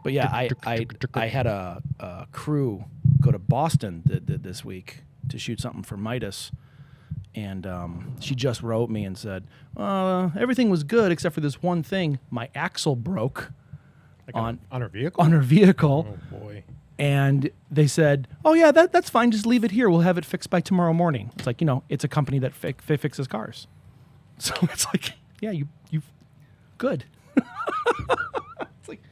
But yeah, I had a crew go to Boston this week to shoot something for Midas, and she just wrote me and said, everything was good except for this one thing. My axle broke on her vehicle? On her vehicle. Oh, boy. And they said, oh, yeah, that's fine. Just leave it here. We'll have it fixed by tomorrow morning. It's like, it's a company that fixes cars. So it's like, yeah, you good. It's like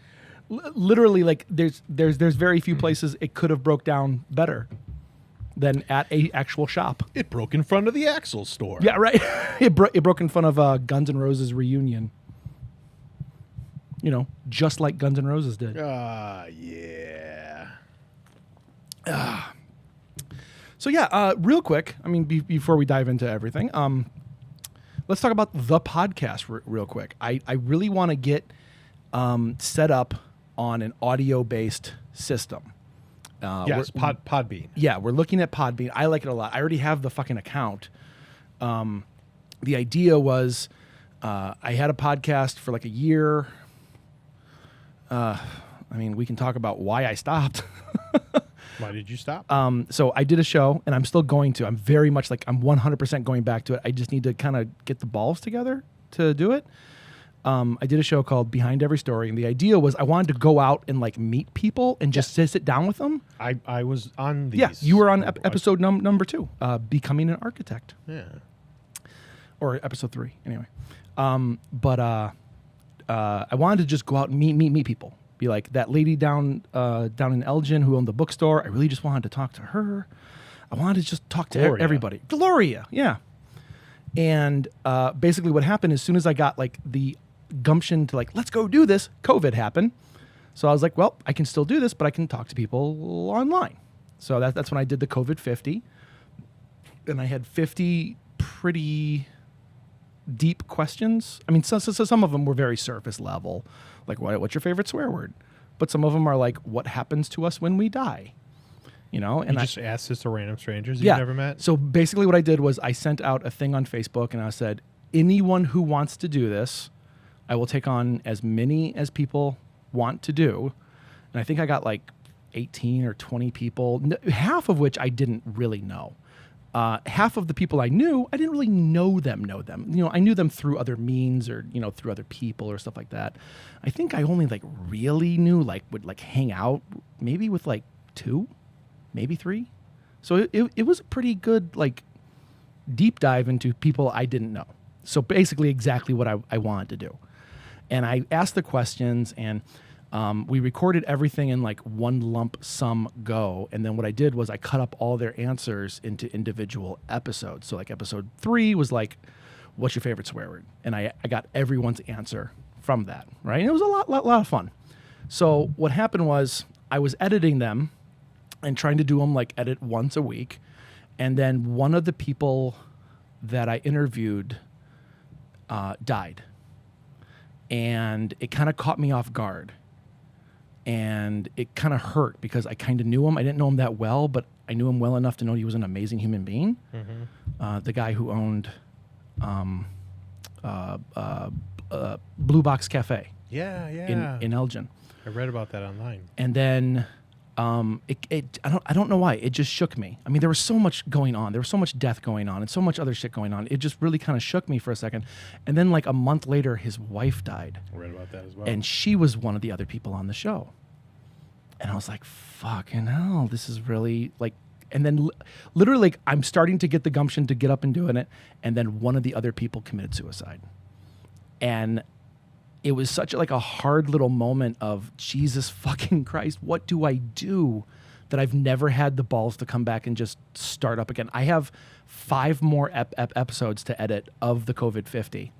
literally like there's very few places it could have broke down better than at a actual shop. It broke in front of the Axle store. Yeah, right. It broke in front of Guns N' Roses reunion. Just like Guns N' Roses did. Yeah. So yeah, real quick. I mean, before we dive into everything, let's talk about the podcast real quick. I really want to get set up on an audio-based system. Yes, Podbean. Yeah, we're looking at Podbean. I like it a lot. I already have the fucking account. The idea was I had a podcast for like a year. I mean, we can talk about why I stopped. Why did you stop? So I did a show, and I'm still going to. I'm very much like I'm 100% going back to it. I just need to kind of get the balls together to do it. I did a show called Behind Every Story, and the idea was I wanted to go out and like meet people and just sit down with them. I was on these. Yeah, you were on episode number 2, Becoming an Architect. Yeah. Or episode 3, anyway. But I wanted to just go out and meet people. Be like that lady down in Elgin who owned the bookstore. I really just wanted to talk to her. I wanted to just talk to everybody. Gloria, yeah. And basically what happened as soon as I got like the gumption to like, let's go do this, COVID happened. So I was like, well, I can still do this, but I can talk to people online. So that's when I did the COVID 50. And I had 50 pretty deep questions. I mean, so some of them were very surface level, like what's your favorite swear word? But some of them are like, what happens to us when we die? And you just asked this to random strangers you've never met? So basically what I did was I sent out a thing on Facebook and I said, anyone who wants to do this, I will take on as many as people want to do. And I think I got like 18 or 20 people, half of which I didn't really know. Half of the people I knew, I didn't really know them. I knew them through other means or, through other people or stuff like that. I think I only like really knew, like would like hang out maybe with like 2, maybe 3. So it was a pretty good like deep dive into people I didn't know. So basically exactly what I wanted to do. And I asked the questions and we recorded everything in like one lump sum go. And then what I did was I cut up all their answers into individual episodes. So like episode 3 was like, what's your favorite swear word? And I got everyone's answer from that, right? And it was a lot of fun. So what happened was I was editing them and trying to do them like edit once a week. And then one of the people that I interviewed died. And it kind of caught me off guard. And it kind of hurt because I kind of knew him. I didn't know him that well, but I knew him well enough to know he was an amazing human being. Mm-hmm. The guy who owned Blue Box Cafe. Yeah. In Elgin. I read about that online. And then I don't know why. It just shook me. I mean, there was so much going on. There was so much death going on and so much other shit going on. It just really kind of shook me for a second. And then like a month later, his wife died. I read about that as well. And she was one of the other people on the show. And I was like, fucking hell, this is really like, and then literally like, I'm starting to get the gumption to get up and doing it. And then one of the other people committed suicide. And it was such like a hard little moment of Jesus fucking Christ. What do I do that I've never had the balls to come back and just start up again? I have 5 more episodes to edit of the COVID 50.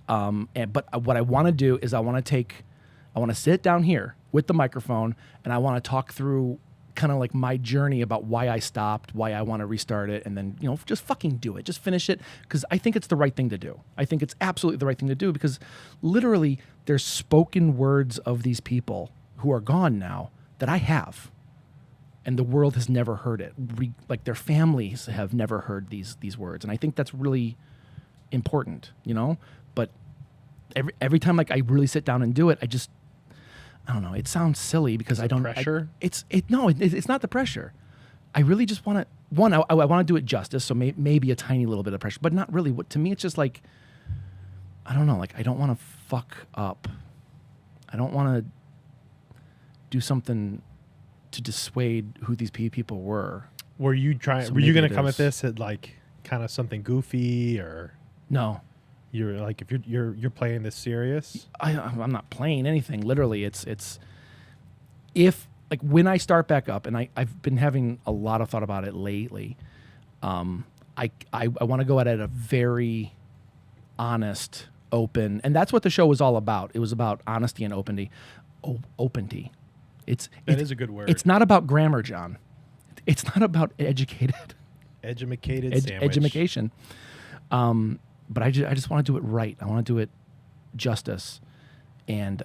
But what I want to do is I want to sit down here with the microphone and I want to talk through kind of like my journey about why I stopped, why I want to restart it, and then, just fucking do it. Just finish it, because I think it's the right thing to do. I think it's absolutely the right thing to do, because literally there's spoken words of these people who are gone now that I have, and the world has never heard it. Like their families have never heard these words, and I think that's really important, But every time like I really sit down and do it, I don't know. It sounds silly because I don't. Pressure? It's not the pressure. I really just want to. One, I want to do it justice, so maybe a tiny little bit of pressure, but not really. What to me, it's just like, I don't know. Like I don't want to fuck up. I don't want to do something to dissuade who these people were. Were you So were you maybe going to it come is. at this at like kind of something goofy, or No, you're like, if you're playing this serious? I'm not playing anything. Literally, it's if like when I start back up, and I've been having a lot of thought about it lately. I want to go at it a very honest, open, and that's what the show was all about. It was about honesty and openty. Openty. That is a good word. It's not about grammar, John. It's not about educated. Edumacated sandwich. Edumacation. But I just want to do it right. I want to do it justice. And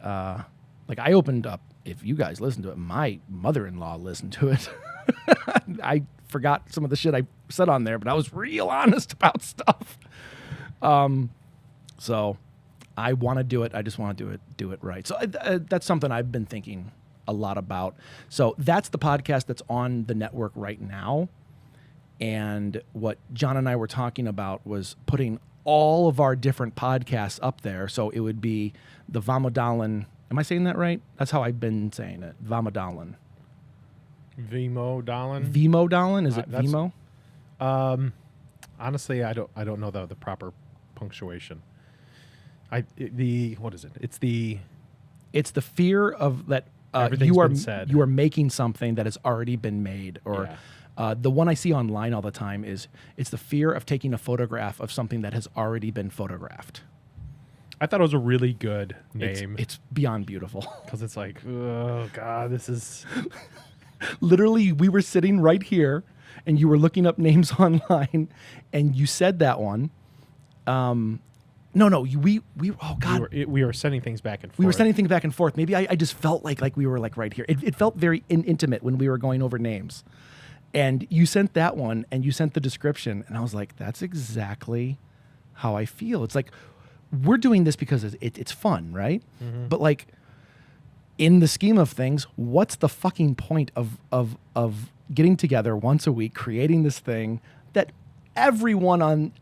like I opened up, if you guys listen to it, my mother-in-law listened to it. I forgot some of the shit I said on there, but I was real honest about stuff. So I want to do it. I just want to do it right. So that's something I've been thinking a lot about. So that's the podcast that's on the network right now. And what John and I were talking about was putting all of our different podcasts up there. So it would be the Vemodalen. Am I saying that right? That's how I've been saying it. Vemodalen. Vemodalen. Vemodalen? Is it That's- Vemo? Honestly, I don't know the proper punctuation. What is it? It's the fear of that Everything's been said. you are making something that has already been made. Or the one I see online all the time is it's the fear of taking a photograph of something that has already been photographed. I thought it was a really good name. It's beyond beautiful. Because it's like, oh God, this is... Literally, we were sitting right here, and you were looking up names online, and you said that one. We oh God, we were sending things back and forth. we were sending things back and forth. Maybe I just felt like we were like right here. It felt very intimate when we were going over names, and you sent that one, and you sent the description, and I was like, that's exactly how I feel. It's like we're doing this because it's fun, right? Mm-hmm. But like, in the scheme of things, what's the fucking point of getting together once a week, creating this thing that everyone on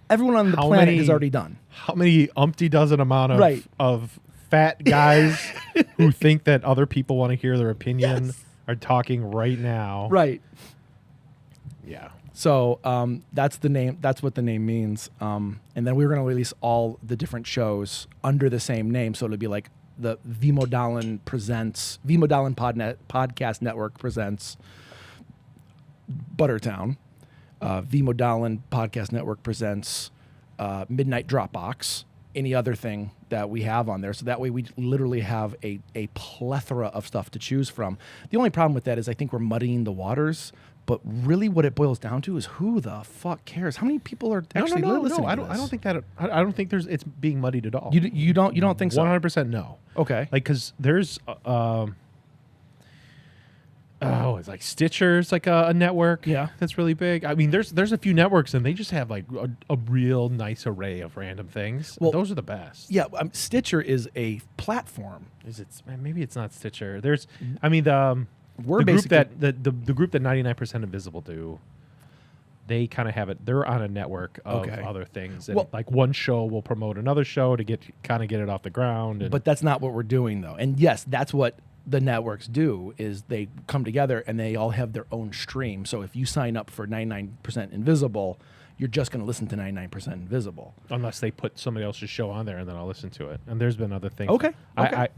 the planet has already done? How many umpty dozen amount of Right. of fat guys who think that other people want to hear their opinion Yes. are talking right now? Right. Yeah. So that's the name. That's what the name means. And then we were going to release all the different shows under the same name. So it'll be like the Vemodalen Podcast Network presents Buttertown. Vemodalen Podcast Network presents Midnight Dropbox. Any other thing that we have on there. So that way we literally have a plethora of stuff to choose from. The only problem with that is I think we're muddying the waters. But really what it boils down to is who the fuck cares? How many people are actually listening I to don't. this? I don't think that. I don't think it's being muddied at all. You don't think so? 100% no. Okay. Like, because there's it's like Stitcher's like a network. Yeah. That's really big. I mean, there's a few networks and they just have like a real nice array of random things. Well, those are the best. Yeah, Stitcher is a platform. Is it? Maybe it's not Stitcher. There's. I mean the We're group basically that the group that 99% Invisible do. They kind of have it. They're on a network of Okay. other things, and Well- like one show will promote another show to get it off the ground. And But that's not what we're doing though. And yes, that's what the networks do is they come together and they all have their own stream. So if you sign up for 99% Invisible, you're just going to listen to 99% Invisible. unless they put somebody else's show on there, and then I'll listen to it. And there's been other things. Okay, okay.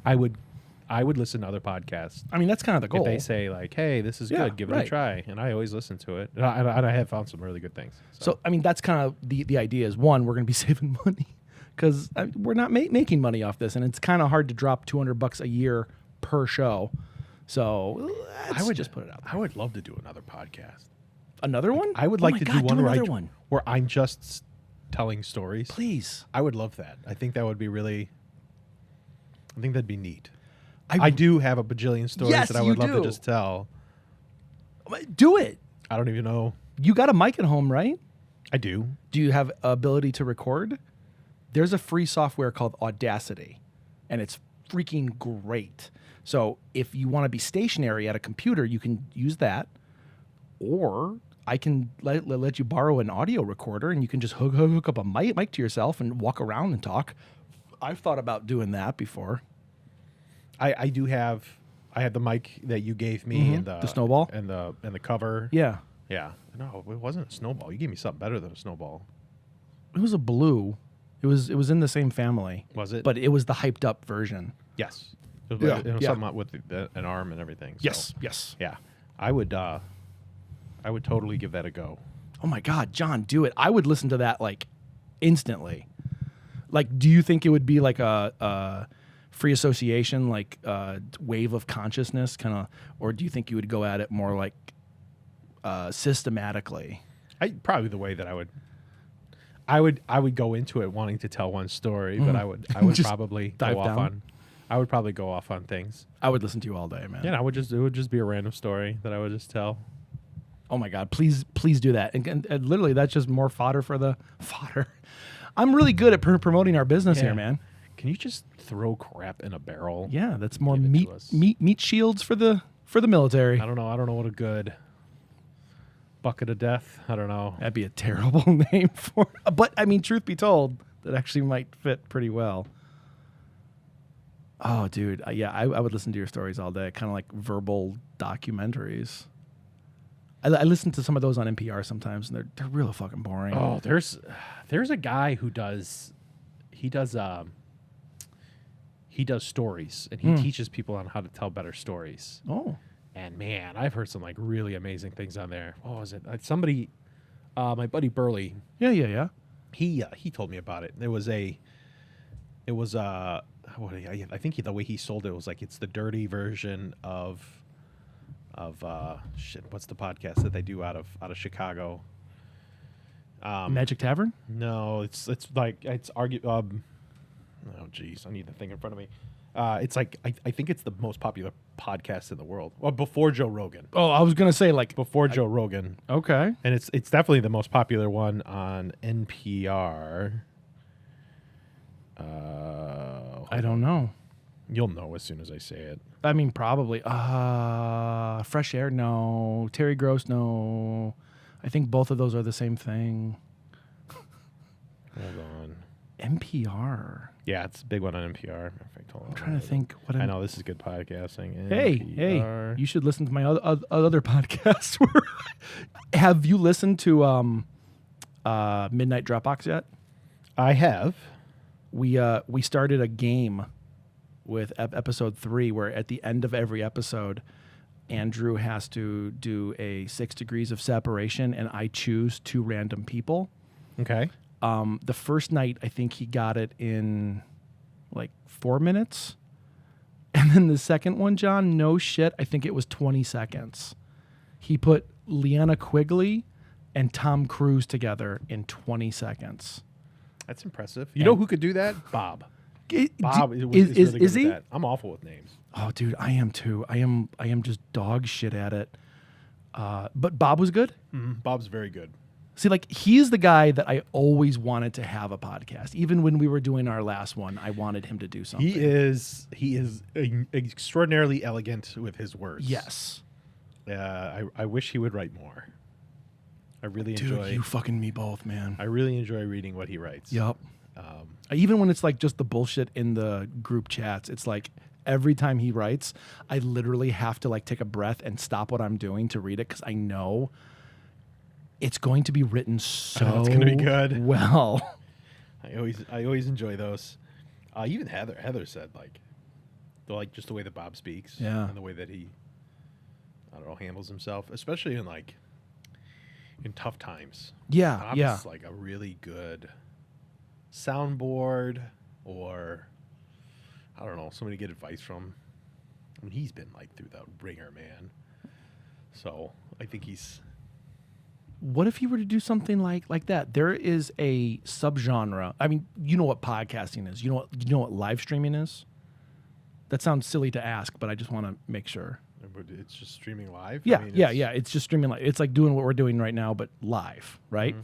I would listen to other podcasts I mean, that's kind of the goal. if they say like, "Hey, this is Yeah, good, give it right. a try." And I always listen to it, and I have found some really good things. So, I mean, that's kind of the idea is one, we're going to be saving money because we're not making money off this. And it's kind of hard to drop $200 a year per show. So I would just put it out there. I would love to do another podcast. Another one? I would Oh like my to God, do one, another one. where I'm just telling stories. Please. I would love that. I think that would be really. I think that'd be neat. I do have a bajillion stories Yes, that I you would love to do. just tell. Do it. I don't even know. You got a mic at home, right? I do. Do you have ability to record? There's a free software called Audacity, and it's freaking great. So if you want to be stationary at a computer, you can use that, or I can let you borrow an audio recorder and you can just hook up a mic to yourself and walk around and talk. I've thought about doing that before. I have the mic that you gave me and the snowball and the cover. Yeah. Yeah. No, it wasn't a snowball. You gave me something better than a snowball. It was a blue. It was in the same family. Was it? But it was the hyped up version. Yes. It was Yeah. something with an arm and everything. So, Yes. Yeah. I would totally give that a go. Oh my God, John, do it. I would listen to that like instantly. Like, do you think it would be like a free association, like wave of consciousness kind of, or do you think you would go at it more like systematically? Probably the way that I would go into it wanting to tell one story, but I would Just probably dive go off down? on. I would probably go off on things. I would listen to you all day, man. Yeah, it would just be a random story that I would just tell. Oh my God, please do that. And literally, that's just more fodder for the fodder. I'm really good at promoting our business here, man. Can you just throw crap in a barrel? Yeah, that's more Give it to us. meat shields for the military. I don't know what a good bucket of death. I don't know. That'd be a terrible name for it. But I mean, truth be told, that actually might fit pretty well. Oh, dude, I would listen to your stories all day, kind of like verbal documentaries. I listen to some of those on NPR sometimes, and they're real fucking boring. Oh, there's a guy who does stories, and he teaches people on how to tell better stories. Oh, And man, I've heard some like really amazing things on there. What was it? Somebody, my buddy Burley. yeah. He told me about it. I think the way he sold it was like it's the dirty version of what's the podcast that they do out of Chicago? Magic Tavern? No, it's oh geez, I need the thing in front of me. It's like I think it's the most popular podcast in the world. Well, before Joe Rogan. Oh, I was gonna say like Before Joe Rogan. okay, And it's definitely the most popular one on NPR. I don't know. You'll know as soon as I say it. I mean, probably. Fresh Air, no. Terry Gross, no. I think both of those are the same thing. Hold on. NPR. Yeah, it's a big one on NPR. In fact, hold on. I'm trying to think what I know this is good podcasting. Hey, NPR. you should listen to my other podcasts. Have you listened to Midnight Dropbox yet? I have. We started a game with episode 3 where at the end of every episode, Andrew has to do a 6 degrees of separation, and I choose 2 random people. Okay. The first night, I think he got it in like 4 minutes. And then the second one, John, no shit, I think it was 20 seconds. He put Liana Quigley and Tom Cruise together in 20 seconds. That's impressive. You know who could do that? Bob. Bob is really good is at he? that. I'm awful with names. Oh, dude, I am too. I am just dog shit at it. But Bob was good. Mm-hmm. Bob's very good. See, like, he's the guy that I always wanted to have a podcast. Even when we were doing our last one, I wanted him to do something. He is extraordinarily elegant with his words. Yes. I wish he would write more. I really Dude, enjoy. you fucking me both, man. I really enjoy reading what he writes. Yep. Even when it's like just the bullshit in the group chats, it's like every time he writes, I literally have to like take a breath and stop what I'm doing to read it because I know it's going to be written so it's gonna be good. well. I always enjoy those. Even Heather said like just the way that Bob speaks, Yeah. and the way that he, I don't know, handles himself, especially in tough times. Yeah, Bob yeah. is like a really good soundboard, or I don't know, somebody to get advice from. I mean, he's been like through the ringer, man. So I think he's. What if you were to do something like that? There is a subgenre. I mean, you know what podcasting is. You know what live streaming is? That sounds silly to ask, but I just want to make sure. It's just streaming live? Yeah, I mean, yeah. It's just streaming live. It's like doing what we're doing right now, but live, right?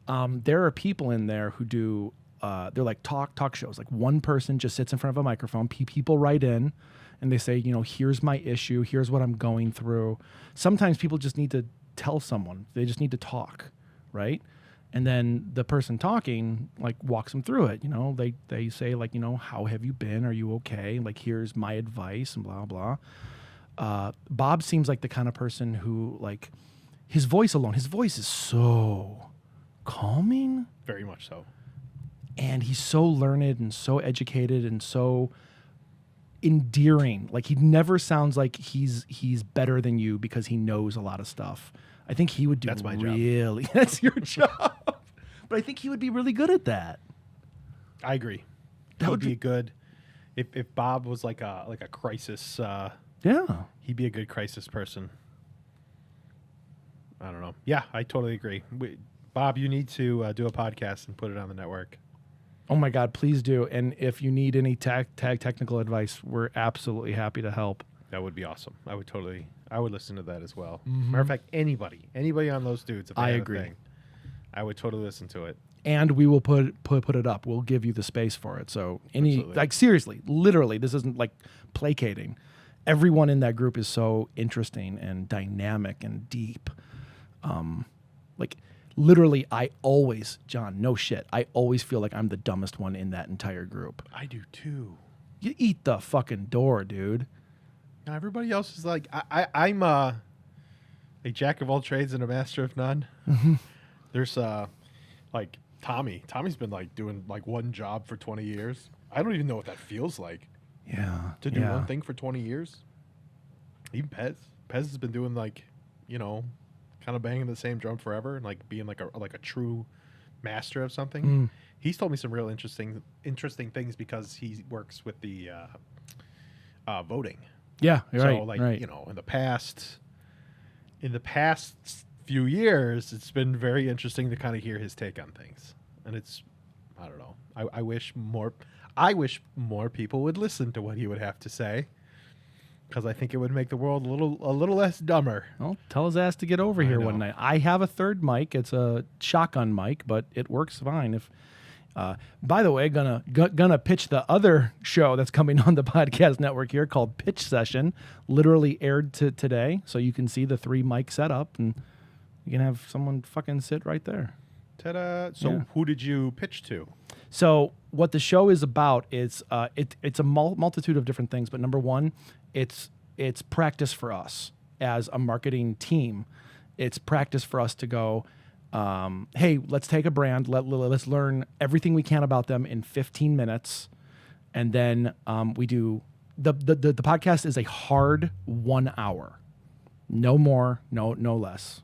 Mm-hmm. There are people in there who do, they're like talk shows. Like one person just sits in front of a microphone. People write in, and they say, you know, here's my issue, here's what I'm going through. Sometimes people just need to tell someone. They just need to talk, right? And then the person talking, like, walks them through it. You know, they say, like, you know, how have you been? Are you okay? Like, here's my advice and blah, blah. Bob seems like the kind of person who, like, his voice is so calming. Very much so. And he's so learned and so educated and so endearing. Like, he never sounds like he's better than you because he knows a lot of stuff. I think he would do That's my really. That's your job. But I think he would be really good at that. I agree. That would be good. If Bob was like a crisis, Yeah. he'd be a good crisis person. I don't know. Yeah, I totally agree. Bob, you need to do a podcast and put it on the network. Oh my God, please do. And if you need any technical advice, we're absolutely happy to help. That would be awesome. I would listen to that as well. Matter of fact, anybody on those dudes. If they I had agree. A thing, I would totally listen to it. And we will put it up. We'll give you the space for it. So Absolutely. like, seriously, literally, this isn't like placating. Everyone in that group is so interesting and dynamic and deep. Like, literally, I always, John, no shit, I always feel like I'm the dumbest one in that entire group. I do too. You eat the fucking door, dude. Now, everybody else is like, I'm a jack of all trades and a master of none. There's like Tommy. Tommy's been like doing like one job for 20 years. I don't even know what that feels like. Yeah. To do one thing for 20 years. Even Pez has been doing, like, you know, kind of banging the same drum forever and like being like a true master of something. He's told me some real interesting things because he works with the voting. Yeah, you're so right. like, right. you know, in the past few years, it's been very interesting to kind of hear his take on things. And it's, I don't know. I wish more people would listen to what he would have to say, because I think it would make the world a little less dumber. Well, tell his ass to get over here one night. I have a third mic. It's a shotgun mic, but it works fine. If, by the way, gonna pitch the other show that's coming on the podcast network here called Pitch Session. Literally aired today, so you can see the 3 mic setup, and you can have someone fucking sit right there. Ta-da! So who did you pitch to? So what the show is about is it's a multitude of different things, but number one, it's practice for us as a marketing team. It's practice for us to go, hey, let's take a brand, let's learn everything we can about them in 15 minutes, and then we do the podcast is a hard 1 hour, no more, no less.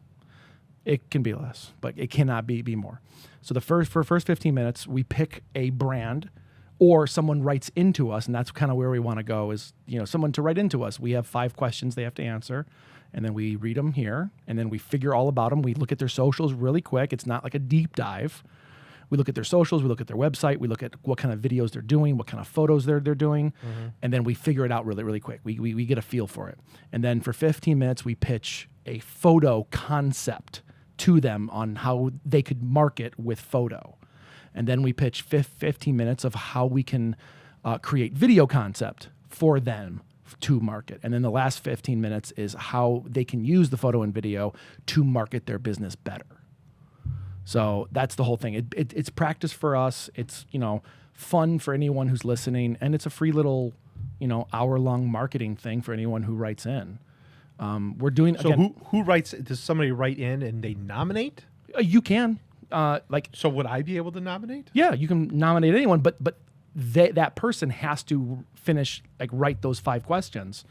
It can be less, but it cannot be more. So for first 15 minutes, we pick a brand, or someone writes into us, and that's kind of where we want to go, is, you know, someone to write into us. We have 5 questions they have to answer, and then we read them here, and then we figure all about them. We look at their socials really quick. It's not like a deep dive. We look at their socials, we look at their website, we look at what kind of videos they're doing, what kind of photos they're doing, and then we figure it out really, really quick. We get a feel for it. And then for 15 minutes, we pitch a photo concept to them on how they could market with photo. And then we pitch 15 minutes of how we can create video concept for them to market. And then the last 15 minutes is how they can use the photo and video to market their business better. So that's the whole thing. It's practice for us. It's, you know, fun for anyone who's listening. And it's a free little, you know, hour-long marketing thing for anyone who writes in. We're doing, so again, who writes? Does somebody write in and they nominate? you can. So would I be able to nominate? Yeah, you can nominate anyone, but that person has to finish, like, write those 5 questions,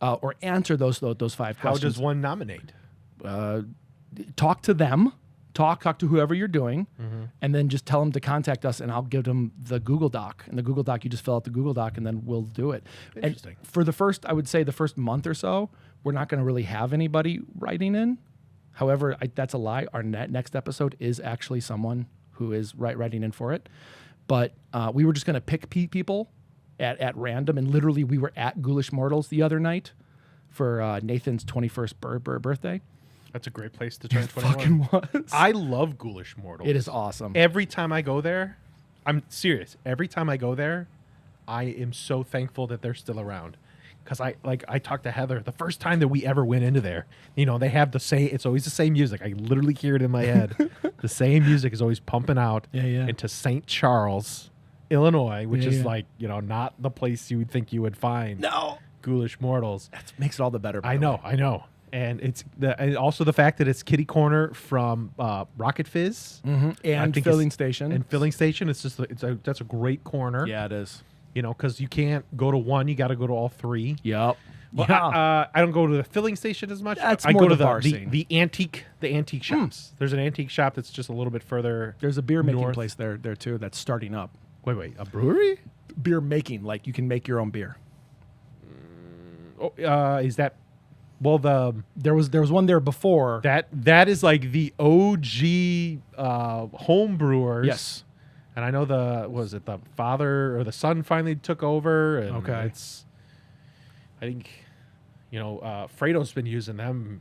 or answer those 5 questions. How does one nominate? Talk to them, talk to whoever you're doing, and then just tell them to contact us, and I'll give them the Google Doc. And the Google Doc, you just fill out the Google Doc, and then we'll do it. Interesting. And for the first, I would say the first month or so, we're not going to really have anybody writing in. However, that's a lie. Our next episode is actually someone who is writing in for it. But we were just going to pick people at random, and literally we were at Ghoulish Mortals the other night for Nathan's 21st birthday. That's a great place to turn 21. Fucking was. I love Ghoulish Mortals. It is awesome. Every time I go there, I'm serious. Every time I go there, I am so thankful that they're still around. because I talked to Heather the first time that we ever went into there. You know, they have the same. It's always the same music. I literally hear it in my head. The same music is always pumping out into St. Charles, Illinois, which is like, you know, not the place you would think you would find ghoulish mortals. That makes it all the better. I know. And and also the fact that it's kitty corner from Rocket Fizz and filling station. And filling station. It's just that's a great corner. Yeah, it is. You know, because you can't go to one, you got to go to all three. Yep. Well, I don't go to the filling station as much. That's I more go to the bar scene. the antique shops. There's an antique shop that's just a little bit further. There's a beer making north. place there too that's starting up. Wait, a brewery? Beer making, like you can make your own beer. Is that? Well, there was one there before. That is like the OG home brewers. Yes. And I know the father or the son finally took over. And I think, you know, Fredo's been using them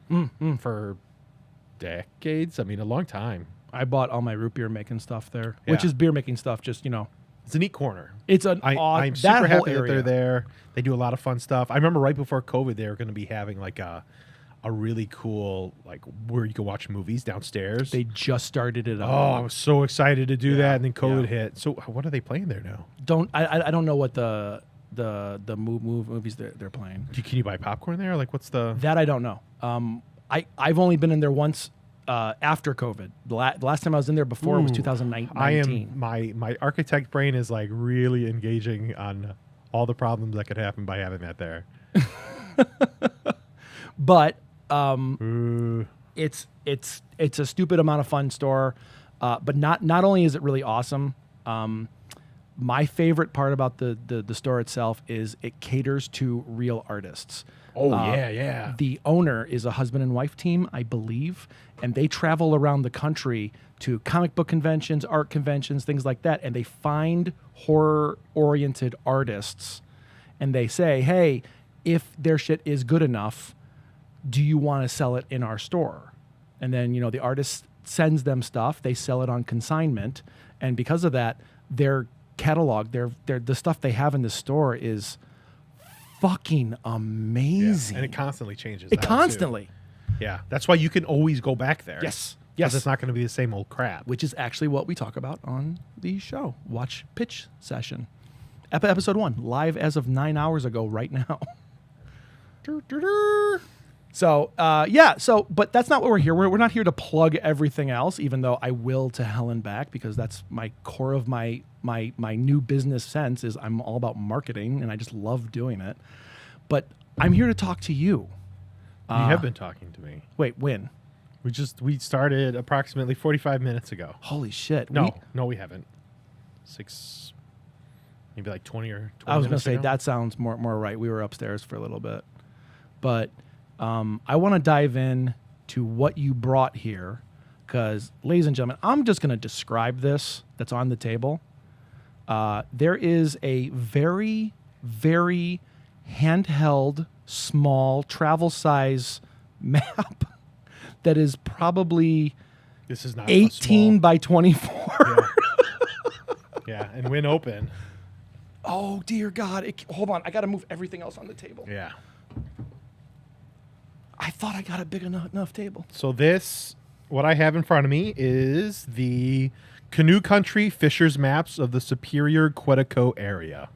for decades. I mean, a long time. I bought all my root beer making stuff there, which is beer making stuff. Just, you know, it's a neat corner. It's I'm super happy that they're there. They do a lot of fun stuff. I remember right before COVID, they were going to be having like a really cool, like where you can watch movies downstairs. They just started it up. Oh, I was so excited to do that, and then COVID hit. So what are they playing there now? I don't know what the movies they're playing. Can you buy popcorn there? Like, what's the... That I don't know. I've only been in there once after COVID. The last time I was in there before was 2019. My architect brain is like really engaging on all the problems that could happen by having that there. But it's a stupid amount of fun store. But not only is it really awesome. My favorite part about the store itself is it caters to real artists. Oh, yeah. The owner is a husband and wife team, I believe, and they travel around the country to comic book conventions, art conventions, things like that, and they find horror-oriented artists, and they say, hey, if their shit is good enough, do you want to sell it in our store? And then, you know, the artist sends them stuff, they sell it on consignment, and because of that, their catalog, the stuff they have in the store is fucking amazing. And it constantly changes. It constantly. Too. Yeah. That's why you can always go back there. Yes. Because it's not going to be the same old crap. Which is actually what we talk about on the show. Watch Pitch Session. Episode 1, live as of 9 hours ago right now. So, but that's not what we're here. We're not here to plug everything else, even though I will to hell and back, because that's my core of my new business sense is I'm all about marketing, and I just love doing it. But I'm here to talk to you. You have been talking to me. Wait, when? We started approximately 45 minutes ago. Holy shit. No, we haven't. Maybe like 20 or 20 I was going to say, ago. that sounds more right. We were upstairs for a little bit. But I want to dive in to what you brought here because, ladies and gentlemen, I'm just going to describe this that's on the table. There is a very, very handheld, small, travel size map that is probably this is not 18 by 24. Yeah, and when open. Oh, dear God. Hold on. I got to move everything else on the table. Yeah. I thought I got a big enough table. So what I have in front of me is the Canoe Country Fishers maps of the Superior Quetico area.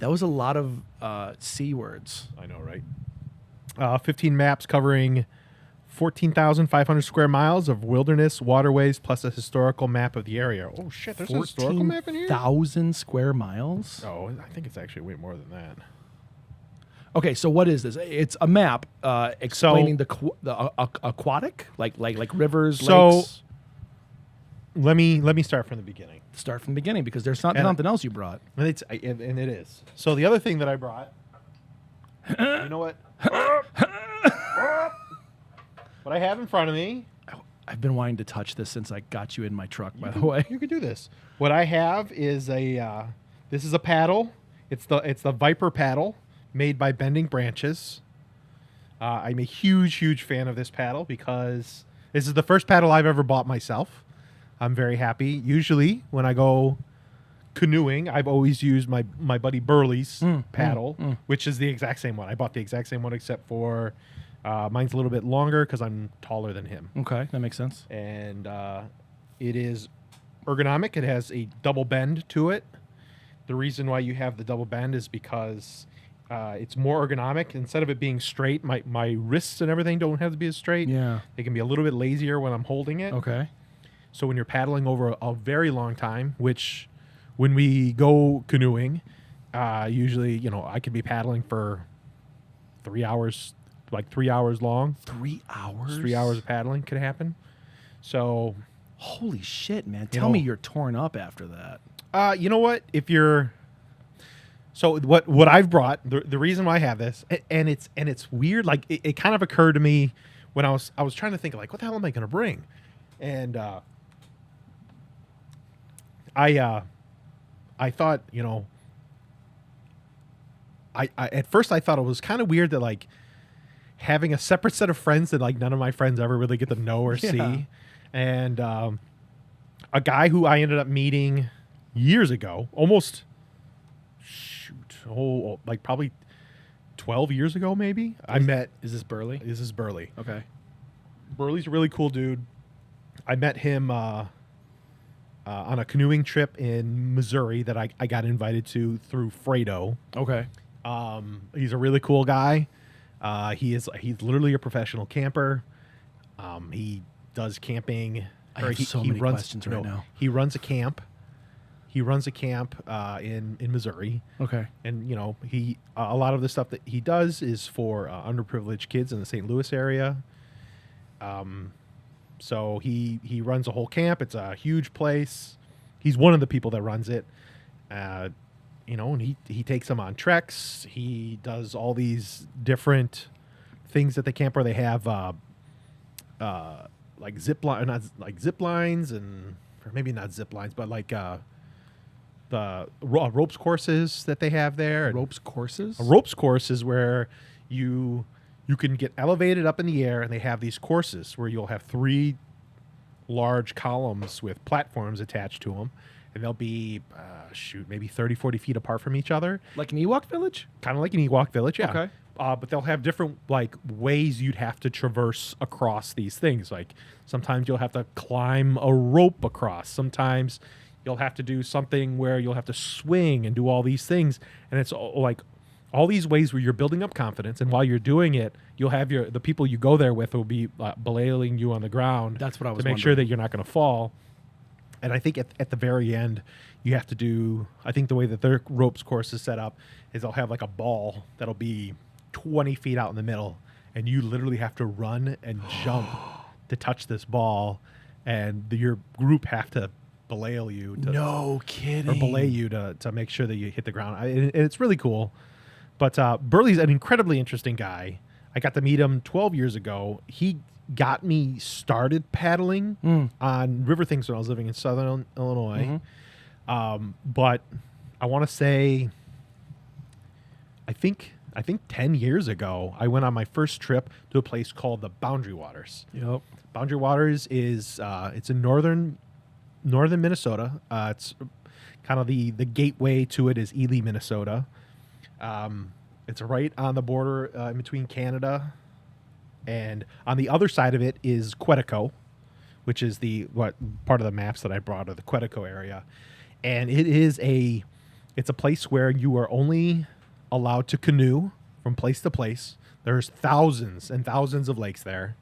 That was a lot of C words. I know, right? 15 maps covering 14,500 square miles of wilderness waterways, plus a historical map of the area. Oh, shit, there's a historical map in here? 14,000 square miles? Oh, I think it's actually way more than that. Okay, so what is this? It's a map explaining the aquatic, like rivers, lakes. Let me start from the beginning. Start from the beginning because there's something else you brought. And it is. So the other thing that I brought, you know what? What I have in front of me. I've been wanting to touch this since I got you in my truck, by the way. You can do this. What I have is this is a paddle. It's the Viper paddle made by Bending Branches. I'm a huge fan of this paddle because this is the first paddle I've ever bought myself. I'm very happy. Usually when I go canoeing, I've always used my buddy Burley's paddle, which is the exact same one. I bought the exact same one except for mine's a little bit longer because I'm taller than him. Okay, that makes sense. And it is ergonomic. It has a double bend to it. The reason why you have the double bend is because it's more ergonomic. Instead of it being straight, my wrists and everything don't have to be as straight. Yeah. They can be a little bit lazier when I'm holding it. Okay. So when you're paddling over a very long time, which when we go canoeing, usually, I could be paddling for 3 hours, like 3 hours long. 3 hours? 3 hours of paddling could happen. So, holy shit, man. Tell me you're torn up after that. You know what? So what I've brought, the reason why I have this, and it's weird, like it kind of occurred to me when I was trying to think, like, what the hell am I going to bring? And I thought, I at first I thought it was kind of weird that, like, having a separate set of friends that, like, none of my friends ever really get to know or see. And a guy who I ended up meeting years ago, like probably 12 years ago, maybe. Is this Burley? This is Burley. Okay. Burley's a really cool dude. I met him on a canoeing trip in Missouri that I got invited to through Fredo. Okay. He's a really cool guy. He's literally a professional camper. He does camping. I have so many questions right now. He runs a camp. In Missouri. Okay. And he a lot of the stuff that he does is for underprivileged kids in the St. Louis area. So he runs a whole camp. It's a huge place. He's one of the people that runs it. And he takes them on treks. He does all these different things at the camp where they have like zip lines, and or maybe not zip lines, but like the ropes courses that they have there. Ropes courses? A ropes course is where you can get elevated up in the air, and they have these courses where you'll have 3 large columns with platforms attached to them, and they'll be maybe 30, 40 feet apart from each other. Like an Ewok village? Kind of like an Ewok village, yeah. Okay. But they'll have different, like, ways you'd have to traverse across these things. Like, sometimes you'll have to climb a rope across. Sometimes you'll have to do something where you'll have to swing and do all these things. And it's all these ways where you're building up confidence. And while you're doing it, you'll have the people you go there with will be belaying you on the ground. That's what I was to make sure that you're not going to fall. And I think at the very end, you have to do, I think the way that their ropes course is set up is they'll have like a ball that'll be 20 feet out in the middle, and you literally have to run and jump to touch this ball, and your group have to belay you to, no kidding, or belay you to make sure that you hit the ground. And it's really cool. But Burley's an incredibly interesting guy. I got to meet him 12 years ago. He got me started paddling on river things when I was living in Southern Illinois. But I want to say, I think 10 years ago, I went on my first trip to a place called the Boundary Waters. Yep. Boundary Waters is it's in northern Minnesota. It's kind of the gateway to it is Ely, Minnesota. It's right on the border in between Canada, and on the other side of it is Quetico, which is what part of the maps that I brought are the Quetico area, and it's a place where you are only allowed to canoe from place to place. There's thousands and thousands of lakes there.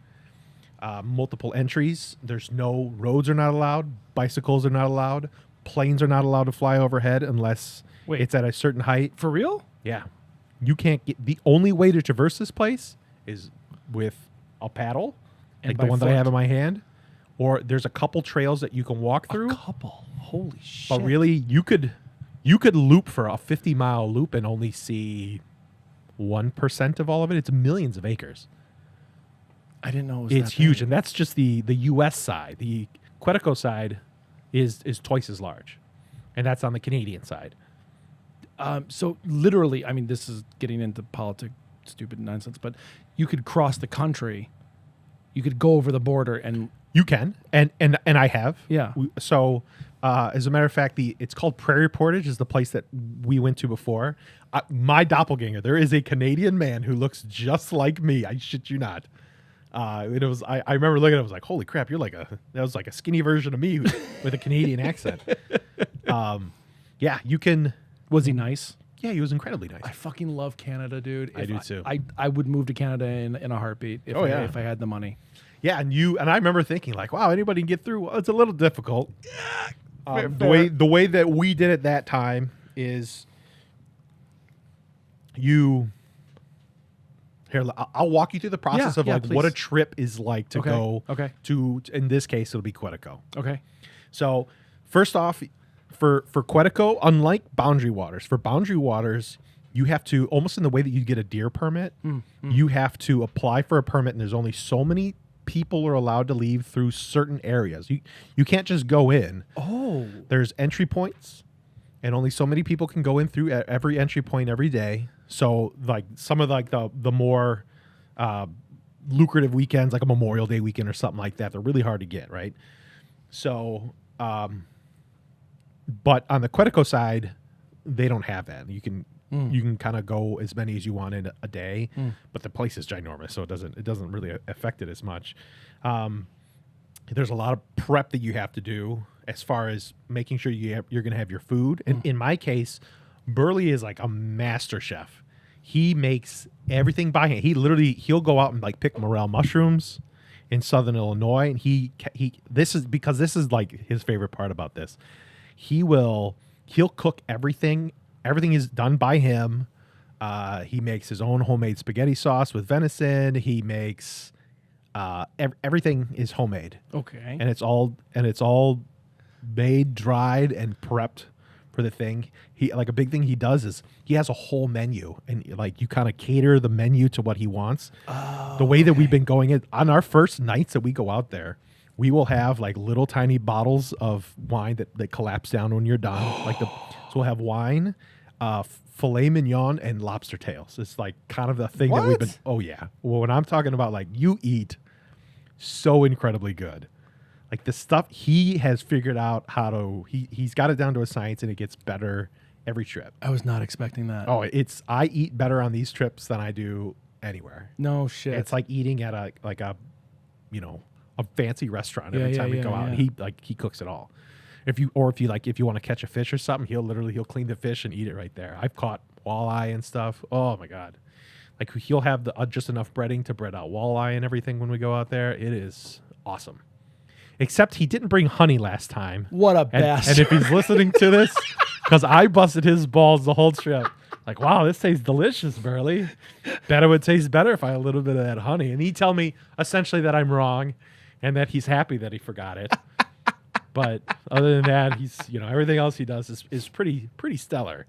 Multiple entries. There's no roads are not allowed. Bicycles are not allowed. Planes are not allowed to fly overhead unless it's at a certain height. For real? Yeah. You can't get, the only way to traverse this place is with a paddle, And like by the one that I foot. have in my hand, or there's a couple trails that you can walk through. A couple. Holy shit. But really, you could loop for a 50-mile loop and only see 1% of all of it. It's millions of acres. I didn't know it was It's that huge, big. and that's just the U.S. side. The Quetico side is twice as large, and that's on the Canadian side. So literally, I mean, this is getting into politics, stupid nonsense, but you could cross the country. You could go over the border and You can, and I have. Yeah. So As a matter of fact, it's called Prairie Portage is the place that we went to before. My doppelganger. There is a Canadian man who looks just like me. I shit you not. I remember looking at it, I was like, holy crap, that was like a skinny version of me with a Canadian accent. Yeah, you can. Was he nice? Yeah, he was incredibly nice. I fucking love Canada, dude. I do too. I would move to Canada in a heartbeat if I had the money. Yeah, and I remember thinking like, wow, anybody can get through. Well, it's a little difficult. The way that we did it that time is I'll walk you through the process of like what a trip is like to go to. In this case, it'll be Quetico. Okay. So first off, for Quetico, unlike Boundary Waters, for Boundary Waters, you have to, almost in the way that you get a deer permit, you have to apply for a permit, and there's only so many people are allowed to leave through certain areas. You can't just go in. Oh. There's entry points, and only so many people can go in through every entry point every day. So like some of like the more lucrative weekends, like a Memorial Day weekend or something like that, they're really hard to get, right? So but on the Quetico side, they don't have that. You can kind of go as many as you want in a day, but the place is ginormous, so it doesn't really affect it as much. There's a lot of prep that you have to do as far as making sure you're going to have your food. And in my case, Burley is like a master chef. He makes everything by hand. He'll go out and like pick morel mushrooms in Southern Illinois, and this is like his favorite part about this. He'll cook everything. Everything is done by him. He makes his own homemade spaghetti sauce with venison. He makes everything is homemade. Okay. And it's all made, dried, and prepped for the thing. Like a big thing he does is he has a whole menu, and like you kind of cater the menu to what he wants. The way that we've been going on our first nights that we go out there, we will have like little tiny bottles of wine that collapse down when you're done. So we'll have wine, filet mignon, and lobster tails. It's like kind of the thing that we've been. Oh yeah. Well, when I'm talking about like you eat so incredibly good, like the stuff he has figured out how to. He's got it down to a science, and it gets better every trip. I was not expecting that. Oh, I eat better on these trips than I do anywhere. No shit. It's like eating at a fancy restaurant every time we go out. And he cooks it all. If you want to catch a fish or something, he'll clean the fish and eat it right there. I've caught walleye and stuff. Oh my God. Like he'll have just enough breading to bread out walleye and everything when we go out there. It is awesome. Except he didn't bring honey last time. What a bastard. And if he's listening to this, because I busted his balls the whole trip. Like, wow, this tastes delicious, Burley. Bet it would taste better if I had a little bit of that honey. And he tell me essentially that I'm wrong and that he's happy that he forgot it. But other than that, he's everything else he does is pretty stellar.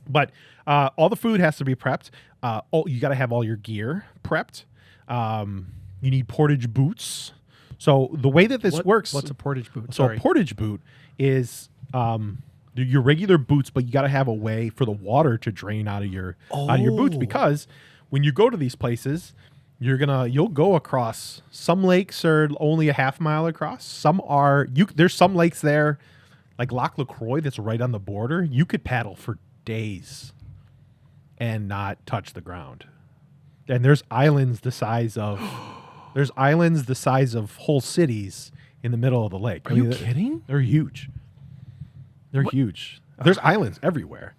But all the food has to be prepped. You got to have all your gear prepped. You need portage boots. So the way that this works, what's a portage boot? So a portage boot is your regular boots, but you got to have a way for the water to drain out of your boots, because when you go to these places, you'll go across. Some lakes are only a half mile across. There's some lakes there, like Loch LaCroix, that's right on the border. You could paddle for days and not touch the ground. And there's islands the size of whole cities in the middle of the lake. Are you kidding? They're huge. They're huge. There's islands everywhere.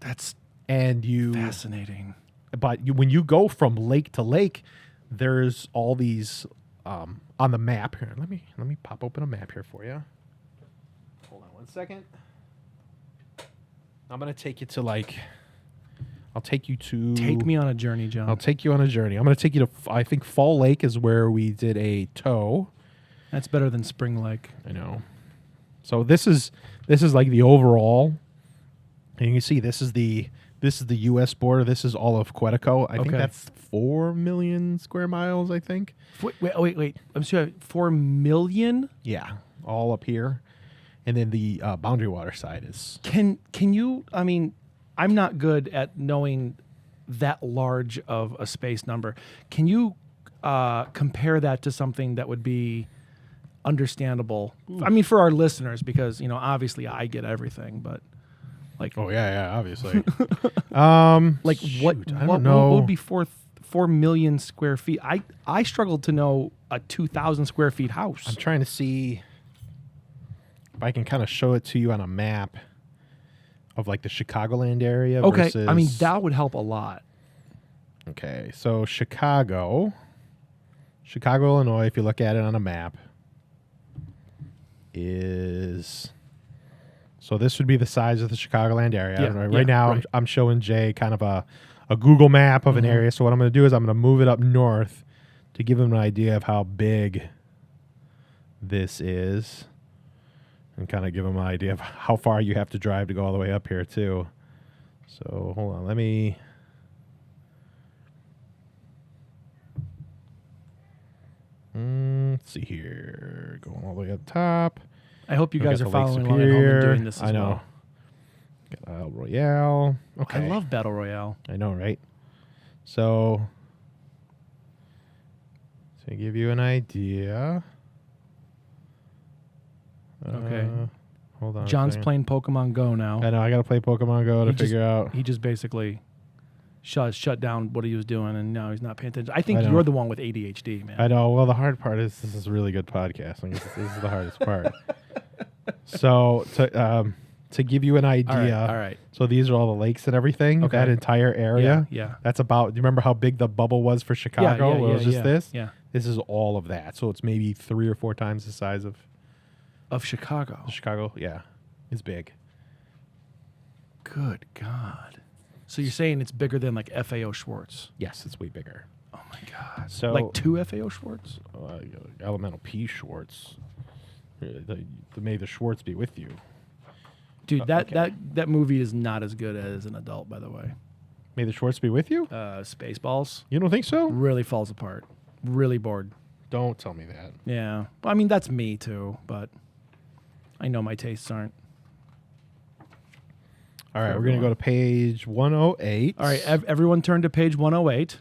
That's fascinating. But when you go from lake to lake, there's all these on the map here. Let me pop open a map here for you. Hold on one second. I'm gonna take you to Take me on a journey, John. I'll take you on a journey. I'm gonna take you to I think Fall Lake is where we did a tow. That's better than Spring Lake. I know. So this is like the overall, and you can see this is the U.S. border. This is all of Quetico. I think that's 4 million square miles, I think. Wait. I'm sorry, 4 million? Yeah, all up here. And then the Boundary Water side is... Can you, I mean, I'm not good at knowing that large of a space number. Can you compare that to something that would be understandable. I mean, for our listeners, because obviously I get everything, but like, Oh yeah, obviously. like what I don't know. what would be 4 million square feet? I struggled to know a 2,000 square feet house. I'm trying to see if I can kind of show it to you on a map of like the Chicagoland area. Okay, Versus, I mean that would help a lot. Okay, so Chicago, Illinois, if you look at it on a map, is... So this would be the size of the Chicagoland area. Yeah, Right now, right. I'm showing Jay kind of a Google map of an area. So what I'm going to do is I'm going to move it up north to give him an idea of how big this is, and kind of give him an idea of how far you have to drive to go all the way up here too. So hold on, let me... let's see here. Going all the way up top. I hope you We guys got are the Lake following along at home and Superior. doing this as I know. well. Got El Royale. Okay. I love Battle Royale. I know, right? So to give you an idea. Okay. Hold on. John's playing Pokemon Go now. I know. I got to play Pokemon Go to figure out. He just basically shut down what he was doing, and now he's not paying attention. I think I know. you're the one with ADHD, man. I know. Well, the hard part is this is really good podcasting. This is the hardest part. So to give you an idea. All right. So these are all the lakes and everything. Okay. That entire area. Yeah. That's about. Do you remember how big the bubble was for Chicago? Where it was just this. Yeah. This is all of that. So it's maybe 3 or 4 times the size of Chicago. Chicago. Yeah, it's big. Good God. So you're saying it's bigger than like FAO Schwartz? Yes, it's way bigger. Oh my God. So like 2 FAO Schwartz? Elemental P Schwartz. May the Schwartz be with you. Dude, okay. that movie is not as good as an adult, by the way. May the Schwartz be with you? Spaceballs You don't think so? really falls apart. Really bored. Don't tell me that. Yeah. I mean, that's me too, but I know my tastes aren't. All right, we're going to go to page 108. All right, everyone turn to page 108.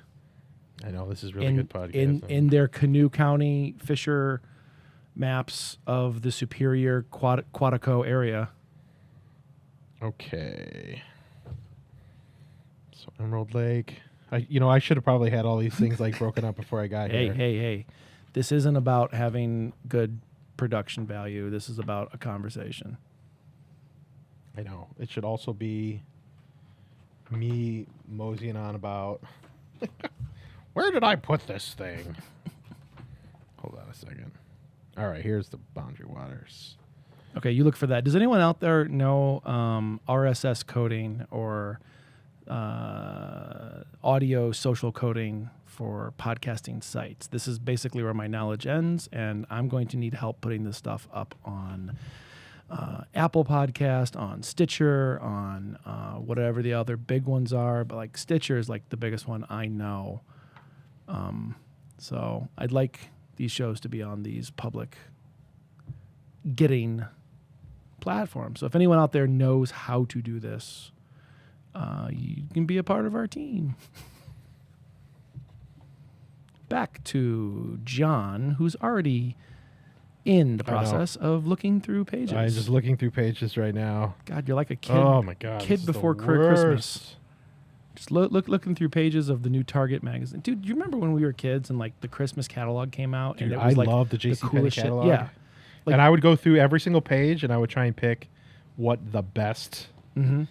I know, this is really good podcast. In their Canoe County Fisher maps of the Superior Quantico area. Okay. So Emerald Lake. I should have probably had all these things like broken up before I got here. Hey. This isn't about having good production value. This is about a conversation. I know. It should also be me moseying on about where did I put this thing? Hold on a second. All right, here's the boundary waters. Okay, you look for that. Does anyone out there know RSS coding or audio social coding for podcasting sites? This is basically where my knowledge ends, and I'm going to need help putting this stuff up on Apple Podcast, on Stitcher, on whatever the other big ones are. But like Stitcher is like the biggest one I know. So I'd like these shows to be on these public getting platforms. So if anyone out there knows how to do this, you can be a part of our team. Back to John, who's already in the process of looking through pages. I'm just looking through pages right now. God, you're like a kid. Oh my God! Kid before Christmas. Just looking through pages of the new Target magazine. Dude, do you remember when we were kids and like the Christmas catalog came out? Dude, and it was I like love the JCPenney coolest catalog. shit. Yeah. Like, and I would go through every single page and I would try and pick what the best. I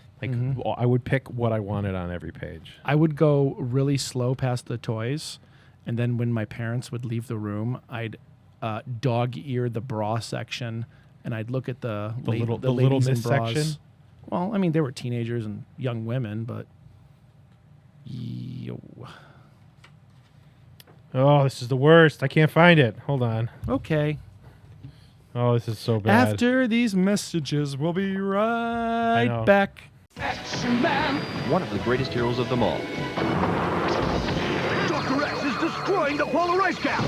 would pick what I wanted on every page. I would go really slow past the toys, and then when my parents would leave the room, I'd dog ear the bra section, and I'd look at the little ladies in miss bras. section. Well, I mean, they were teenagers and young women, but Oh, this is the worst. I can't find it. Hold on. okay. Oh, this is so bad. After these messages, we'll be know. right back. Action Man! One of the greatest heroes of them all. Dr. X is destroying the polar ice cap!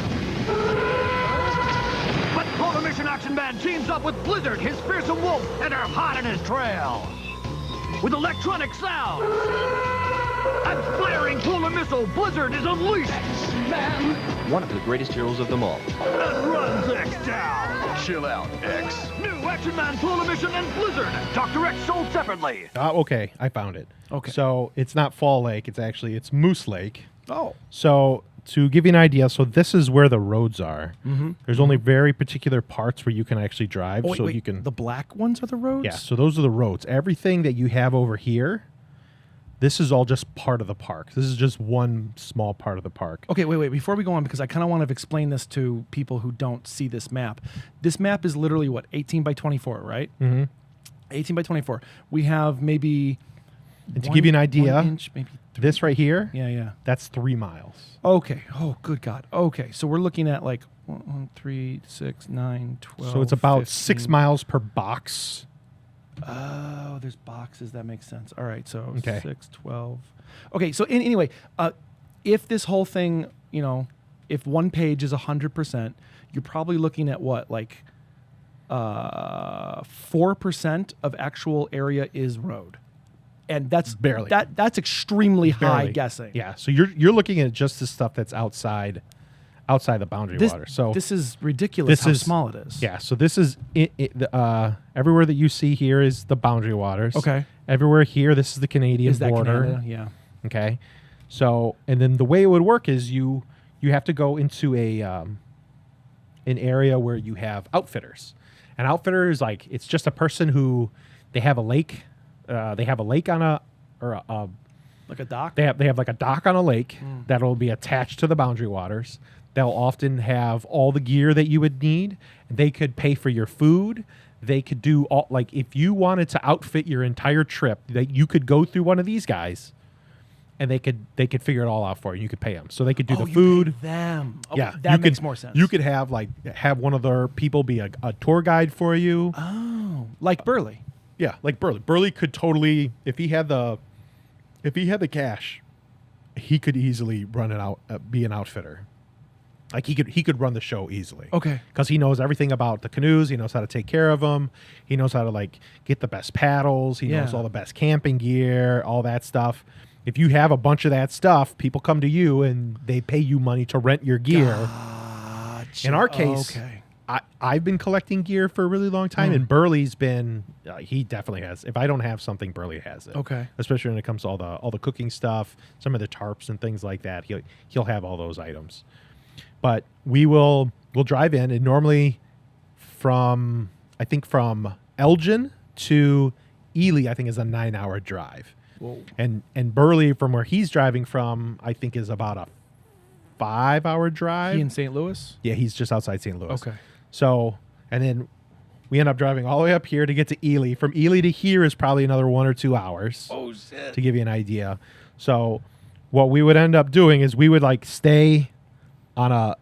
But Polar Mission Action Man teams up with Blizzard, his fearsome wolf, and are hot on his trail. With electronic sound And firing polar missile Blizzard is unleashed. One of the greatest heroes of them all. And runs X down. Chill out, X. New Action Man Polar Mission and Blizzard. Dr. X sold separately. Okay, I found it. Okay. So it's not Fall Lake. It's Moose Lake. Oh. So to give you an idea, so this is where the roads are. Mm-hmm. There's only very particular parts where you can actually drive. Oh, so wait, you can. the black ones are the roads? Yeah. So those are the roads. Everything that you have over here, this is all just part of the park. This is just one small part of the park. Okay, wait. Before we go on, because I kind of want to explain this to people who don't see this map. This map is literally, 18 by 24, right? Mm-hmm. 18 by 24. We have maybe... And to give you an idea, 1 inch, maybe this right here, yeah. that's 3 miles. Okay. Oh, good God. Okay, so we're looking at like 1, 3, 6, 9, 12. So it's about 15. 6 miles per box. Oh, there's boxes. That makes sense. All right, so Okay. 6, 12. Okay, so anyway, if this whole thing, if one page is 100%, you're probably looking at what, like 4% of actual area is road. And that's Barely. That's extremely high Barely. guessing. Yeah. So you're looking at just the stuff that's outside the boundary water. So this is ridiculous how small it is. Yeah. So this is everywhere that you see here is the boundary waters. Okay. Everywhere here, this is the Canadian Is that border. Canada? Yeah. Okay. So and then the way it would work is you have to go into an area where you have outfitters. An outfitter is like it's just a person who they have a lake. They have a lake on a Like a dock? They have like a dock on a lake that'll be attached to the boundary waters. They'll often have all the gear that you would need. They could pay for your food. They could do all, like if you wanted to outfit your entire trip, that you could go through one of these guys, and they could figure it all out for you. You could pay them, so they could do the food. You pay them. Okay, Yeah, that you makes could- more sense. You could have one of their people be a tour guide for you. Oh, like Burley. Yeah, like Burley. Burley could totally, if he had the cash, he could easily run it out, be an outfitter. Like he could run the show easily. Okay. Because he knows everything about the canoes. He knows how to take care of them. He knows how to get the best paddles. He knows Yeah. all the best camping gear, all that stuff. If you have a bunch of that stuff, people come to you and they pay you money to rent your gear. Gotcha. In our case, okay. I've been collecting gear for a really long time, and Burley's been. He definitely has. If I don't have something, Burley has it. Okay. Especially when it comes to all the cooking stuff, some of the tarps and things like that. He'll have all those items. But we'll drive in, and normally from Elgin to Ely, I think is a 9-hour drive. Whoa. And Burley, from where he's driving from, I think is about a 5-hour drive. He in St. Louis? Yeah, he's just outside St. Louis. Okay. So, and then we end up driving all the way up here to get to Ely. From Ely to here is probably another 1 or 2 hours. Oh, shit. To give you an idea. So, what we would end up doing is we would stay in a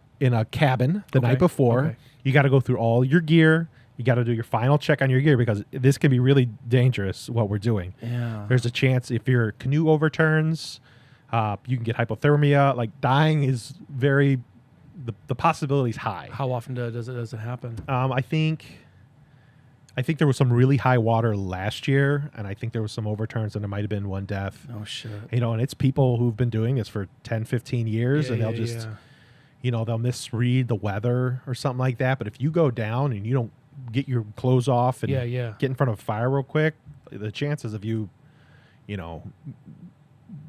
cabin the night before. Okay. You got to go through all your gear. You got to do your final check on your gear because this can be really dangerous what we're doing. Yeah. There's a chance if your canoe overturns, you can get hypothermia. Dying is the possibility is high. How often does it happen? I think there was some really high water last year, and I think there was some overturns, and there might have been one death. Oh, shit. And it's people who've been doing this for 10, 15 years, and they'll just, they'll misread the weather or something like that. But if you go down and you don't get your clothes off and get in front of a fire real quick, the chances of you,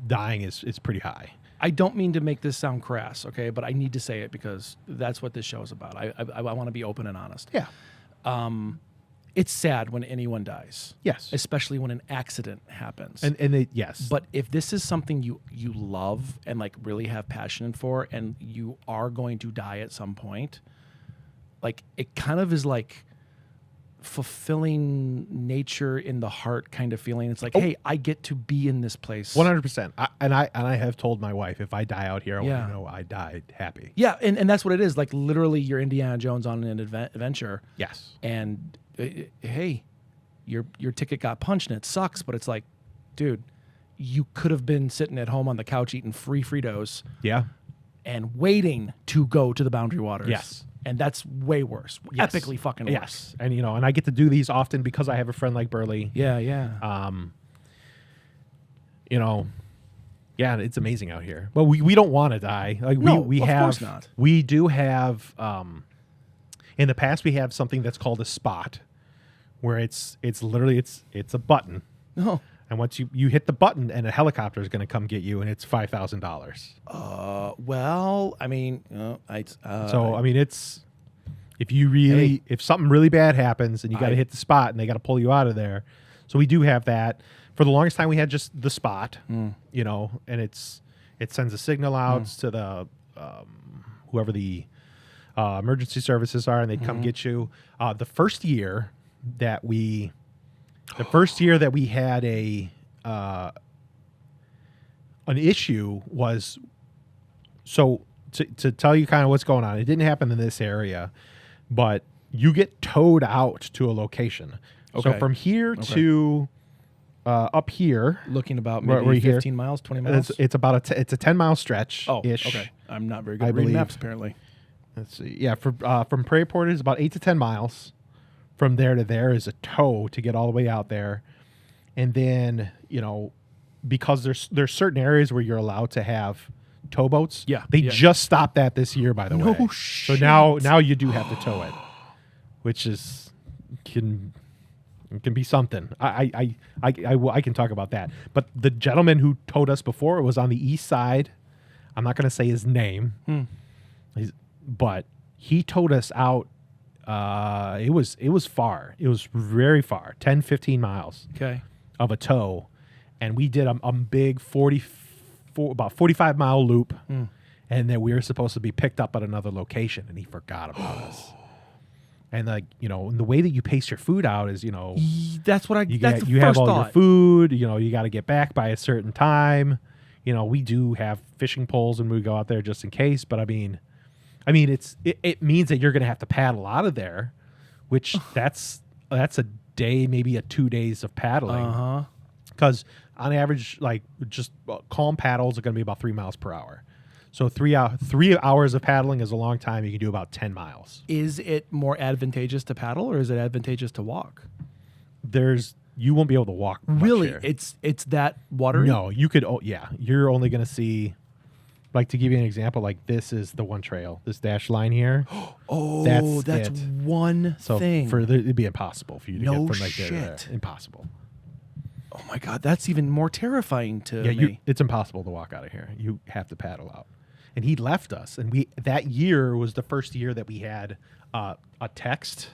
dying is pretty high. I don't mean to make this sound crass, okay, but I need to say it because that's what this show is about. I want to be open and honest. Yeah. It's sad when anyone dies. Yes. Especially when an accident happens. Yes. But if this is something you love and really have passion for, and you are going to die at some point, it kind of is fulfilling nature in the heart kind of feeling. It's hey, I get to be in this place. 100%. I have told my wife, if I die out here, I want to know I died happy. Yeah, and that's what it is. Literally, you're Indiana Jones on an adventure. Yes. And hey, your ticket got punched and it sucks, but it's dude, you could have been sitting at home on the couch eating free Fritos. Yeah. And waiting to go to the Boundary Waters. Yes. And that's way worse. Yes. Epically fucking worse. Yes. And and I get to do these often because I have a friend like Burley. Yeah, yeah. Yeah, it's amazing out here. But we don't want to die. Like No, we of have, course not. We do have. In the past, we have something that's called a spot, where it's literally it's a button, No. and once you hit the button, and a helicopter is going to come get you, and it's $5,000. Well, I mean, It's if you really if something really bad happens and you got to hit the spot and they got to pull you out of there. So we do have that. For the longest time, we had just the spot, and it sends a signal out to the whoever the emergency services are, and they come get you. The first year that we had an issue was, so to tell you kind of what's going on. It didn't happen in this area, but you get towed out to a location. Okay. So from here to up here, looking about right maybe here, 15 miles, 20 miles. it's about it's a 10-mile stretch. Oh, ish. okay. I'm not very good I at reading believe. maps, apparently. Let's see. Yeah, from Prairie Port is about 8 to 10 miles. From there to there is a tow to get all the way out there, and then because there's certain areas where you're allowed to have towboats. Yeah, they yeah. just stopped that this year, by the way. No So shit. now you do have to tow it, which can be something. I can talk about that. But the gentleman who towed us before was on the east side. I'm not going to say his name. But he towed us out. It was far. It was very far, 10, 15 miles Okay. of a tow. And we did a big about 45-mile loop. And then we were supposed to be picked up at another location, and he forgot about us. And and the way that you pace your food out is, That's what that's the you have first all thought. your food, you got to get back by a certain time. We do have fishing poles and we go out there just in case, but I mean it means that you're going to have to paddle out of there, which that's a day, maybe 2 days of paddling. Because on average, just calm paddles are going to be about 3 miles per hour. So 3 hours of paddling is a long time. You can do about 10 miles. Is it more advantageous to paddle or is it advantageous to walk? You won't be able to walk much Really? here. It's that watery? No, you could. Oh, yeah. You're only going to see, to give you an example, this is the one trail, this dashed line here. Oh, that's it. one So thing. it'd be impossible for you to No get from there to there. shit. Impossible. Oh my God, that's even more terrifying to Yeah, me. it's impossible to walk out of here. You have to paddle out. And he left us, and that year was the first year that we had a text.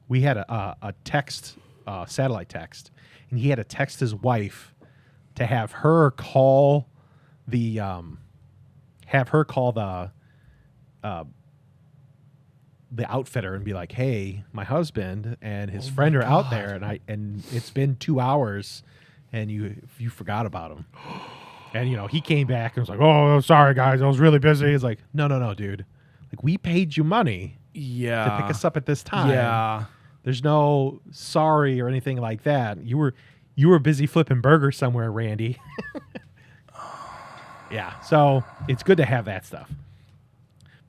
We had a text, satellite text, and he had to text his wife to have her call the outfitter and be like, "Hey, my husband and his friend are out there, and it's been 2 hours, and you forgot about him." And he came back and was like, "Oh, sorry guys, I was really busy." He's like, "No, dude. We paid you money to pick us up at this time. Yeah. There's no sorry or anything like that. You were busy flipping burgers somewhere, Randy." Yeah, so it's good to have that stuff.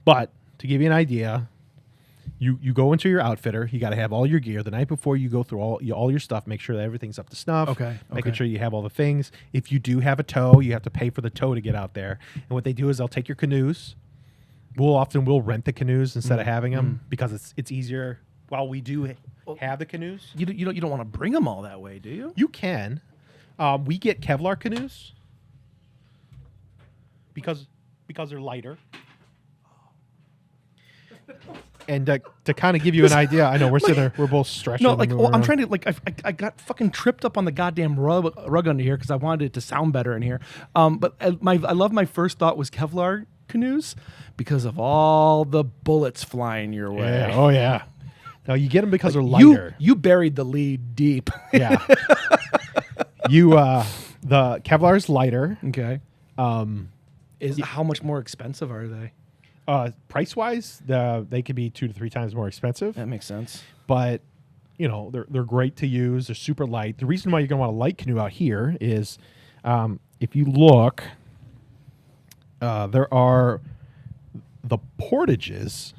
But to give you an idea, you go into your outfitter. You got to have all your gear the night before. You go through all your stuff. Make sure that everything's up to snuff. Okay. Making sure you have all the things. If you do have a tow, you have to pay for the tow to get out there. And what they do is they'll take your canoes. We'll rent the canoes instead of having them because it's easier. While we do have the canoes, You don't want to bring them all that way, do you? you can. We get Kevlar canoes because they're lighter. And to kind of give you an idea, I know we're sitting there, we're both stretching. No, and moving I'm around. trying to I got fucking tripped up on the goddamn rug under here because I wanted it to sound better in here. But I love my first thought was Kevlar canoes because of all the bullets flying your way. Yeah. Oh yeah. No, you get them because they're lighter. You buried the lead deep. Yeah. The Kevlar is lighter. Okay. How much more expensive are they? Price wise, they could be 2 to 3 times more expensive. That makes sense. But they're great to use. They're super light. The reason why you're gonna want a light canoe out here is, if you look, there are the portages.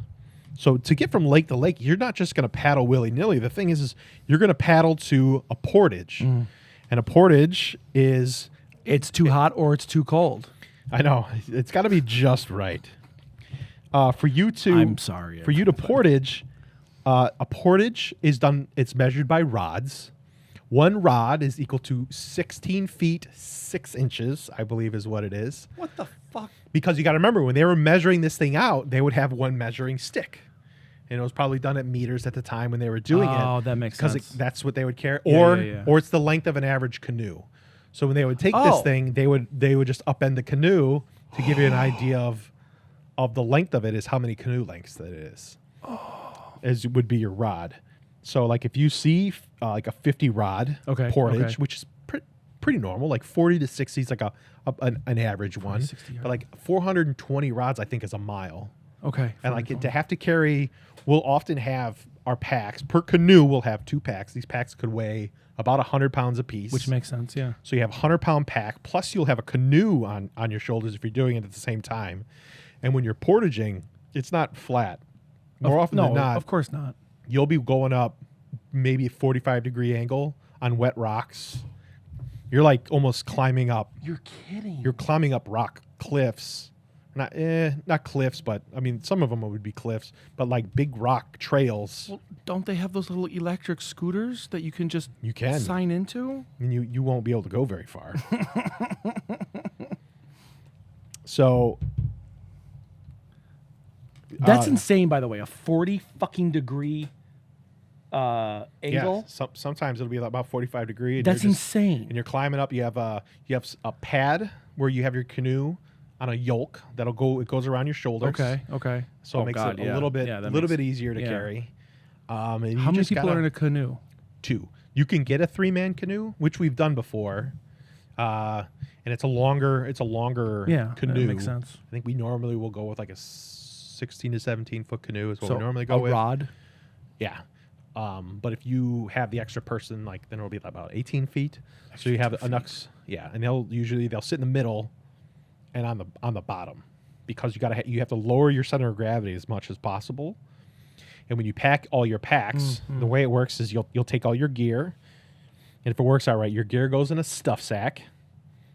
So to get from lake to lake, you're not just going to paddle willy-nilly. The thing is you're going to paddle to a portage. And a portage is It's too hot or it's too cold. I know. It's got to be just right. For you to I'm sorry. For you to portage, a portage is done. It's measured by rods. One rod is equal to 16 feet 6 inches, I believe is what it is. What the fuck? Because you got to remember, when they were measuring this thing out, they would have one measuring stick. And it was probably done at meters at the time when they were doing it. Oh, that makes sense. Because that's what they would carry. Yeah, Or it's the length of an average canoe. So when they would take this thing, they would just upend the canoe to give you an idea of the length of it is how many canoe lengths that it is. As would be your rod. So like if you see like a 50 rod portage, which is pretty normal, like 40 to 60 is like an average one. But like 420 rods, I think, is a mile. Okay. And like to have to carry, we'll often have our packs per canoe. We'll have 2 packs. These packs could weigh about 100 pounds a piece, which makes sense. Yeah. So you have a 100-pound pack, plus you'll have a canoe on your shoulders if you're doing it at the same time. And when you're portaging, it's not flat. More often than not, of course not. You'll be going up maybe a 45-degree angle on wet rocks. You're like almost climbing up. You're kidding. You're climbing up rock cliffs. Not cliffs, but I mean, some of them would be cliffs, but like big rock trails. Well, don't they have those little electric scooters that you can just sign into? I mean, you won't be able to go very far. So that's insane, by the way. A 40 fucking degree angle. Yeah, sometimes it'll be about 45 degrees. That's insane. And you're climbing up. You have a pad where you have your canoe on a yoke that'll go. It goes around your shoulders. Okay. So it makes it a little bit easier to carry. And how many people are in a canoe? 2. You can get a 3-man canoe, which we've done before. And it's a longer canoe. That makes sense. I think we normally will go with like a 16 to 17 foot canoe is what we normally go with. A rod? Yeah. But if you have the extra person, like then it'll be about 18 feet. So you have enough. Yeah. And they'll sit in the middle and on the bottom, because you have to lower your center of gravity as much as possible. And when you pack all your packs, the way it works is you'll take all your gear, and if it works out right, your gear goes in a stuff sack.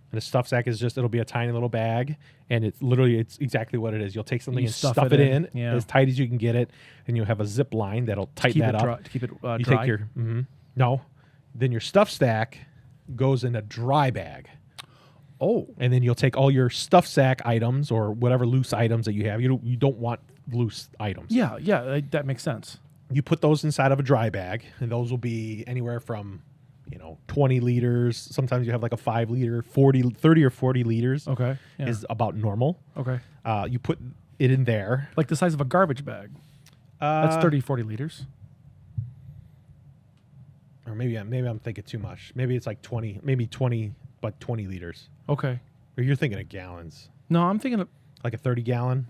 And a stuff sack is it'll be a tiny little bag, and it's exactly what it is. You'll take something and stuff it in as tight as you can get it, and you'll have a zip line that'll tighten that up. To keep it dry? Take your, no. Then your stuff sack goes in a dry bag. Oh. And then you'll take all your stuff sack items or whatever loose items that you have. You don't want loose items. Yeah, that makes sense. You put those inside of a dry bag, and those will be anywhere from 20 liters. Sometimes you have like a 5 liter, 30 or 40 liters. Okay. Yeah. Is about normal. Okay. You put it in there. Like the size of a garbage bag. That's 30, 40 liters. Or maybe I'm thinking too much. Maybe it's like 20, maybe 20, but 20 liters. Okay. Or you're thinking of gallons. No, I'm thinking of like a 30 gallon.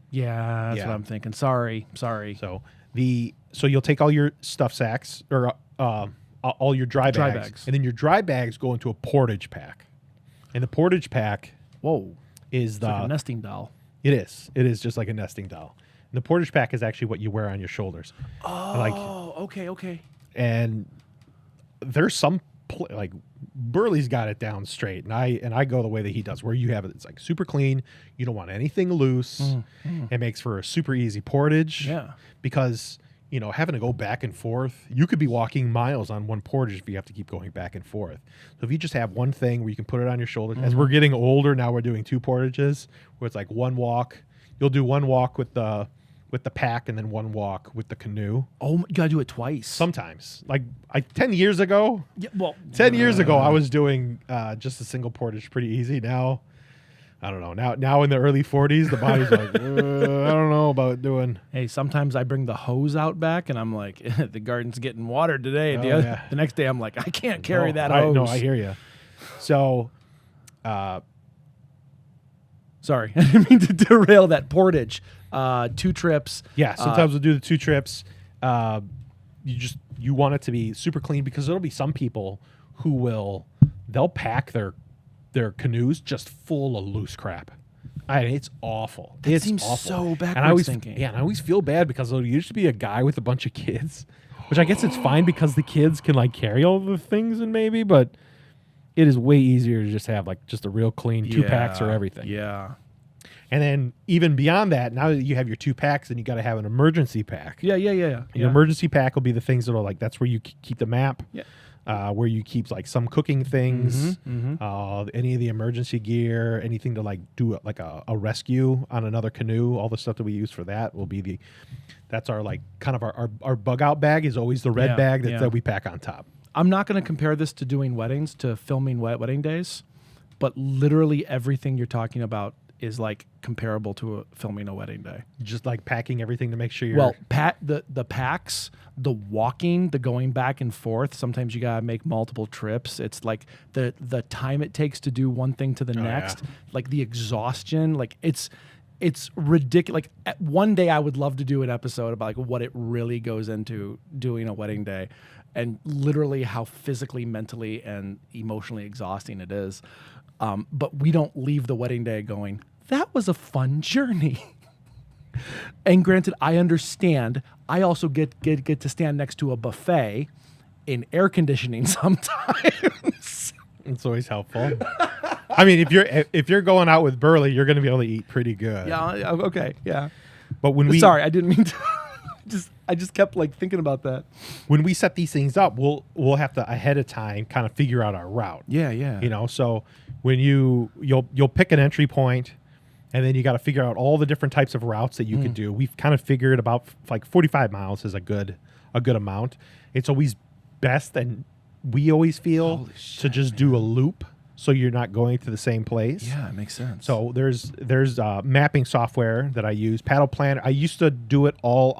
Yeah, that's what I'm thinking. Sorry. So you'll take all your stuff sacks or all your dry bags, and then your dry bags go into a portage pack. And the portage pack, is like a nesting doll. It is just like a nesting doll. And the portage pack is actually what you wear on your shoulders. Oh, okay. And there's some like Burley's got it down straight, and I go the way that he does, where you have it's like super clean. You don't want anything loose. It makes for a super easy portage. Yeah, because having to go back and forth, you could be walking miles on one portage if you have to keep going back and forth. So if you just have one thing where you can put it on your shoulders, as we're getting older now, we're doing 2 portages where it's like one walk. You'll do one walk with the pack and then one walk with the canoe. Oh, you gotta do it twice. Sometimes, like 10 years ago. Yeah, well, 10 years ago, I was doing just a single portage, pretty easy. Now, I don't know. Now in the early 40s, the body's like, I don't know about doing. Hey, sometimes I bring the hose out back, and I'm like, the garden's getting watered today. And the next day, I'm like, I can't carry that hose. No, I hear you. So, sorry, I didn't mean to derail that portage. 2 trips. Yeah, sometimes we'll do the 2 trips. You want it to be super clean, because there'll be some people who they'll pack their canoes just full of loose crap. It's awful. It seems awful. So backwards thinking. Yeah, and I always feel bad because there'll usually be a guy with a bunch of kids, which I guess it's fine because the kids can like carry all the things but it is way easier to just have like just a real clean 2-packs or everything. Yeah. And then even beyond that, now that you have your 2-packs, then you got to have an emergency pack. Yeah. Your emergency pack will be the things that are like, that's where you keep the map. Yeah. Where you keep like some cooking things, Mm-hmm. any of the emergency gear, anything to like do like a rescue on another canoe, all the stuff that we use for that will be that's our like kind of our bug out bag is always the red bag that we pack on top. I'm not going to compare this to doing weddings, to filming wedding days, but literally everything you're talking about is like comparable to filming a wedding day. Just like packing everything to make sure you're... Well, the packs, the walking, the going back and forth. Sometimes you gotta make multiple trips. It's like the time it takes to do one thing to the next, like the exhaustion. Like it's ridiculous. Like one day I would love to do an episode about like what it really goes into doing a wedding day, and literally how physically, mentally, and emotionally exhausting it is. But we don't leave the wedding day going, that was a fun journey. And granted, I understand. I also get to stand next to a buffet in air conditioning sometimes. It's always helpful. I mean, if you're going out with Burley, you're going to be able to eat pretty good. Yeah. Okay. Yeah. But when we... Sorry, I didn't mean to... I just kept like thinking about that. When we set these things up, we'll have to ahead of time kind of figure out our route. Yeah. You know, so when you'll pick an entry point, and then you got to figure out all the different types of routes that you could do. We've kind of figured about like 45 miles is a good amount. It's always best, and we always feel to just do a loop, so you're not going to the same place. Yeah, it makes sense. So there's mapping software that I use. Paddle Planner. I used to do it all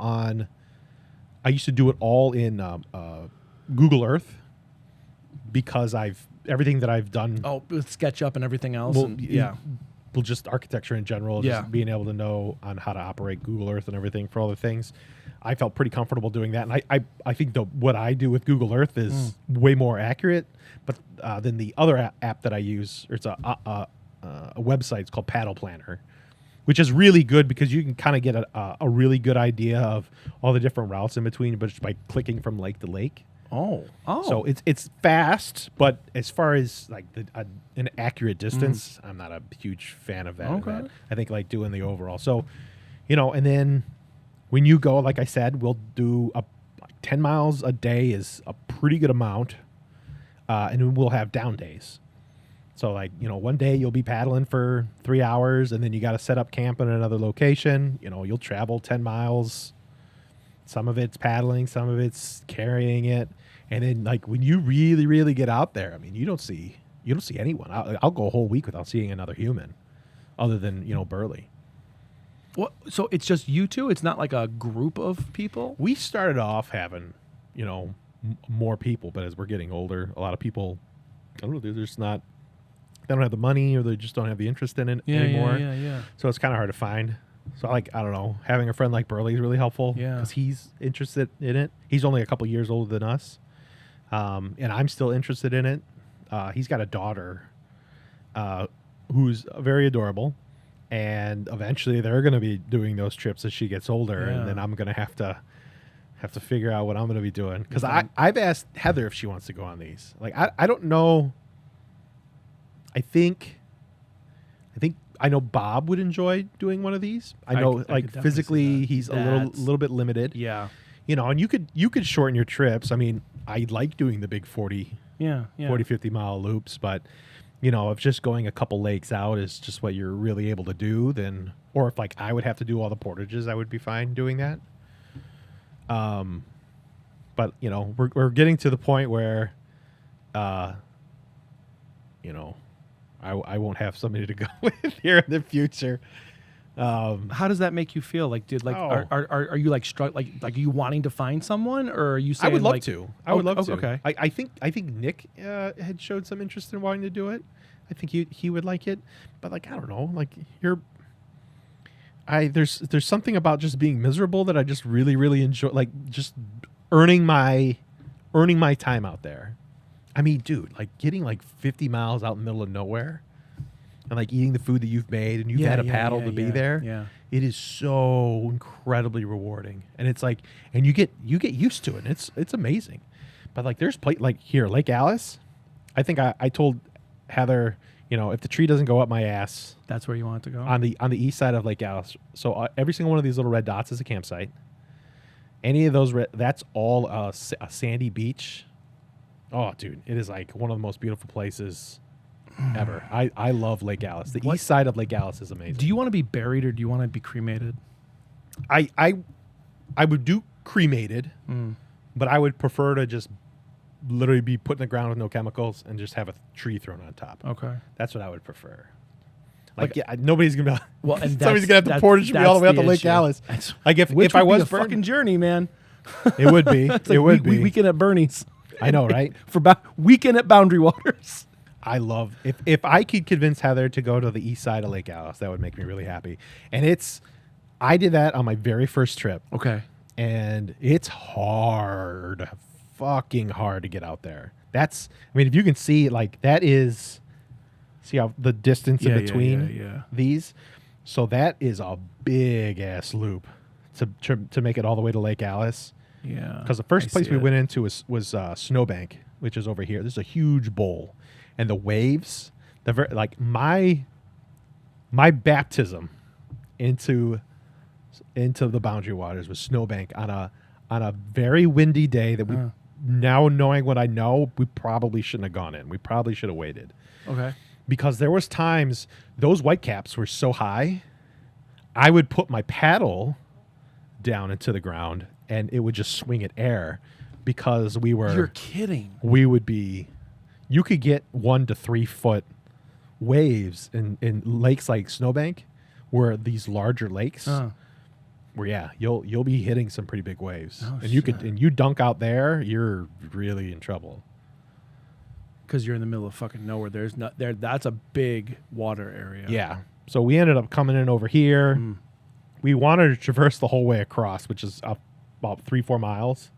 in Google Earth, because everything that I've done. Oh, with SketchUp and everything else. Well, and, yeah. Well, just architecture in general, just being able to know on how to operate Google Earth and everything for all the things. I felt pretty comfortable doing that, and I think what I do with Google Earth is way more accurate. But than the other app that I use, or it's a website. It's called Paddle Planner, which is really good because you can kind of get a really good idea of all the different routes in between, but just by clicking from lake to lake. Oh. So it's fast, but as far as like an accurate distance, I'm not a huge fan of that. Okay. I think like doing the overall. So, you know, and then when you go, like I said, we'll do 10 miles a day is a pretty good amount, and then we'll have down days. So like, you know, one day you'll be paddling for 3 hours, and then you got to set up camp in another location. You know, you'll travel 10 miles. Some of it's paddling, some of it's carrying it. And then like when you really, really get out there, I mean, you don't see anyone. I'll go a whole week without seeing another human other than, you know, Burley. What? So it's just you two? It's not like a group of people? We started off having, you know, more people, but as we're getting older, a lot of people, I don't know, they're just not, they don't have the money, or they just don't have the interest in it anymore. Yeah. So it's kind of hard to find. So like, I don't know, having a friend like Burley is really helpful. Yeah. Because he's interested in it. He's only a couple years older than us. And I'm still interested in it. He's got a daughter who's very adorable. And eventually they're going to be doing those trips as she gets older. Yeah. And then I'm going to have to figure out what I'm going to be doing. Because I've asked Heather if she wants to go on these. Like, I don't know. I know Bob would enjoy doing one of these. I know, I like, could definitely physically see that. he's a little bit limited. Yeah. You know, and you could shorten your trips. I mean, I like doing the big 40, 50 mile loops, but you know, if just going a couple lakes out is just what you're really able to do, then, or if like I would have to do all the portages, I would be fine doing that. But you know, we're getting to the point where, you know, I won't have somebody to go with here in the future. How does that make you feel? Like, dude, like, are you like like are you wanting to find someone, or are you saying I would love like, to. I would love to. Okay. I think Nick had showed some interest in wanting to do it. I think he would like it, but like, I don't know, like there's something about just being miserable that I just really, really enjoy, like just earning my time out there. I mean, dude, like getting like 50 miles out in the middle of nowhere and like eating the food that you've made, and you've had a paddle to be there. Yeah. It is so incredibly rewarding. And it's like, and you get used to it. And it's amazing. But like there's like here, Lake Alice, I think I told Heather, if the tree doesn't go up my ass That's where you want it to go? on the east side of Lake Alice. So every single one of these little red dots is a campsite. Any of those, that's all a sandy beach. Oh, dude, it is like one of the most beautiful places ever. I love Lake Alice. The east side of Lake Alice is amazing. Do you want to be buried or do you want to be cremated? I would do cremated, but I would prefer to just literally be put in the ground with no chemicals and just have a tree thrown on top. Okay. That's what I would prefer. Nobody's gonna be. Well, and somebody's gonna have to portage me all the way up to Lake Alice. Like if I was a fucking journey, man. It would be. It's it like would be. Weekend at Bernie's. I know, right? For weekend at Boundary Waters. I love if I could convince Heather to go to the east side of Lake Alice, that would make me really happy. And I did that on my very first trip. Okay. And it's hard, fucking hard to get out there. If you can see, that is, see how the distance in between these? So that is a big ass loop to make it all the way to Lake Alice. Yeah. Because the first place we went into was Snowbank, which is over here. This is a huge bowl. And the waves, my baptism into the Boundary Waters was Snowbank on a very windy day that we now knowing what I know, we probably shouldn't have gone in. We probably should have waited. Okay. Because there was times those whitecaps were so high, I would put my paddle down into the ground and it would just swing at air because we were. You're kidding. We would be. You could get 1 to 3 foot waves in lakes like Snowbank, where these larger lakes, where you'll be hitting some pretty big waves, and you dunk out there, you're really in trouble. Because you're in the middle of fucking nowhere. There's not there. That's a big water area. Yeah. So we ended up coming in over here. We wanted to traverse the whole way across, which is up about 3-4 miles,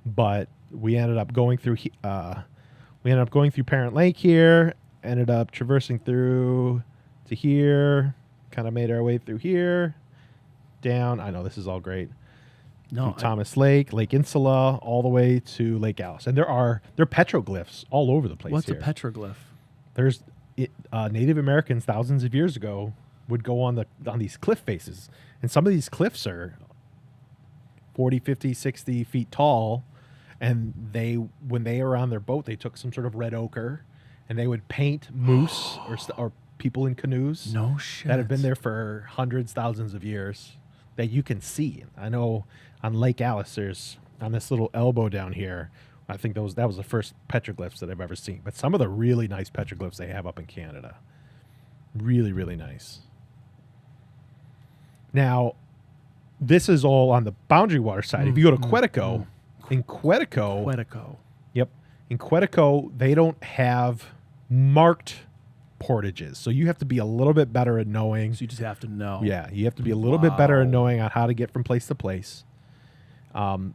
but we ended up going through. We ended up going through Parent Lake here. Ended up traversing through to here. Kind of made our way through here, down. I know this is all great. No, Thomas Lake, Lake Insula, all the way to Lake Alice, and there are petroglyphs all over the place. What's here. a petroglyph? There's Native Americans thousands of years ago would go on these cliff faces, and some of these cliffs are 40, 50, 60 feet tall, and when they were on their boat, they took some sort of red ochre, and they would paint moose or people in canoes. No shit. That have been there for hundreds, thousands of years that you can see. I know on Lake Alice, there's on this little elbow down here. I think that was the first petroglyphs that I've ever seen. But some of the really nice petroglyphs they have up in Canada, really, really nice. Now, this is all on the Boundary Water side. If you go to Quetico, in Quetico, yep, in Quetico, they don't have marked portages, so you have to be a little bit better at knowing. So you just have to know. Yeah, you have to be a little bit better at knowing on how to get from place to place. And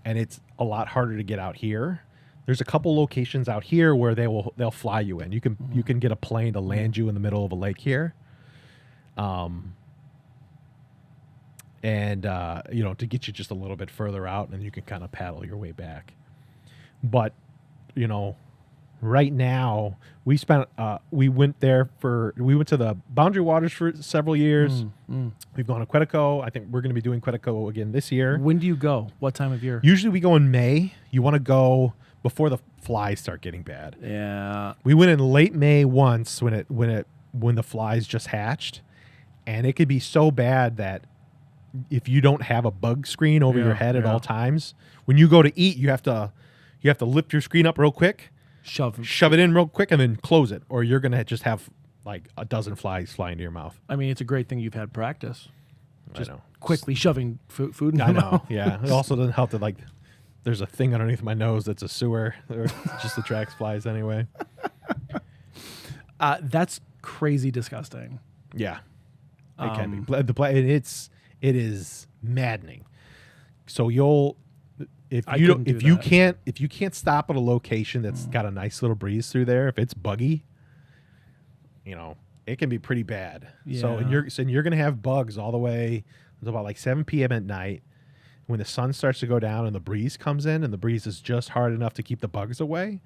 it's a lot harder to get out here. There's a couple locations out here where they'll fly you in. You can get a plane to land you in the middle of a lake here. To get you just a little bit further out, and you can kind of paddle your way back. But, right now we went to the Boundary Waters for several years. We've gone to Quetico. I think we're going to be doing Quetico again this year. When do you go? What time of year? Usually we go in May. You want to go before the flies start getting bad. Yeah. We went in late May once when the flies just hatched, and it could be so bad that if you don't have a bug screen over your head at all times, when you go to eat, you have to lift your screen up real quick, shove it in real quick, and then close it, or you're gonna just have like a dozen flies fly into your mouth. I mean, it's a great thing you've had practice. Just I know. Quickly shoving food in I your know. mouth. Yeah. It also doesn't help that there's a thing underneath my nose that's a sewer, or it just attracts flies anyway. That's crazy disgusting. Yeah, it can be. It is maddening. So if you can't stop at a location that's got a nice little breeze through there, if it's buggy, it can be pretty bad. Yeah. So you're gonna have bugs all the way until about like 7 p.m. at night. When the sun starts to go down and the breeze comes in, and the breeze is just hard enough to keep the bugs away,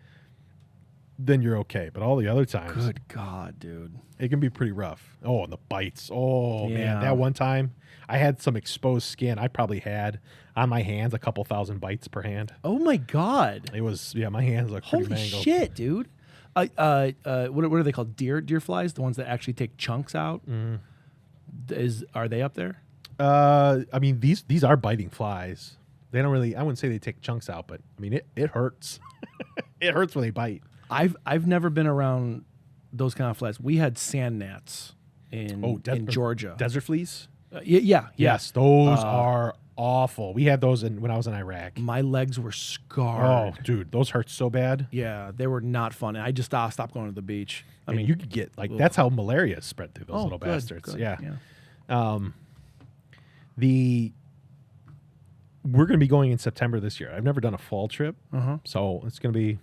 then you're okay. But all the other times, Good God, dude. it can be pretty rough. Oh, and the bites. Oh, Yeah. man. That one time, I had some exposed skin. I probably had on my hands a couple thousand bites per hand. Oh my God. It was, my hands look pretty Holy mangled. shit, dude. What are they called? Deer flies? The ones that actually take chunks out? Are they up there? I mean, these are biting flies. They don't really, I wouldn't say they take chunks out, but I mean, it hurts. It hurts when they bite. I've never been around those kind of flies. We had sand gnats in Georgia. Desert fleas? Yeah. Yes, those are awful. We had those when I was in Iraq. My legs were scarred. Oh, dude, those hurt so bad. Yeah, they were not fun. And I just stopped going to the beach. I mean, you could get that's how malaria is spread through those little good, bastards. good, Yeah. yeah. We're going to be going in September this year. I've never done a fall trip, so it's going to be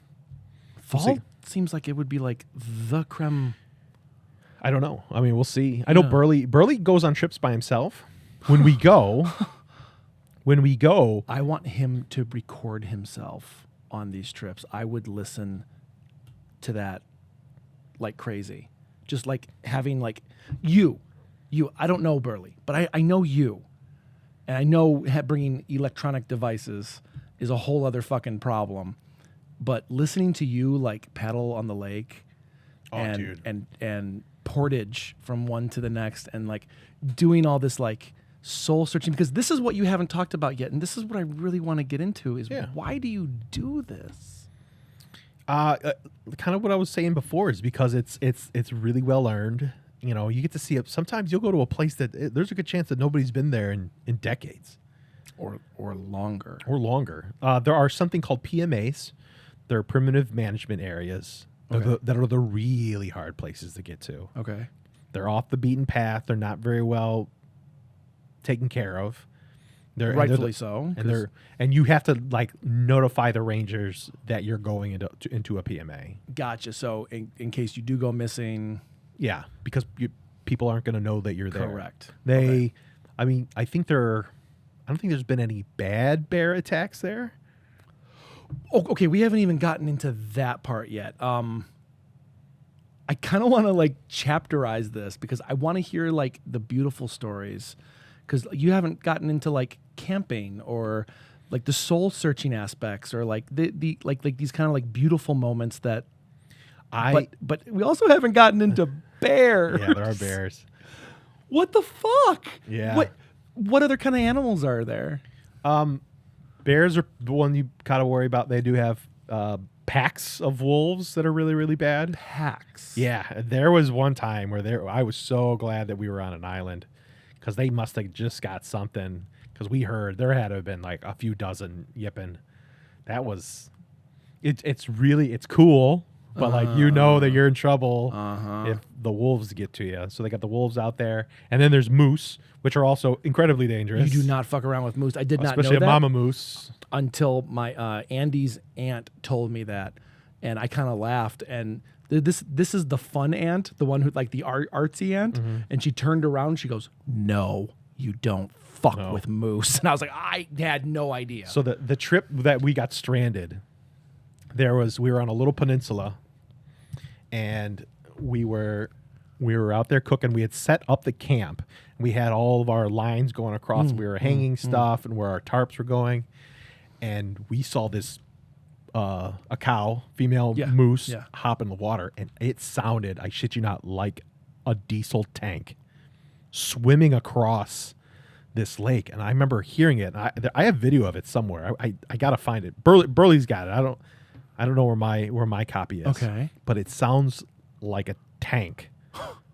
Fall see. seems like it would be like the creme. I don't know. I mean, we'll see. I know Burley goes on trips by himself. When we go, I want him to record himself on these trips. I would listen to that like crazy. Just like having like you. I don't know Burley, but I know you. And I know bringing electronic devices is a whole other fucking problem. But listening to you like paddle on the lake and portage from one to the next and like doing all this like soul searching, because this is what you haven't talked about yet. And this is what I really want to get into is why do you do this? Kind of what I was saying before is because it's really well earned. You know, you get to see it. Sometimes you'll go to a place that there's a good chance that nobody's been there in decades. Or longer. Or longer. There are something called PMAs. They're primitive management areas that are the really hard places to get to. Okay. They're off the beaten path. They're not very well taken care of. They're Rightfully so. And you have to like notify the rangers that you're going into a PMA. Gotcha. So in case you do go missing. Yeah, because people aren't going to know that you're there. Correct. I mean, I don't think there's been any bad bear attacks there. Oh, okay, we haven't even gotten into that part yet. I kind of want to like chapterize this because I want to hear like the beautiful stories, because you haven't gotten into like camping or like the soul searching aspects or like the like these kind of like beautiful moments that but we also haven't gotten into bears. Yeah, there are bears. What the fuck? Yeah. What other kind of animals are there? Bears are the one you gotta worry about. They do have packs of wolves that are really, really bad. Packs. Yeah, there was one time where I was so glad that we were on an island because they must have just got something, because we heard there had to have been like a few dozen yipping. That was it's cool, but like you know that you're in trouble if the wolves get to you. So they got the wolves out there, and then there's moose, which are also incredibly dangerous. You do not fuck around with moose. I did not know especially that. a mama moose. Until my Andy's aunt told me that, and I kind of laughed. And this is the fun aunt, the one who like the artsy aunt, and she turned around. And she goes, "No, you don't fuck with moose." And I was like, I had no idea. So the trip that we got stranded, we were on a little peninsula, and we were out there cooking. We had set up the camp. We had all of our lines going across. We were hanging stuff and where our tarps were going. And we saw this a cow, female moose, hop in the water, and it sounded, I shit you not, like a diesel tank swimming across this lake. And I remember hearing it. And I have video of it somewhere. I gotta find it. Burley's got it. I don't know where my copy is. Okay, but it sounds like a tank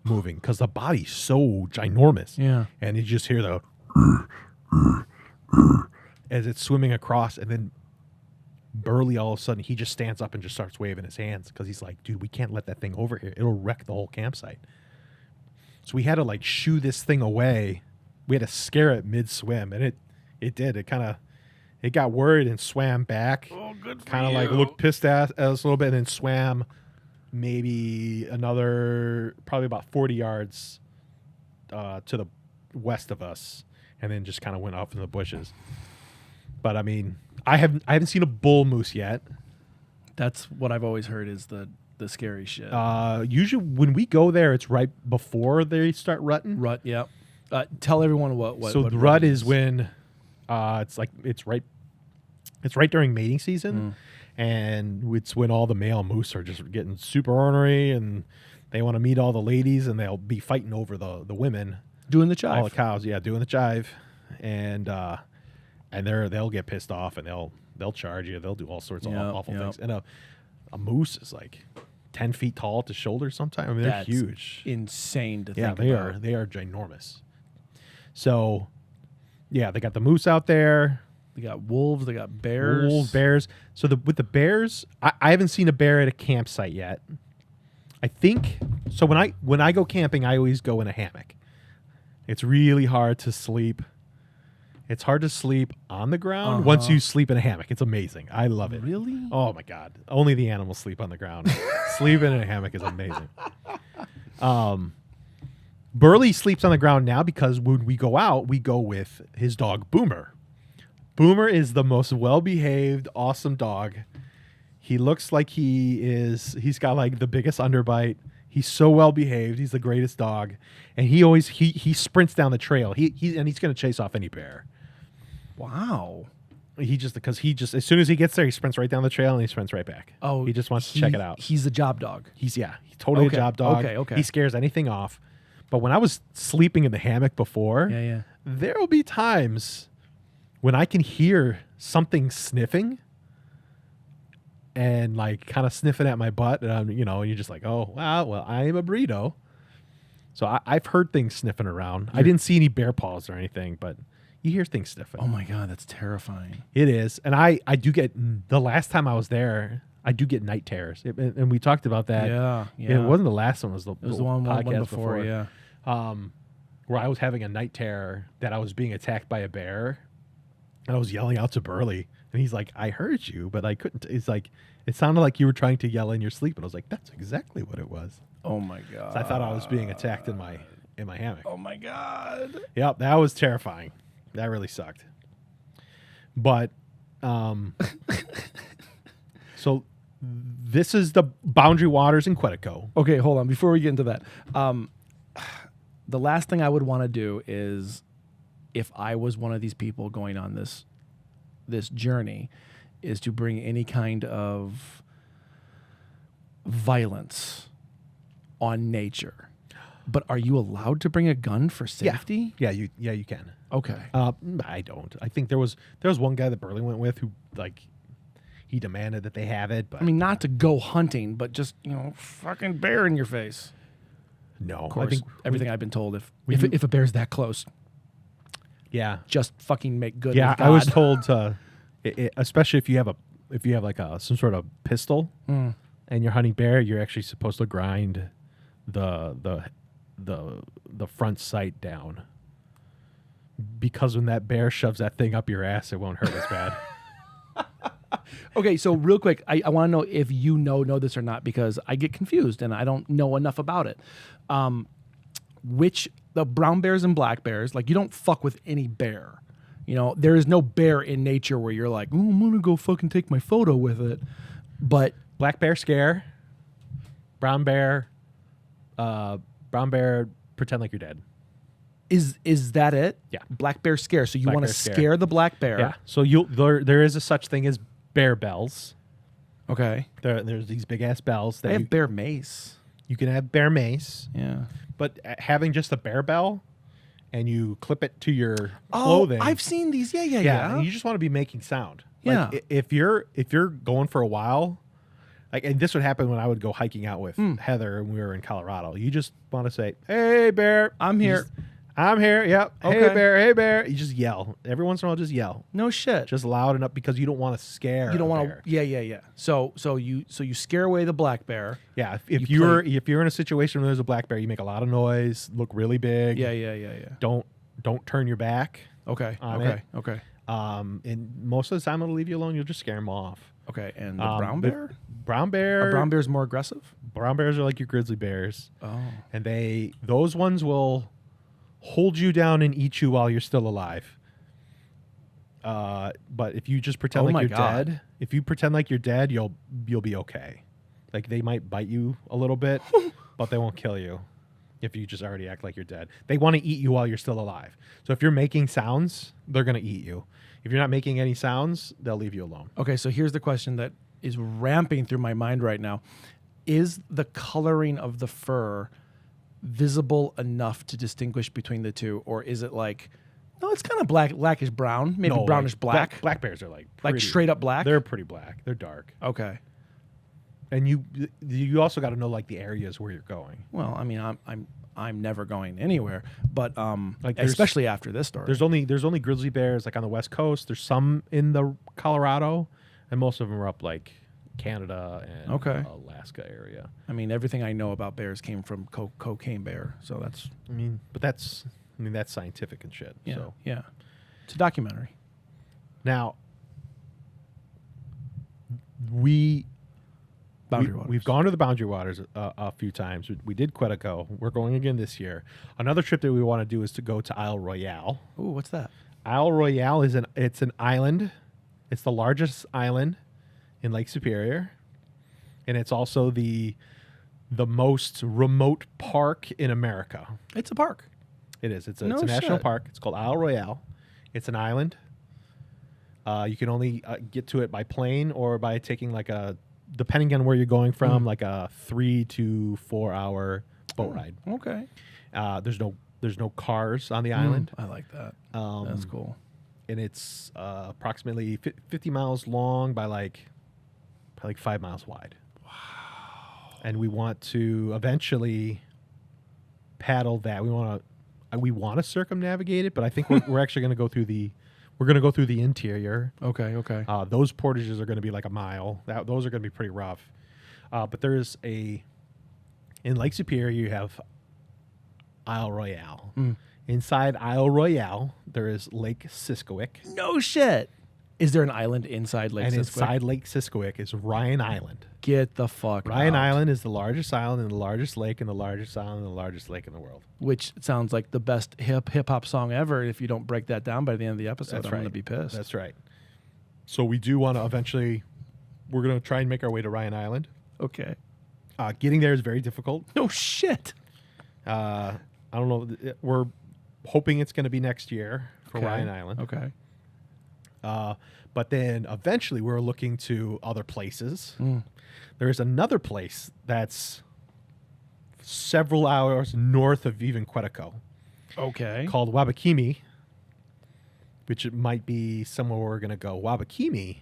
moving because the body's so ginormous. Yeah, and you just hear the as it's swimming across, and then Burley all of a sudden he just stands up and just starts waving his hands because he's like, dude, we can't let that thing over here. It'll wreck the whole campsite. So we had to like shoo this thing away. We had to scare it mid-swim, and it did. It got worried and swam back. Oh, good for Kind of you. like looked pissed at us a little bit, and then swam maybe another probably about 40 yards to the west of us, and then just kind of went off in the bushes. But I mean, I haven't seen a bull moose yet. That's what I've always heard is the the scary shit. Usually when we go there, it's right before they start rutting. Rut, yeah. Tell everyone what. So what the rut is when it's right during mating season, and it's when all the male moose are just getting super ornery and they want to meet all the ladies, and they'll be fighting over the women. Doing the chive. All the cows, yeah, doing the chive, and they'll get pissed off and they'll charge you. They'll do all sorts of awful things. And a moose is like 10 feet tall at the shoulder sometimes. I mean, That's they're huge. Insane to think about. Yeah, they are ginormous. So, yeah, they got the moose out there. They got wolves. They got bears. Wolves, bears. So with the bears, I haven't seen a bear at a campsite yet. I think so. When I go camping, I always go in a hammock. It's really hard to sleep. It's hard to sleep on the ground once you sleep in a hammock. It's amazing. I love it. Really? Oh my God. Only the animals sleep on the ground. Sleeping in a hammock is amazing. Burley sleeps on the ground now because when we go out, we go with his dog Boomer. Boomer is the most well-behaved, awesome dog. He looks like he's got like the biggest underbite. He's so well-behaved. He's the greatest dog. And he sprints down the trail. He's going to chase off any bear. Wow. Because as soon as he gets there, he sprints right down the trail and he sprints right back. Oh, he just wants to check it out. He's a job dog. He's totally a job dog. Okay. He scares anything off. But when I was sleeping in the hammock before, there will be times when I can hear something sniffing and like kind of sniffing at my butt, and I'm, you're just like, oh wow, well I am a burrito. So I've heard things sniffing around. I didn't see any bear paws or anything, but you hear things sniffing. Oh my God, that's terrifying. It is, and I do get, the last time I was there, I do get night terrors, and we talked about that. Yeah. It wasn't the last one. It was the one podcast before. Yeah. Where I was having a night terror that I was being attacked by a bear, and I was yelling out to Burley, and he's like, "I heard you, but I couldn't." He's like, "It sounded like you were trying to yell in your sleep," and I was like, "That's exactly what it was." Oh my God. So I thought I was being attacked in my hammock. Oh my God. Yep, that was terrifying. That really sucked. But, so this is the Boundary Waters in Quetico. Okay, hold on. Before we get into that, the last thing I would want to do is, if I was one of these people going on this journey, is to bring any kind of violence on nature. But are you allowed to bring a gun for safety? Yeah, you can. Okay. I don't. I think there was one guy that Burley went with who, like, he demanded that they have it. But I mean, not to go hunting, but just, fucking bear in your face. No, Of course, I think everything I've been told, if a bear's that close, just fucking make good. Yeah, with God. I was told to, especially if you have like some sort of pistol and you're hunting bear, you're actually supposed to grind the front sight down, because when that bear shoves that thing up your ass, it won't hurt as bad. Okay, so real quick, I want to know if you know this or not, because I get confused and I don't know enough about it. The brown bears and black bears, like, you don't fuck with any bear. There is no bear in nature where you're like, I'm gonna go fucking take my photo with it. But Black bear scare, brown bear pretend like you're dead. is that it? Yeah. Black bear scare. So you Black want to bear scare. scare the black bear. Yeah. So there is a such thing as bear bells. Okay. There's these big ass bells I that have bear mace. you can have bear mace, Yeah. but having just a bear bell and you clip it to your clothing. Oh, I've seen these. Yeah. And you just want to be making sound. Yeah. Like, if you're going for a while, like, and this would happen when I would go hiking out with Heather and we were in Colorado. You just want to say, "Hey bear, I'm You here." just- I'm here. Yep. Okay. Hey bear. You just yell. Every once in a while, just yell. No shit. Just loud enough, because you don't want to scare. You don't a want bear. to. Yeah. So you scare away the black bear. Yeah. If You you're in a situation where there's a black bear, you make a lot of noise, look really big. Yeah. Don't turn your back. Okay. On Okay. it. Okay. And most of the time it'll leave you alone. You'll just scare them off. Okay. And the brown but bear. Brown bear. A brown bear's more aggressive. Brown bears are like your grizzly bears. Oh. And those ones will hold you down and eat you while you're still alive. But if you just pretend Oh like my you're God. dead, if you pretend like you're dead, you'll be okay. Like they might bite you a little bit, but they won't kill you if you just already act like you're dead. They want to eat you while you're still alive. So if you're making sounds, they're going to eat you. If you're not making any sounds, they'll leave you alone. Okay, so here's the question that is ramping through my mind right now. Is the coloring of the fur visible enough to distinguish between the two? Or is it like, no, it's kind of blackish brown, maybe No, brownish like, black? Black bears are like Straight up black? They're pretty black. They're dark. Okay. And you also got to know like the areas where you're going. Well, I mean, I'm never going anywhere, but Like especially after this story. There's only grizzly bears like on the West Coast. There's some in the Colorado, and most of them are up like Canada and Alaska area. I mean, everything I know about bears came from cocaine bear, so that's that's scientific and shit. yeah, So yeah. It's a documentary. now we've gone to the Boundary Waters a few times. We did Quetico. We're going again this year. Another trip that we want to do is to go to Isle Royale. Ooh, what's that? Isle Royale is an island. It's the largest island in Lake Superior, and it's also the most remote park in America. It's a park. It is. It's a No national shit. park. It's called Isle Royale. It's an island. You can only get to it by plane or by taking like depending on where you're going from, like a 3 to 4 hour boat ride. Okay. There's no cars on the island. I like that. That's cool. And it's approximately 50 miles long by like 5 miles wide. Wow. And we want to eventually paddle that. We want to circumnavigate it, but I think we're actually going to go through the interior. Okay. Those portages are going to be like a mile. Those are going to be pretty rough. But there's in Lake Superior, you have Isle Royale. Inside Isle Royale, there is Lake Siskowick. No shit. Is there an island inside Lake And Siskowick? inside Lake Siskowick is Ryan Island. Get the fuck Ryan out. Island is the largest island and the largest lake and the largest island and the largest lake in the world. Which sounds like the best hip hop song ever. If you don't break that down by the end of the episode, That's I'm right. going to be pissed. That's right. So we do want to eventually, we're going to try and make our way to Ryan Island. Okay. Getting there is very difficult. No shit. I don't know. We're hoping it's going to be next year for Okay. Ryan Island. Okay. But then eventually we're looking to other places. There is another place that's several hours north of even Quetico Okay. called Wabakimi, which it might be somewhere we're going to go. Wabakimi,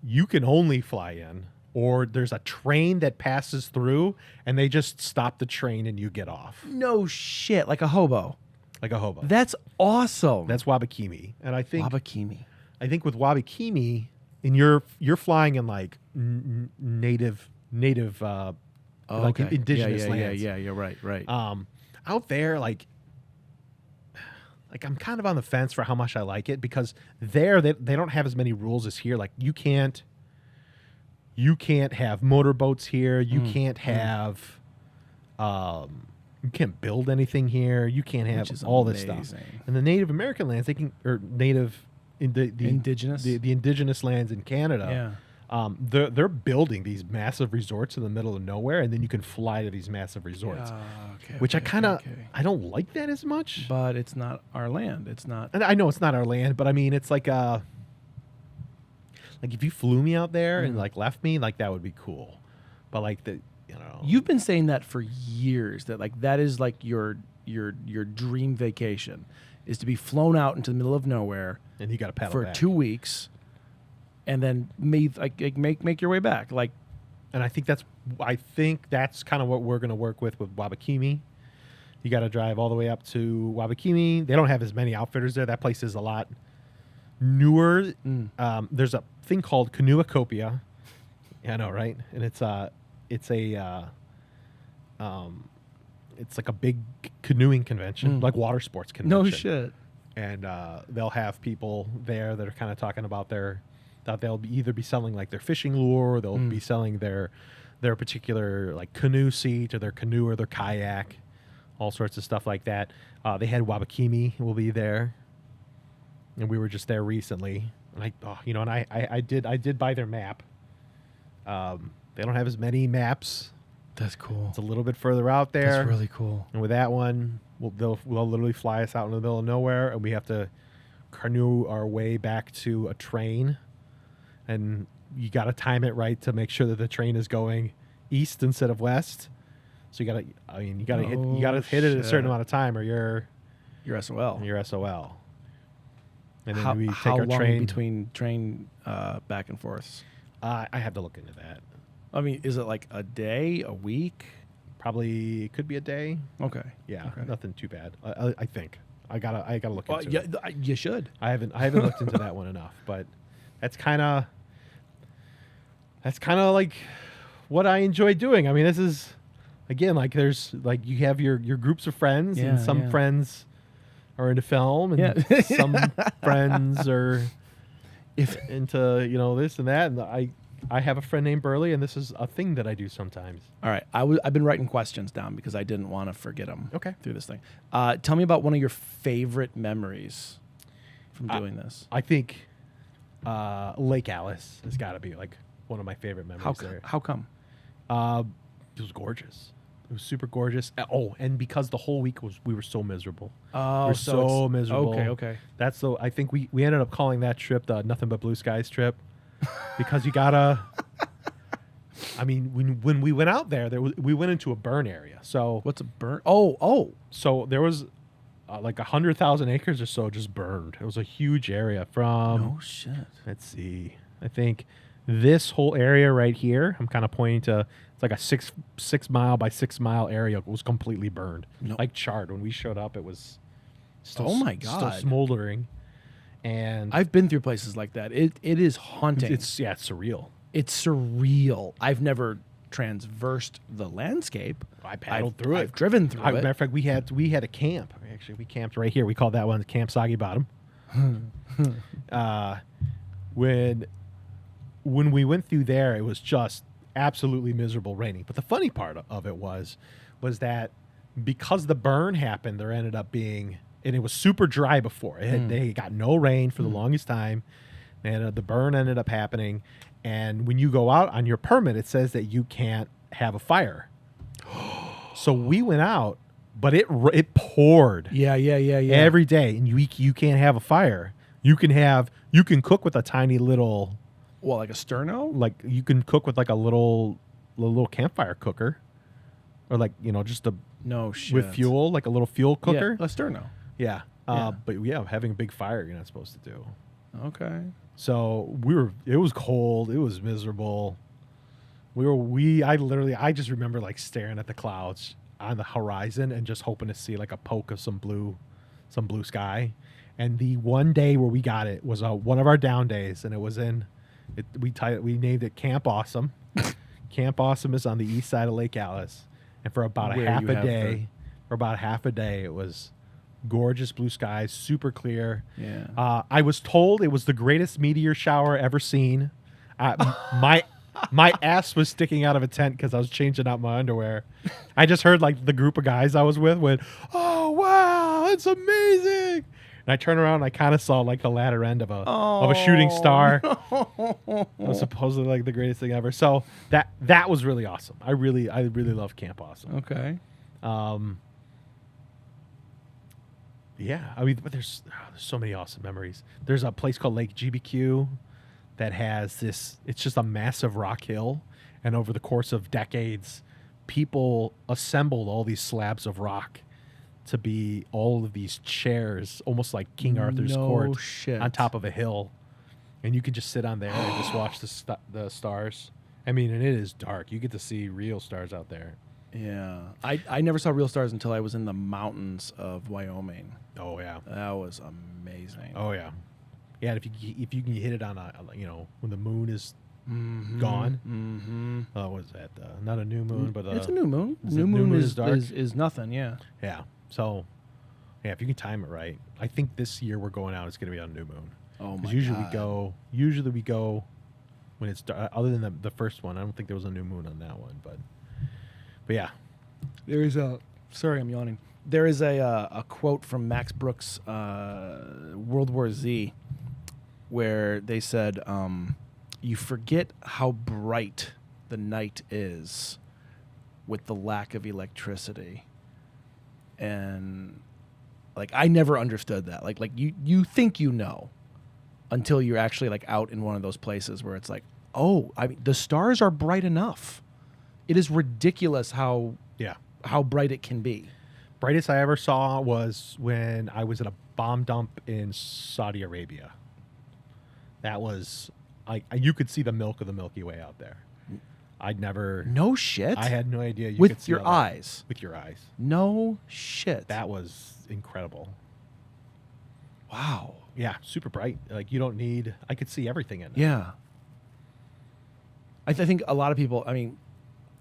you can only fly in, or there's a train that passes through and they just stop the train and you get off No shit. Like a hobo. like a hobo. That's awesome. That's Wabakimi. And I think Wabakimi. with Wabakimi, and you're flying in like native like okay. indigenous lands. Yeah, you're right. Out there, like I'm kind of on the fence for how much I like it, because there they don't have as many rules as here. Like you can't have motorboats here. You can't have you can't build anything here. You can't have Which is all this stuff. amazing. And the Native American lands, they can, or native in the Indigenous? the indigenous lands in Canada. They're building these massive resorts in the middle of nowhere, and then you can fly to these massive resorts. Which I kind of I don't like that as much. But it's not our land. It's not. And I know it's not our land, but I mean it's like if you flew me out there and like left me, like that would be cool. But like You've been saying that for years. That like that is like your dream vacation is to be flown out into the middle of nowhere and you got to paddle for back. 2 weeks, and then make your way back. Like, and I think that's kind of what we're going to work with Wabakimi. You got to drive all the way up to Wabakimi. They don't have as many outfitters there. That place is a lot newer. There's a thing called Canoeacopia. Yeah, I know, right? And it's like a big canoeing convention, like water sports convention. no shit. And they'll have people there that are kind of talking about that they'll either be selling like their fishing lure, or they'll be selling their particular like canoe seat or their canoe or their kayak, all sorts of stuff like that. They had Wabakimi will be there, and we were just there recently. And I did buy their map. They don't have as many maps. That's cool. It's a little bit further out there. That's really cool. And with that one, they'll literally fly us out in the middle of nowhere, and we have to canoe our way back to a train. And you got to time it right to make sure that the train is going east instead of west. So you got to hit it at a certain amount of time, or you're SOL. You're SOL. And then we take how our long train between train back and forths? I have to look into that. I mean, is it like a day, a week? Probably it could be a day. Okay. Yeah, Okay. Nothing too bad. I think I gotta look into it. You should. I haven't looked into that one enough, but that's kind of like what I enjoy doing. I mean, this is again like there's like you have your groups of friends, and some friends are into film, and some friends are into this and that, and I have a friend named Burley, and this is a thing that I do sometimes. All right. I've been writing questions down because I didn't want to forget them through this thing. Tell me about one of your favorite memories from doing this. I think Lake Alice has got to be like one of my favorite memories there. How come? It was gorgeous. It was super gorgeous. Oh, and because the whole week we were so miserable. Oh, we were so miserable. Okay. That's I think we ended up calling that trip the Nothing But Blue Skies trip. Because you gotta, I mean, when we went out there, we went into a burn area. So what's a burn? Oh. So there was like 100,000 acres or so just burned. It was a huge area from. No shit. Let's see. I think this whole area right here. I'm kind of pointing to. It's like a 6 mile by 6 mile area was completely burned, like charred. When we showed up, it was. Still, oh my god. Still smoldering. And I've been through places like that. It is haunting. It's surreal. It's surreal. I've never transversed the landscape. I paddled through it. I've driven through it. Matter of fact, we had a camp. Actually, we camped right here. We called that one Camp Soggy Bottom. When we went through there, it was just absolutely miserable raining. But the funny part of it was that because the burn happened, there ended up being. And it was super dry before. They got no rain for the longest time. And the burn ended up happening. And when you go out on your permit, it says that you can't have a fire. So we went out, but it poured. Yeah. Every day. And you can't have a fire. You can cook with a tiny little. Well, like a sterno? Like you can cook with like a little campfire cooker. Or like, just a. No shit. With fuel, like a little fuel cooker. Yeah, a sterno. Yeah. But having a big fire you're not supposed to do. Okay. So it was cold, it was miserable. I just remember like staring at the clouds on the horizon and just hoping to see like a poke of some blue sky. And the one day where we got it was one of our down days, and it was we named it Camp Awesome. Camp Awesome is on the east side of Lake Alice. And for about half a day it was gorgeous blue skies, super clear. Yeah. I was told it was the greatest meteor shower ever seen. My ass was sticking out of a tent because I was changing out my underwear. I just heard like the group of guys I was with went, "Oh wow, it's amazing!" And I turned around and I kind of saw like the latter end of a shooting star. It was supposedly like the greatest thing ever. So that was really awesome. I really love Camp Awesome. Okay. Yeah, I mean, but there's so many awesome memories. There's a place called Lake GBQ that has this. It's just a massive rock hill, and over the course of decades, people assembled all these slabs of rock to be all of these chairs, almost like King Arthur's court, on top of a hill, and you can just sit on there and just watch the stars. I mean, and it is dark. You get to see real stars out there. Yeah. I never saw real stars until I was in the mountains of Wyoming. Oh yeah, that was amazing. Oh yeah, yeah. And if you can hit it on when the moon is gone. Mm-hmm. What is that? Not a new moon, but it's a new moon. New moon is dark. Is nothing. Yeah. Yeah. So, yeah, if you can time it right, I think this year we're going out. It's going to be on new moon. Oh my god. Usually we go when it's dark. Other than the first one, I don't think there was a new moon on that one, but yeah. There is a. Sorry, I'm yawning. There is a quote from Max Brooks' World War Z, where they said, "You forget how bright the night is with the lack of electricity. And like I never understood that. Like you think you know until you're actually like out in one of those places where it's like, oh, I mean the stars are bright enough. It is ridiculous how bright it can be. Brightest I ever saw was when I was at a bomb dump in Saudi Arabia. That was, you could see the milk of the Milky Way out there. I'd never. No shit. I had no idea you with could see your all that. eyes. With your eyes. No shit. That was incredible. Wow. Yeah, super bright. Like you don't need. I could see everything in it. Yeah. I think a lot of people. I mean,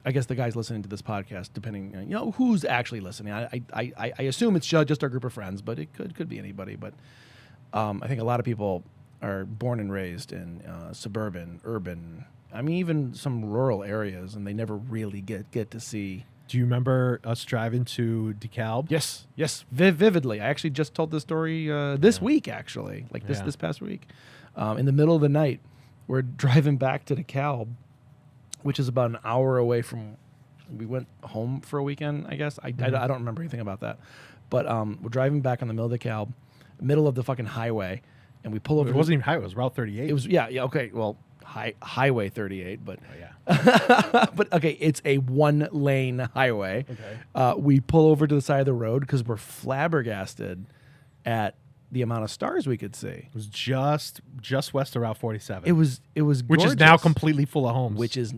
I guess the guys listening to this podcast, depending, who's actually listening. I assume it's just our group of friends, but it could be anybody. But I think a lot of people are born and raised in suburban, urban. I mean, even some rural areas, and they never really get to see. Do you remember us driving to DeKalb? Yes, vividly. I actually just told this story this week, actually, like this past week. In the middle of the night, we're driving back to DeKalb, which is about an hour away from. We went home for a weekend, I guess. I don't remember anything about that, but we're driving back on the middle of DeKalb, middle of the fucking highway, and we pull over. It wasn't even highway; it was Route 38. It was okay. Well, Highway 38, but but okay, it's a 1-lane highway. Okay. We pull over to the side of the road because we're flabbergasted at the amount of stars we could see. It was just west of Route 47. It was which is now completely full of homes. Which is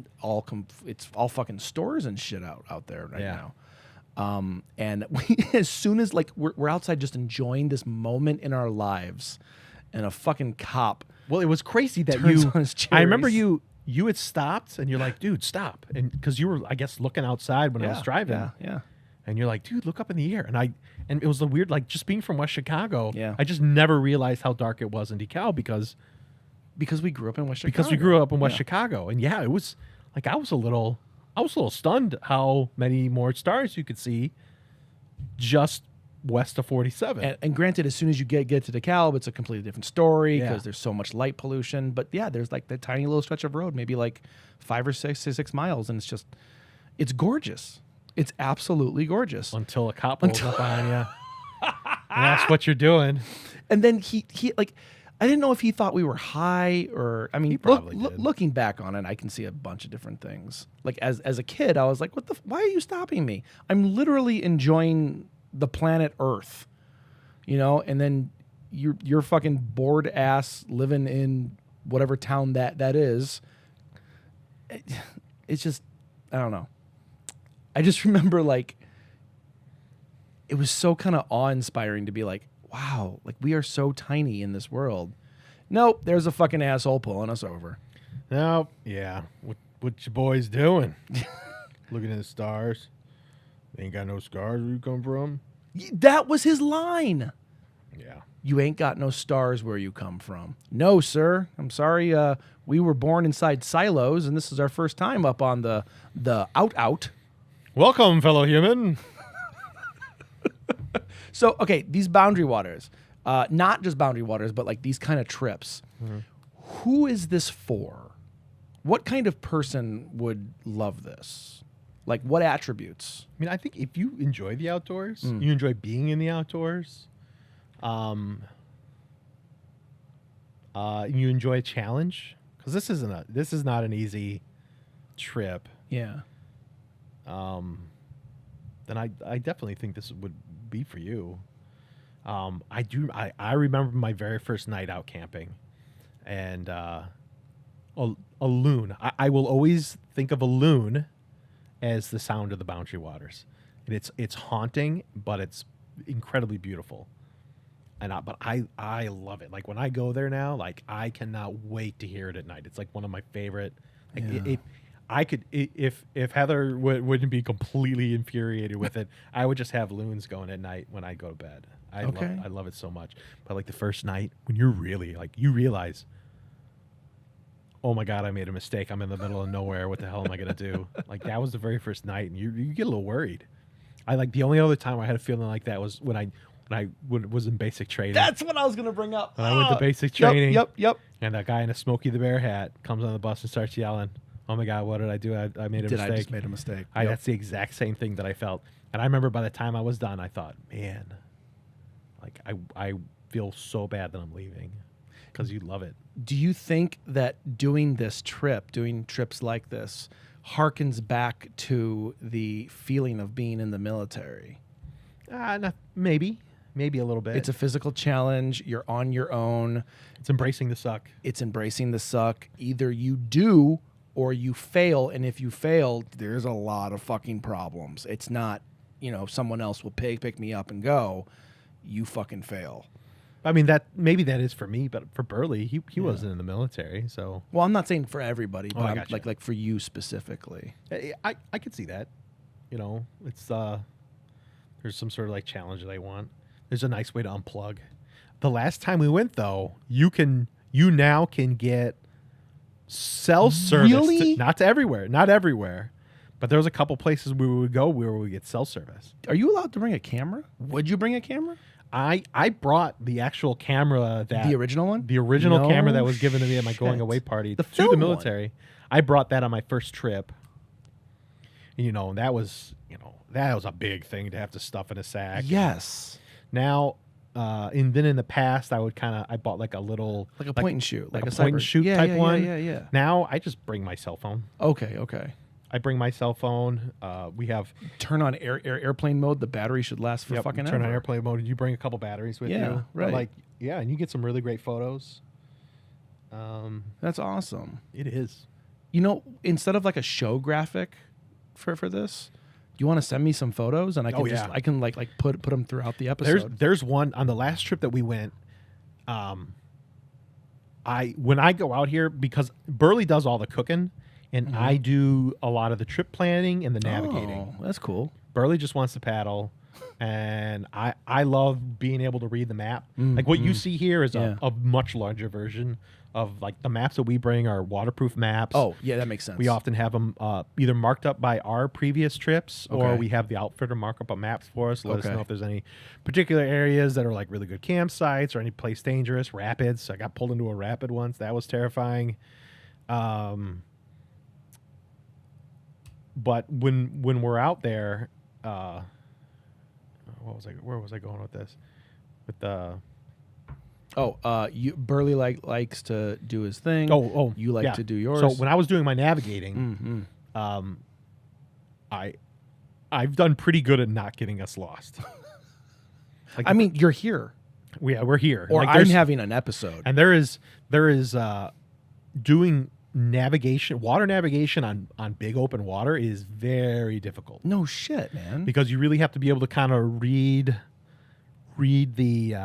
it's all fucking stores and shit out there right now. And as soon as like we're outside just enjoying this moment in our lives, and a fucking cop. Well, it was crazy that turns on his I remember cherries. you had stopped and you're like, dude, stop, and because you were, I guess, looking outside when I was driving. Yeah. And you're like, dude, look up in the air. And it was the weird, like, just being from West Chicago. Yeah. I just never realized how dark it was in DeKalb because we grew up in West Chicago. Because we grew up in West Chicago, and it was like I was a little stunned how many more stars you could see just west of 47. And granted, as soon as you get to DeKalb, it's a completely different story because there's so much light pollution. But there's like that tiny little stretch of road, maybe like 5 or 6 miles, and it's gorgeous. It's absolutely gorgeous. Until a cop rolls up on you. And that's what you're doing. And then he like, I didn't know if he thought we were high or, I mean, looking back on it, I can see a bunch of different things. Like as a kid, I was like, why are you stopping me? I'm literally enjoying the planet Earth, and then you're fucking bored ass living in whatever town that is. It's just, I don't know. I just remember like it was so kind of awe-inspiring to be like, wow, like we are so tiny in this world. Nope, there's a fucking asshole pulling us over. Nope. Yeah. What you boys doing? Looking at the stars. They ain't got no scars where you come from. That was his line. Yeah. You ain't got no stars where you come from. No, sir. I'm sorry. We were born inside silos, and this is our first time up on the out. Welcome, fellow human. So, okay, these boundary waters, not just boundary waters, but like these kind of trips. Mm-hmm. Who is this for? What kind of person would love this? Like, what attributes? I mean, I think if you enjoy the outdoors, you enjoy being in the outdoors, you enjoy a challenge, because this is not an easy trip. Yeah. Then I definitely think this would be for you. I remember my very first night out camping, and a loon. I will always think of a loon as the sound of the boundary waters, and it's haunting, but it's incredibly beautiful. But I love it. Like when I go there now, like I cannot wait to hear it at night. It's like one of my favorite. Like if Heather wouldn't be completely infuriated with it, I would just have loons going at night when I go to bed. I love it so much. But like the first night when you're really like, you realize, oh my God, I made a mistake. I'm in the middle of nowhere. What the hell am I going to do? Like that was the very first night, and you get a little worried. The only other time I had a feeling like that was when I was in basic training. That's what I was going to bring up. When I went to basic training. Yep. And that guy in a Smokey the Bear hat comes on the bus and starts yelling, oh my God, what did I do? I made a mistake. I just made a mistake? That's the exact same thing that I felt. And I remember by the time I was done, I thought, man, like I feel so bad that I'm leaving because you love it. Do you think that doing trips like this, harkens back to the feeling of being in the military? Maybe a little bit. It's a physical challenge. You're on your own. It's embracing the suck. Either you do or you fail. And if you fail, there's a lot of fucking problems. It's not, someone else will pick me up and go. You fucking fail. I mean, maybe that is for me, but for Burley, he wasn't in the military, so. Well, I'm not saying for everybody, but I gotcha. like for you specifically. I could see that. It's there's some sort of like challenge that I want. There's a nice way to unplug. The last time we went though, you now can get cell service. Really? Not everywhere, but there was a couple places we would go where we would get cell service. Are you allowed to bring a camera? Would you bring a camera? I brought the actual camera the original one? The original No camera that was given to me at my going away party to the military. I brought that on my first trip. And that was a big thing to have to stuff in a sack. Yes. Now, and then in the past, I bought like a little point and shoot, like a point and shoot type one. Yeah. Now I just bring my cell phone. Okay. I bring my cell phone. We have turn on airplane mode. The battery should last for fucking turn ever. on airplane mode. You bring a couple batteries with you. Right. But and you get some really great photos. That's awesome. It is. Instead of like a show graphic for this, you want to send me some photos and I can I can put them throughout the episode. There's one on the last trip that we went. When I go out here, because Burley does all the cooking. And I do a lot of the trip planning and the navigating. Oh, that's cool. Burley just wants to paddle, and I love being able to read the map. Like what you see here is a much larger version of like the maps that we bring are waterproof maps. Oh, yeah, that makes sense. We often have them either marked up by our previous trips or we have the outfitter mark up on maps for us. Let us know if there's any particular areas that are like really good campsites or any place dangerous. Rapids. I got pulled into a rapid once. That was terrifying. But when we're out there, where was I going with this? With the Burley likes to do his thing. You like to do yours. So when I was doing my navigating, I've done pretty good at not getting us lost. You're here. We're here. Or I'm having an episode. And there is doing water navigation on big open water is very difficult. No shit, man. Because you really have to be able to kind of read the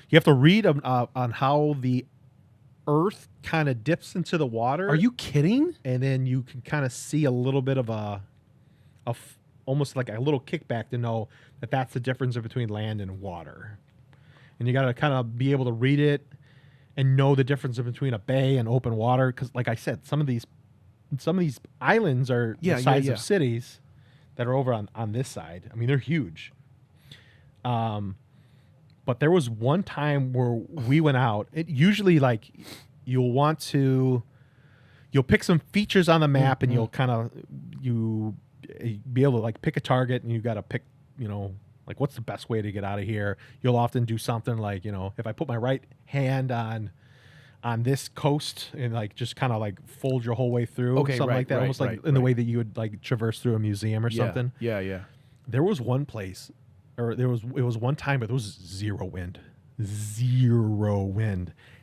you have to read on how the earth kind of dips into the water. Are you kidding? And then you can kind of see a little bit of almost like a little kickback to know that that's the difference between land and water. And you got to kind of be able to read it and know the difference between a bay and open water, because, like I said, some of these islands are the size of cities that are over on this side. I mean, they're huge. But there was one time where we went out. It usually like you'll pick some features on the map and you'll be able to like pick a target, and you got to pick like what's the best way to get out of here. You'll often do something like, if I put my right hand on this coast and like just kind of like fold your whole way through, something like that, almost like in the way that you would like traverse through a museum or something. Yeah. There was one place, or it was one time, but there was zero wind,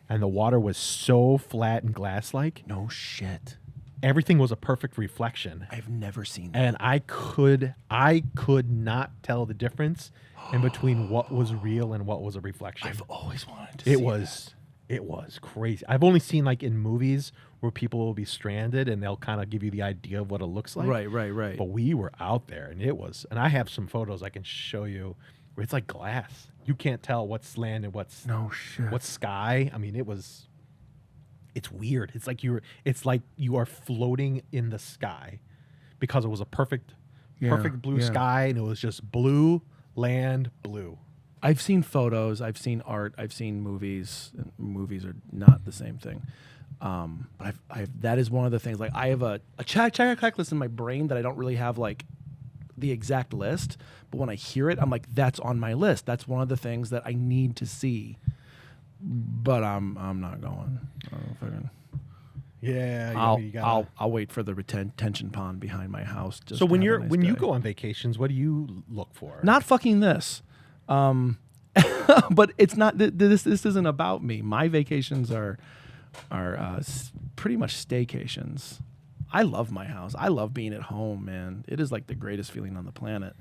and the water was so flat and glass-like. No shit. Everything was a perfect reflection. I've never seen that. And I could not tell the difference in between what was real and what was a reflection. I've always wanted to see that. It was crazy. I've only seen like in movies where people will be stranded and they'll kind of give you the idea of what it looks like. Right. But we were out there, and I have some photos I can show you where it's like glass. You can't tell what's land and what's sky. I mean, it's weird. It's like you are floating in the sky, because it was a perfect blue sky, and it was just blue, land, blue. I've seen photos, I've seen art, I've seen movies. Movies are not the same thing. But that is one of the things. Like I have a checklist in my brain that I don't really have like the exact list, but when I hear it, I'm like, that's on my list. That's one of the things that I need to see. But I'm not going. I don't know if I can. Yeah, I'll wait for the retention pond behind my house. Just So when to have a nice you day. go on vacations, what do you look for? Not fucking this. But it's not. This isn't about me. My vacations are pretty much staycations. I love my house. I love being at home, man. It is like the greatest feeling on the planet.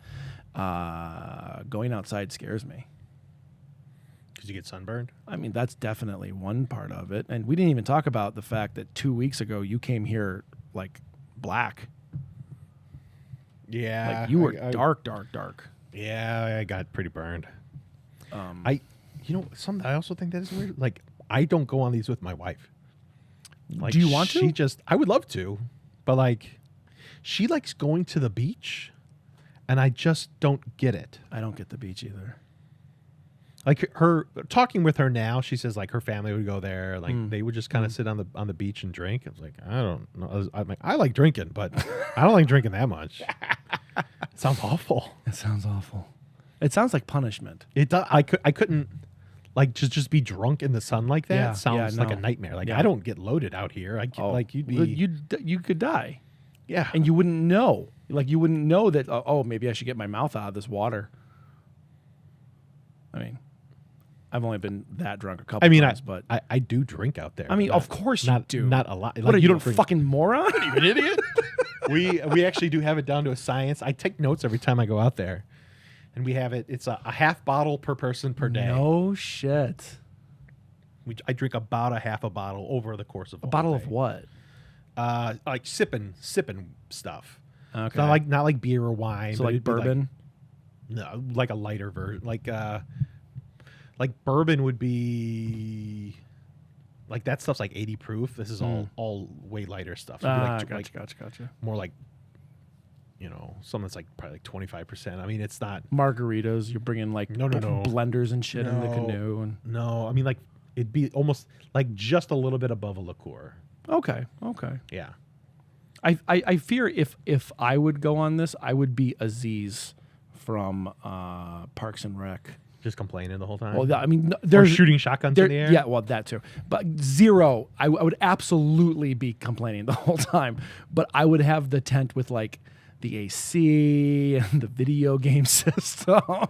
Going outside scares me. Because you get sunburned. I mean, that's definitely one part of it. And we didn't even talk about the fact that 2 weeks ago you came here like black. Yeah, Like you were I- dark. Yeah, I got pretty burned. Something I also think that is weird. Like, I don't go on these with my wife. Like, Do you want to? I would love to, but like, she likes going to the beach, and I just don't get it. I don't get the beach either. Like her talking with her now, she says like her family would go there, like they would just kind of sit on the beach and drink. I was like, I don't know. I'm like, I like drinking, but I don't like drinking that much. It sounds awful. It sounds awful. It sounds like punishment. It does. I couldn't like just be drunk in the sun like that. Yeah, Sounds yeah, like a no. nightmare. Like Yeah. I don't get loaded out here. Like you'd be you could die, yeah. and you wouldn't know. Like you wouldn't know that. Oh, maybe I should get my mouth out of this water. I mean, I've only been that drunk a couple times, but I do drink out there. I mean, Not- of course you not, do. Not a lot. What Like, are you, a don't drink- fucking moron? an idiot? we actually do have it down to a science. I take notes every time I go out there, and we have it. It's a half bottle per person per day. No shit. I drink about a half a bottle over the course of A bottle of what? like sipping stuff. Okay. Not like beer or wine. So but like it'd be bourbon. No, like a lighter version. Like bourbon would be like that stuff's like 80 proof. This is all way lighter stuff. So it'd be like, Gotcha. more like something that's like probably like 25%. I mean, it's not. Margaritas. You're bringing like No. blenders and shit in the No. canoe. And No, I mean like it'd be almost like just a little bit above a liqueur. okay. Yeah. I fear if I would go on this, I would be Aziz from Parks and Rec. Just complaining the whole time. Well, I mean, Or there's shooting shotguns in the air. Yeah, well, that too. But zero, I would absolutely be complaining the whole time. But I would have the tent with like the AC and the video game system. I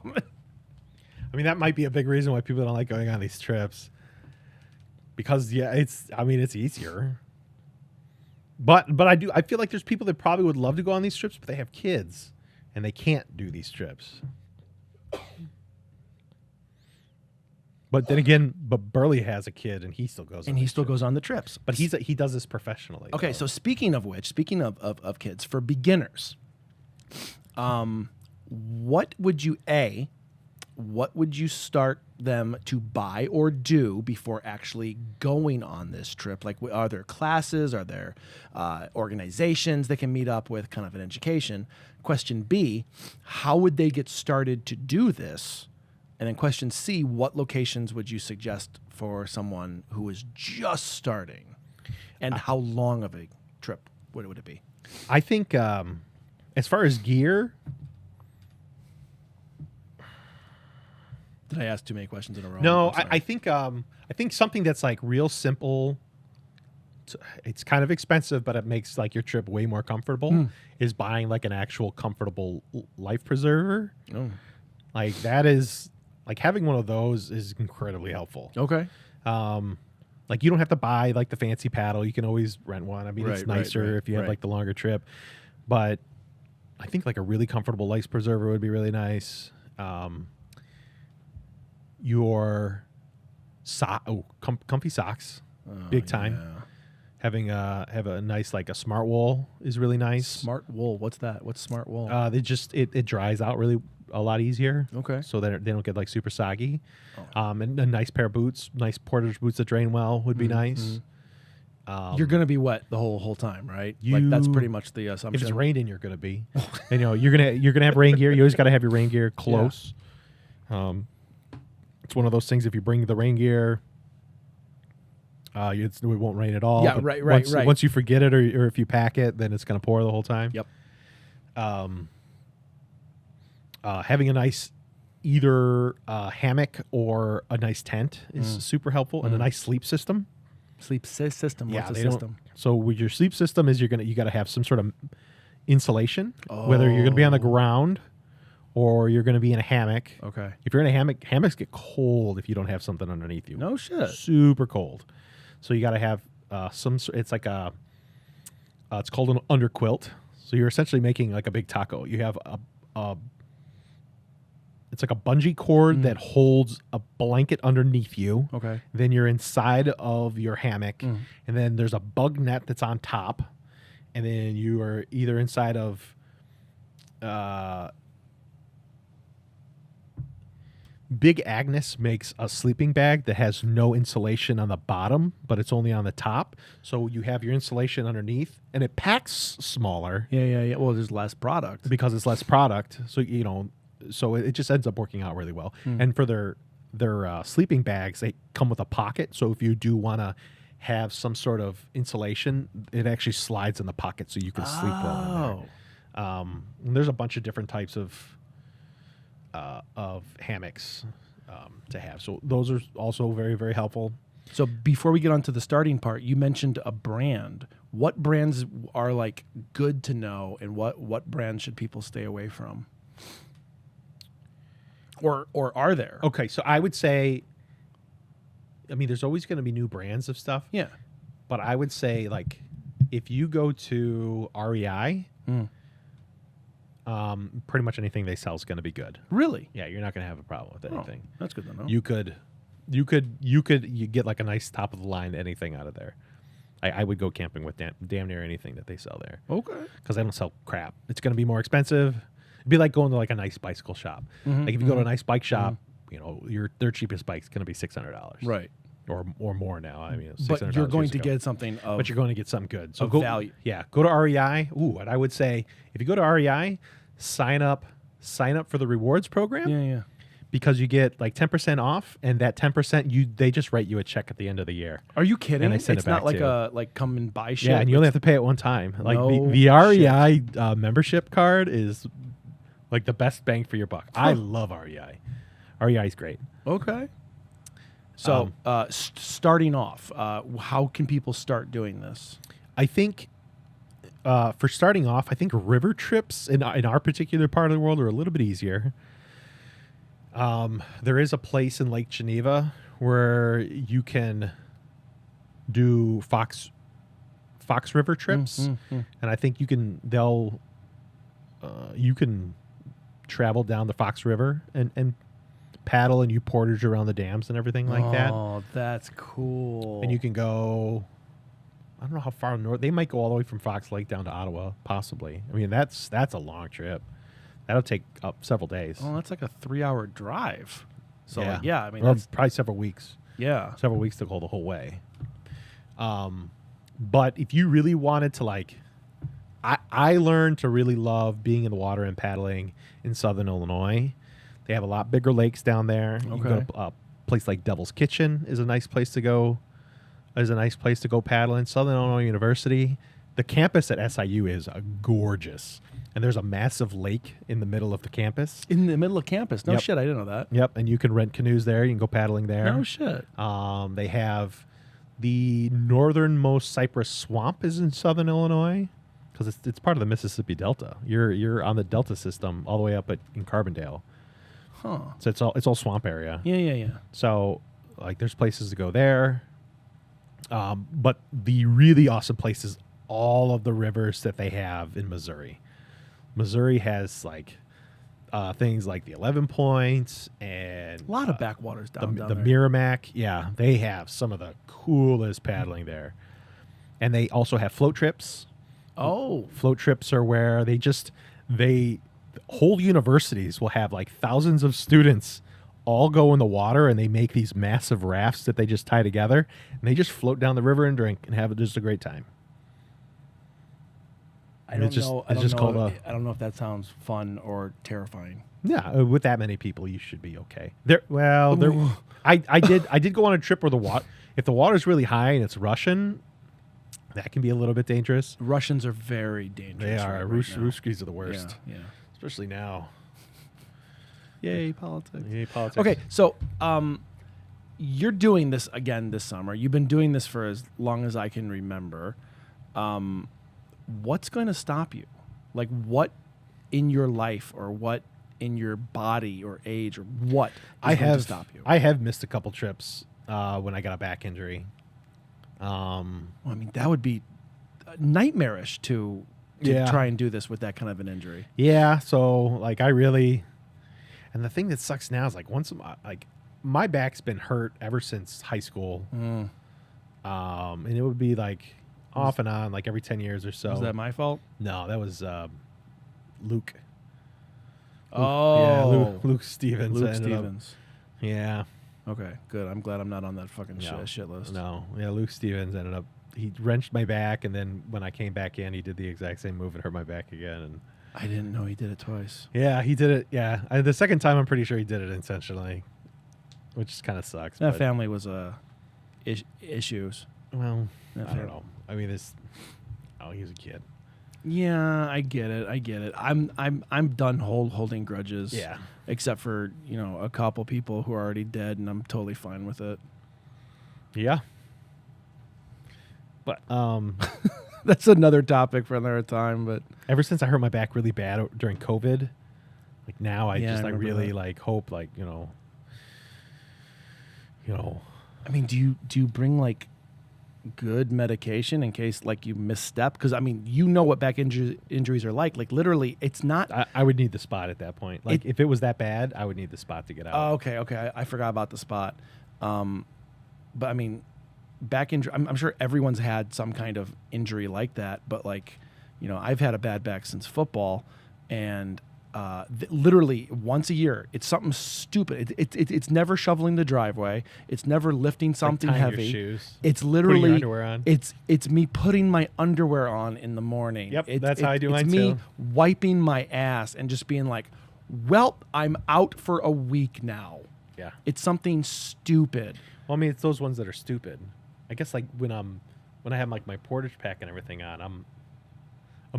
mean, that might be a big reason why people don't like going on these trips. Because it's easier. But I feel like there's people that probably would love to go on these trips, but they have kids and they can't do these trips. But then again, Burley has a kid and he still goes on And he these still trips. goes on the trips. But he does this professionally. Okay, so speaking of kids, for beginners, what would you start them to buy or do before actually going on this trip? Like, are there classes? Are there organizations they can meet up with, kind of an education? Question B, how would they get started to do this? And then question C, what locations would you suggest for someone who is just starting? And how long of a trip would it be? I think as far as gear, Did I ask too many questions in a row? no, I'm sorry. I think something that's like real simple. It's kind of expensive, but it makes like your trip way more comfortable. Is buying like an actual comfortable life preserver. Oh. Like that is like having one of those is incredibly helpful. Okay. Like you don't have to buy like the fancy paddle. You can always rent one. I mean, it's Right, nicer if you have like the longer trip. But I think like a really comfortable life preserver would be really nice. Your comfy socks, big time. Yeah. Having have a nice like a smart wool is really nice. Smart wool. What's that? What's smart wool? They just it dries out really a lot easier. Okay. So that they don't get like super soggy. And a nice pair of boots, nice portage boots that drain well would be nice. You're gonna be wet the whole time, right? Like that's You- pretty much the If assumption. it's raining, you're gonna be. And, you're gonna have rain gear. You always got to have your rain gear close. It's one of those things. If you bring the rain gear, it won't rain at all. Yeah, but right. Once you forget it, or if you pack it, then it's going to pour the whole time. Yep. Having a nice either hammock or a nice tent is super helpful, and a nice sleep system. System. Yeah, What's a system? So with your sleep system is you got to have some sort of insulation, whether you're going to be on the ground or you're going to be in a hammock. Okay. If you're in a hammock, hammocks get cold if you don't have something underneath you. No shit. Super cold. So you got to have it's like it's called an underquilt. So you're essentially making like a big taco. You have it's like a bungee cord that holds a blanket underneath you. Okay. Then you're inside of your hammock, and then there's a bug net that's on top, and then you are either inside of Big Agnes makes a sleeping bag that has no insulation on the bottom, but it's only on the top. So you have your insulation underneath, and it packs smaller. Yeah. Well, there's less product. Because it's less product. So, so it just ends up working out really well. And for their sleeping bags, they come with a pocket. So if you do want to have some sort of insulation, it actually slides in the pocket so you can sleep well in there. And there's a bunch of different types of hammocks to have. So those are also very, very helpful. So before we get on to the starting part, you mentioned a brand. What brands are like good to know, and what brands should people stay away from? Or are there? Okay, so I would say, there's always going to be new brands of stuff. Yeah. But I would say, like, if you go to REI, pretty much anything they sell is going to be good. Really? Yeah, you're not going to have a problem with anything. Oh, that's good to know. You get like a nice top of the line anything out of there. I would go camping with damn near anything that they sell there. Okay. Because they don't sell crap. It's going to be more expensive. It'd be like going to like a nice bicycle shop. Like if you go to a nice bike shop, their cheapest bike's going to be $600. Right. Or more now. But you're going to get something of But you're going to get something good. So of go, value. Yeah, go to REI. Ooh, and I would say if you go to REI, sign up for the rewards program. Yeah. Because you get like 10% off, and that 10% they just write you a check at the end of the year. Are you kidding? And they send It's it not back like come and buy shit. Yeah, and you only have to pay it one time. Like No the REI membership card is like the best bang for your buck. I love REI. REI is great. Okay. So starting off, how can people start doing this? I think for starting off, I think river trips in our particular part of the world are a little bit easier. There is a place in Lake Geneva where you can do Fox River trips, and I think you can travel down the Fox River and paddle, and you portage around the dams and everything like that. Oh, that's cool. And you can go, I don't know how far north. They might go all the way from Fox Lake down to Ottawa, possibly. That's a long trip. That'll take up several days. Oh, that's like a 3-hour drive. So yeah, or that's probably several weeks. Yeah, several weeks to go the whole way. But if you really wanted to, like, I learned to really love being in the water and paddling in Southern Illinois. They have a lot bigger lakes down there. You can go to a place like Devil's Kitchen is a nice place to go. Paddling. Southern Illinois University, the campus at SIU is gorgeous. And there's a massive lake in the middle of the campus. In the middle of campus? No Yep. shit, I didn't know that. Yep, and you can rent canoes there. You can go paddling there. No shit. They have the northernmost cypress swamp is in Southern Illinois because it's part of the Mississippi Delta. You're on the Delta system all the way up in Carbondale. Huh. So it's all swamp area. Yeah. So like there's places to go there. But the really awesome place is all of the rivers that they have in Missouri. Missouri has like things like the 11 Points and A lot of backwaters down the there. Merrimack. Yeah, they have some of the coolest paddling there. And they also have float trips. Oh. Float trips are where whole universities will have like thousands of students all go in the water, and they make these massive rafts that they just tie together, and they just float down the river and drink and have just a great time. I don't know. It's just called I don't know if that sounds fun or terrifying. Yeah, with that many people, you should be okay. I did go on a trip where if the water's really high and it's Russian, that can be a little bit dangerous. Russians are very dangerous. They are. right now. Ruskies are the worst. Yeah. Especially now. Yay, politics. Yay, politics. Okay, so you're doing this again this summer. You've been doing this for as long as I can remember. What's going to stop you? Like, what in your life or what in your body or age or what is going to stop you? I have missed a couple trips when I got a back injury. Well, I mean, that would be nightmarish to try and do this with that kind of an injury. Yeah, so like and the thing that sucks now is like my back's been hurt ever since high school. And it would be like off and on like every 10 years or so. Was that my fault? No, that was Luke. Oh, yeah, Luke Stevens. Luke Stevens. Yeah. Okay, good. I'm glad I'm not on that fucking shit list. No, yeah, Luke Stevens he wrenched my back, and then when I came back in, he did the exact same move and hurt my back again. And I didn't know he did it twice. Yeah, he did it. Yeah, the second time, I'm pretty sure he did it intentionally, which kind of sucks. That family was issues. Well, I don't know. I mean, he was a kid. Yeah, I get it. I'm done holding grudges. Yeah. Except for, a couple people who are already dead, and I'm totally fine with it. Yeah. But that's another topic for another time. But ever since I hurt my back really bad during COVID, like now I really like hope like I mean, do you bring like good medication in case like you misstep? Because I mean, what back injuries are like. Like literally, it's not. I would need the spot at that point. Like if it was that bad, I would need the spot to get out. Oh, okay. I forgot about the spot. But I mean, back injury. I'm sure everyone's had some kind of injury like that. But like, I've had a bad back since football, and literally once a year, it's something stupid. It's never shoveling the driveway. It's never lifting something like heavy. Your shoes, it's literally putting your underwear on. It's me putting my underwear on in the morning. Yep, that's how I do mine too. It's me wiping my ass and just being like, "Well, I'm out for a week now." Yeah, it's something stupid. Well, I mean, it's those ones that are stupid. I guess like when I have like my portage pack and everything on, I'm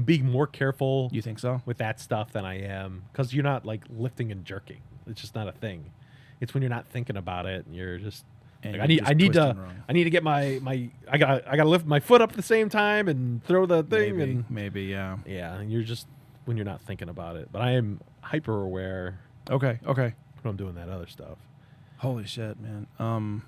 being more careful. You think so? With that stuff than I am, because you're not like lifting and jerking. It's just not a thing. It's when you're not thinking about it and you're just. Like, I need to get my I gotta lift my foot up at the same time and throw the thing. Maybe yeah. And you're just when you're not thinking about it. But I am hyper aware. Okay. When I'm doing that other stuff. Holy shit, man.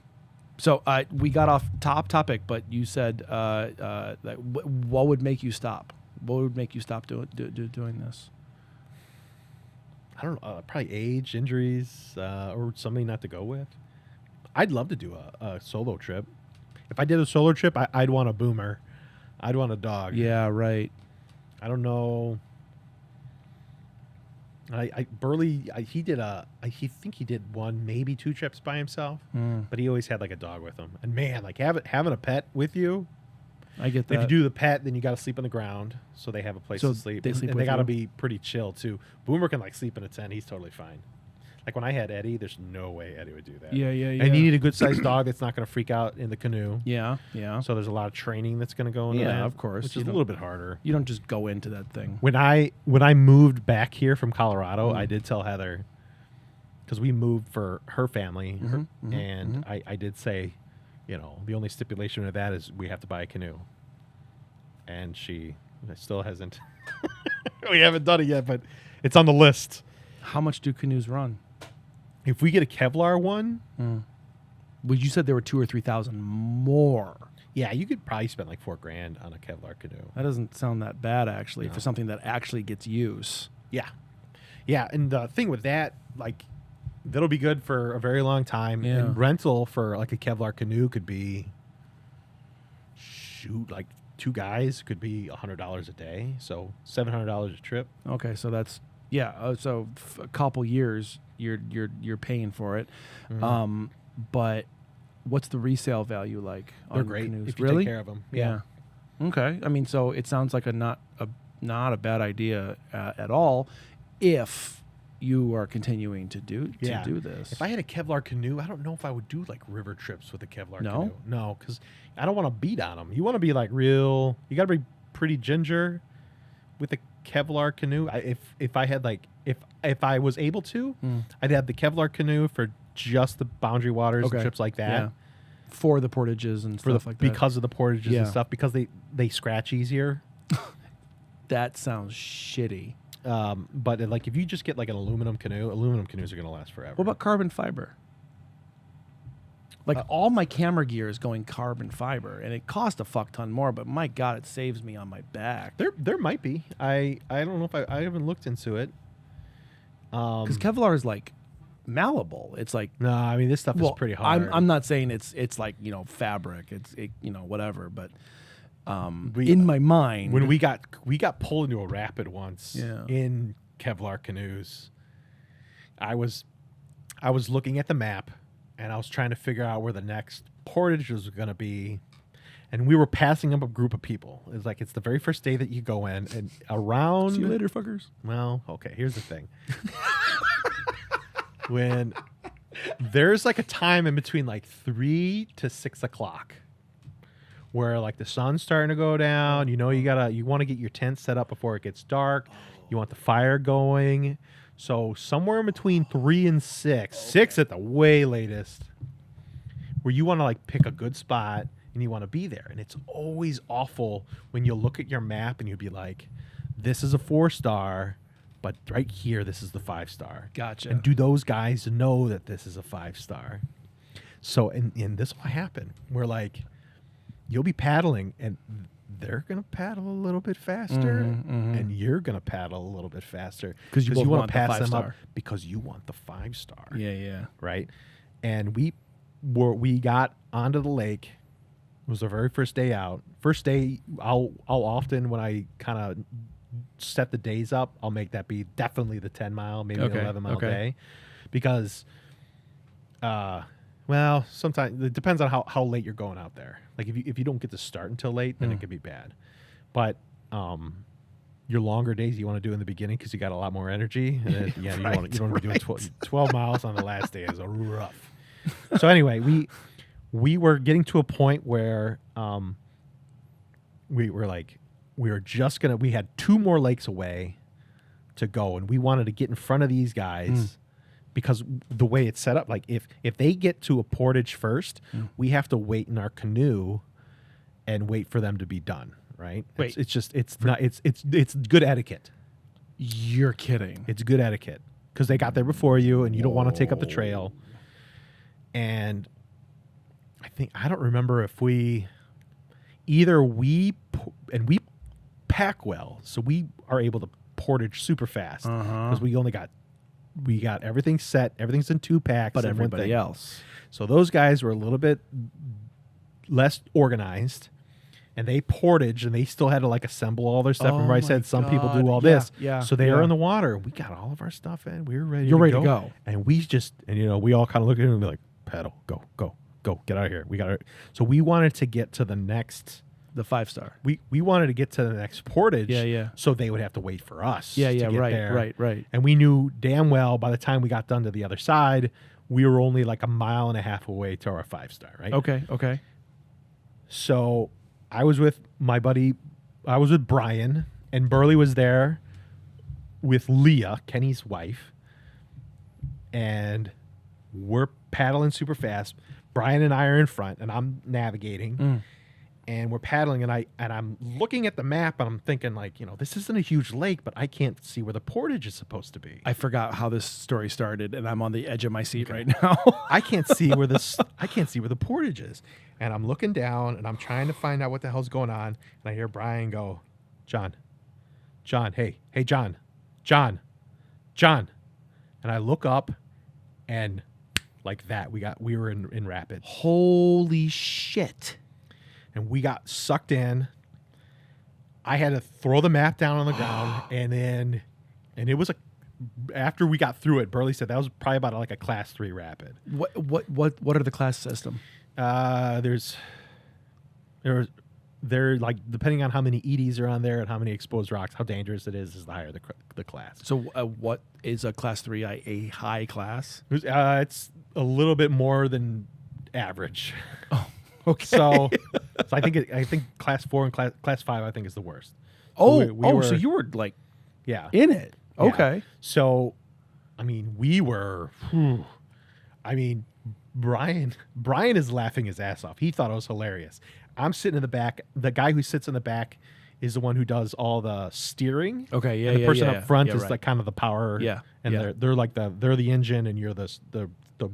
So we got off topic, but you said what would make you stop? What would make you stop doing this? I don't know. Probably age, injuries, or somebody not to go with. I'd love to do a solo trip. If I did a solo trip, I'd want a boomer. I'd want a dog. Yeah, right. I don't know. Burley, he did he did one, maybe 2 trips by himself, but he always had like a dog with him. And man, like having a pet with you, I get that. If you do the pet, then you got to sleep on the ground, so they have a place to sleep. They sleep and with they got to you? be pretty chill too. Boomer can like sleep in a tent; he's totally fine. Like when I had Eddie, there's no way Eddie would do that. Yeah. And you need a good sized dog that's not going to freak out in the canoe. Yeah. So there's a lot of training that's going to go into that. Yeah, of course. Which is a little bit harder. You don't just go into that thing. When I moved back here from Colorado, I did tell Heather, because we moved for her family, I did say, the only stipulation of that is we have to buy a canoe. And she still hasn't. We haven't done it yet, but it's on the list. How much do canoes run? If we get a Kevlar one, well, you said there were 2,000 or 3,000 more. Yeah, you could probably spend like $4,000 on a Kevlar canoe. That doesn't sound that bad actually for something that actually gets use. Yeah, and the thing with that, like, that'll be good for a very long time. Yeah. And rental for like a Kevlar canoe could be, like 2 guys could be $100 a day, so $700 a trip. Okay, so that's so a couple years you're paying for it. But what's the resale value like? They're on great canoes? if you really? take care of them. Yeah. Okay. I mean, so it sounds like not a bad idea at all if you are continuing to do this. If I had a Kevlar canoe, I don't know if I would do like river trips with a Kevlar No? canoe. No, because I don't want to beat on them. You want to be like real. You got to be pretty ginger with a Kevlar canoe. If I had like if I was able to, I'd have the Kevlar canoe for just the boundary waters and trips like that. Yeah. For the portages and stuff like that. Because of the portages and stuff, because they scratch easier. That sounds shitty. But like if you just get like an aluminum canoes are going to last forever. What about carbon fiber? Like all my camera gear is going carbon fiber, and it costs a fuck ton more. But my God, it saves me on my back. There might be. I don't know if I haven't looked into it. Because Kevlar is like malleable. It's like no, I mean this stuff is pretty hard. I'm not saying it's like fabric. It's whatever. But in my mind, when we got pulled into a rapid once in Kevlar canoes, I was looking at the map and I was trying to figure out where the next portage was going to be, and we were passing up a group of people. It's like it's the very first day that you go in, and around. See you later, fuckers. Well, okay. Here's the thing. When there's like a time in between like 3 to 6 o'clock where like the sun's starting to go down, you want to get your tent set up before it gets dark. You want the fire going. So somewhere in between 3 and 6 at the way latest, where you want to like pick a good spot and you want to be there. And it's always awful when you look at your map and you'd be like, this is a 4-star, but right here, this is the 5-star. Gotcha. And do those guys know that this is a 5-star? So, and this will happen. We're like, you'll be paddling, and they're going to paddle a little bit faster, and you're going to paddle a little bit faster. Because you want the to pass them up 5-star. because you want the 5-star. Yeah. Right? And we got onto the lake. It was our very first day out. First day, I'll often, when I kind of set the days up, I'll make that be definitely the 10-mile, maybe an 11-mile day. Because, well, sometimes it depends on how late you're going out there. Like if you don't get to start until late, then it could be bad. But your longer days you want to do in the beginning because you got a lot more energy. And then, you don't want to be doing 12 miles on the last day is a rough. So anyway, we were getting to a point where we had 2 more lakes away to go, and we wanted to get in front of these guys because the way it's set up, like if they get to a portage first, we have to wait in our canoe and wait for them to be done. Right? Wait. It's good etiquette. You're kidding. It's good etiquette because they got there before you, and you don't want to take up the trail. And I don't remember if we pack well, so we are able to portage super fast because we got everything set, everything's in 2 packs, But and everybody else. So those guys were a little bit less organized, and they portage, and they still had to like assemble all their stuff. Remember I said some people do all this. Yeah. So they are in the water. We got all of our stuff in. We were ready. You're ready to go. And we all kind of look at him and be like, pedal, go, get out of here. We got it. So we wanted to get to the next. The 5-star. We wanted to get to the next portage. Yeah. So they would have to wait for us. Yeah. to get there. Right. And we knew damn well by the time we got done to the other side, we were only like a mile and a half away to our 5-star. Right. Okay. So I was with my buddy. I was with Brian, and Burley was there with Leah, Kenny's wife, and we're paddling super fast. Brian and I are in front, and I'm navigating. And we're paddling, and I'm looking at the map, and I'm thinking like, this isn't a huge lake, but I can't see where the portage is supposed to be. I forgot how this story started, and I'm on the edge of my seat right now. I can't see where the portage is, and I'm looking down, and I'm trying to find out what the hell's going on, and I hear Brian go, John, hey, John, and I look up, and like that, we were in rapid. Holy shit. And we got sucked in. I had to throw the map down on the ground, and it was after we got through it, Burley said that was probably about like a class 3 rapid. What are the class system? There was they're like, depending on how many EDs are on there and how many exposed rocks, how dangerous it is the higher the class. So what is a class 3 a high class? It's a little bit more than average. Oh, okay. So I think class 4 and class 5 I think is the worst. Oh, So we were, so you were like yeah in it. Yeah. Okay. So, I mean, we were. I mean, Brian is laughing his ass off. He thought it was hilarious. I'm sitting in the back. The guy who sits in the back is the one who does all the steering. Okay, yeah, and the yeah, person yeah, up front yeah, is right. like kind of the power. Yeah, and yeah. they're like they're the engine, and you're the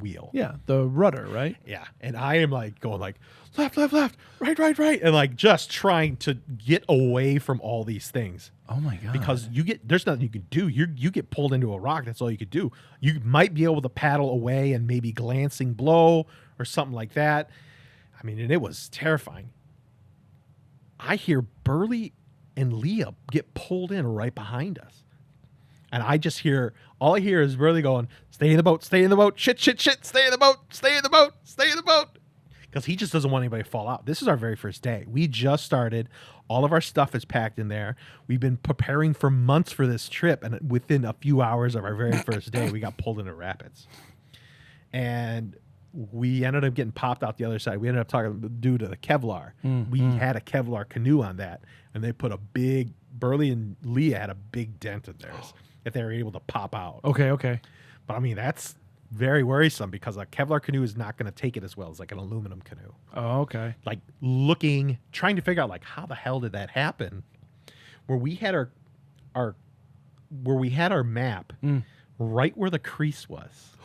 wheel. Yeah, the rudder, right? Yeah, and I am like going like left, right, and like just trying to get away from all these things. Oh my god. Because there's nothing you can do. You get pulled into a rock. That's all you could do. You might be able to paddle away and maybe glancing blow or something like that. I mean, and it was terrifying. I hear Burley and Leah get pulled in right behind us. And all I hear is Burley going, stay in the boat, shit, stay in the boat. Because he just doesn't want anybody to fall out. This is our very first day. We just started. All of our stuff is packed in there. We've been preparing for months for this trip. And within a few hours of our very first day, we got pulled into rapids. And we ended up getting popped out the other side. We ended up talking due to the Kevlar. We had a Kevlar canoe on that. And they put Burley and Leah had a big dent in theirs if they were able to pop out. Okay. But I mean, that's very worrisome because a Kevlar canoe is not going to take it as well as like an aluminum canoe. Oh, okay. Like trying to figure out like how the hell did that happen? Where we had our map right where the crease was.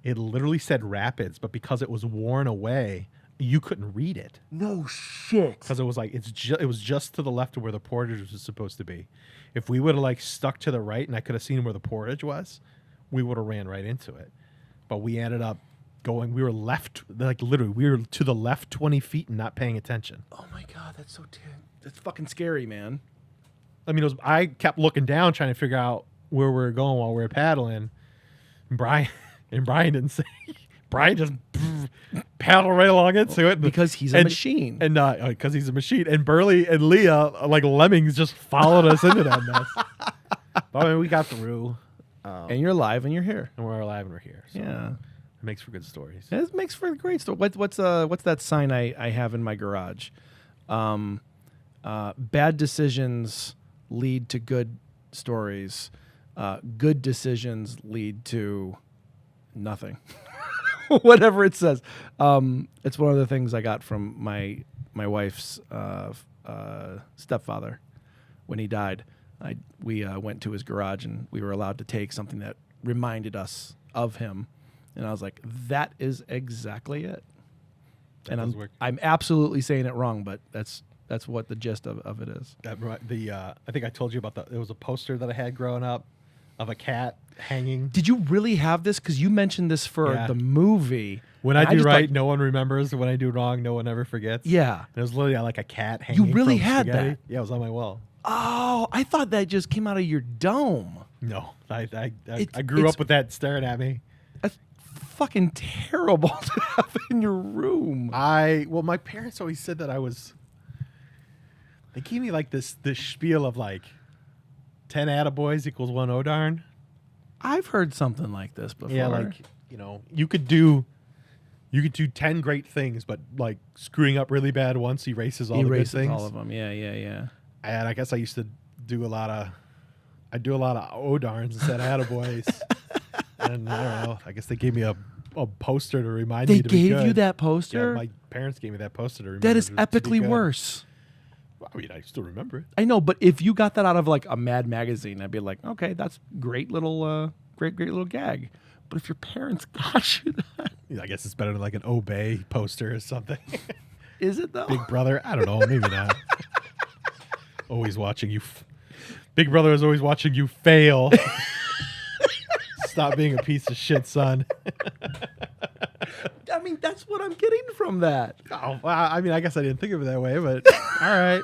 It literally said rapids, but because it was worn away, you couldn't read it. No shit. Because it was like it was just to the left of where the portage was supposed to be. If we would have like stuck to the right and I could have seen where the portage was, we would have ran right into it. But we ended up going. We were left, like literally, we were to the left 20 feet and not paying attention. Oh my god, that's fucking scary, man. I mean, I kept looking down trying to figure out where we were going while we were paddling. And Brian didn't say. Brian just paddled right along into it Because he's a machine. And because he's a machine. And Burley and Leah, like lemmings, just followed us into that mess. But I mean, we got through. And you're alive and you're here. And we're alive and we're here. So Yeah. It makes for good stories. It makes for a great story. What's that sign I have in my garage? Bad decisions lead to good stories. Good decisions lead to nothing. Whatever it says. It's one of the things I got from my wife's stepfather when he died. We went to his garage and we were allowed to take something that reminded us of him. And I was like, that is exactly it. That does work. I'm absolutely saying it wrong, but that's what the gist of it is. I think I told you about it was a poster that I had growing up of a cat hanging. Did you really have this? Because you mentioned this for the movie. When I do right, no one remembers. When I do wrong, no one ever forgets. Yeah. And it was literally like a cat hanging. You really from had spaghetti. that? Yeah, it was on my wall. Oh, I thought that just came out of your dome. No, I grew up with that staring at me. That's fucking terrible to have in your room. My parents always said that they gave me like this spiel of like 10 attaboys equals 1 oh darn. I've heard something like this before. Yeah, like, you could do 10 great things, but like screwing up really bad once erases all the good things. All of them. Yeah. And I guess I used to do a lot of oh darns instead of attaboys. And I don't know. I guess they gave me a poster to remind me to be good. They gave you that poster? Yeah, my parents gave me that poster to remember. That is to epically be good. worse. I mean, I still remember it. I know, but if you got that out of like a Mad magazine, I'd be like, okay, that's great little gag. But if your parents got you that, Yeah, I guess it's better than like an Obey poster or something. is it though? Big Brother? I don't know. Maybe not. Always watching you. Big Brother is always watching you fail. Stop being a piece of shit, son. I mean, that's what I'm getting from that. Oh, well, I mean, I guess I didn't think of it that way, but all right.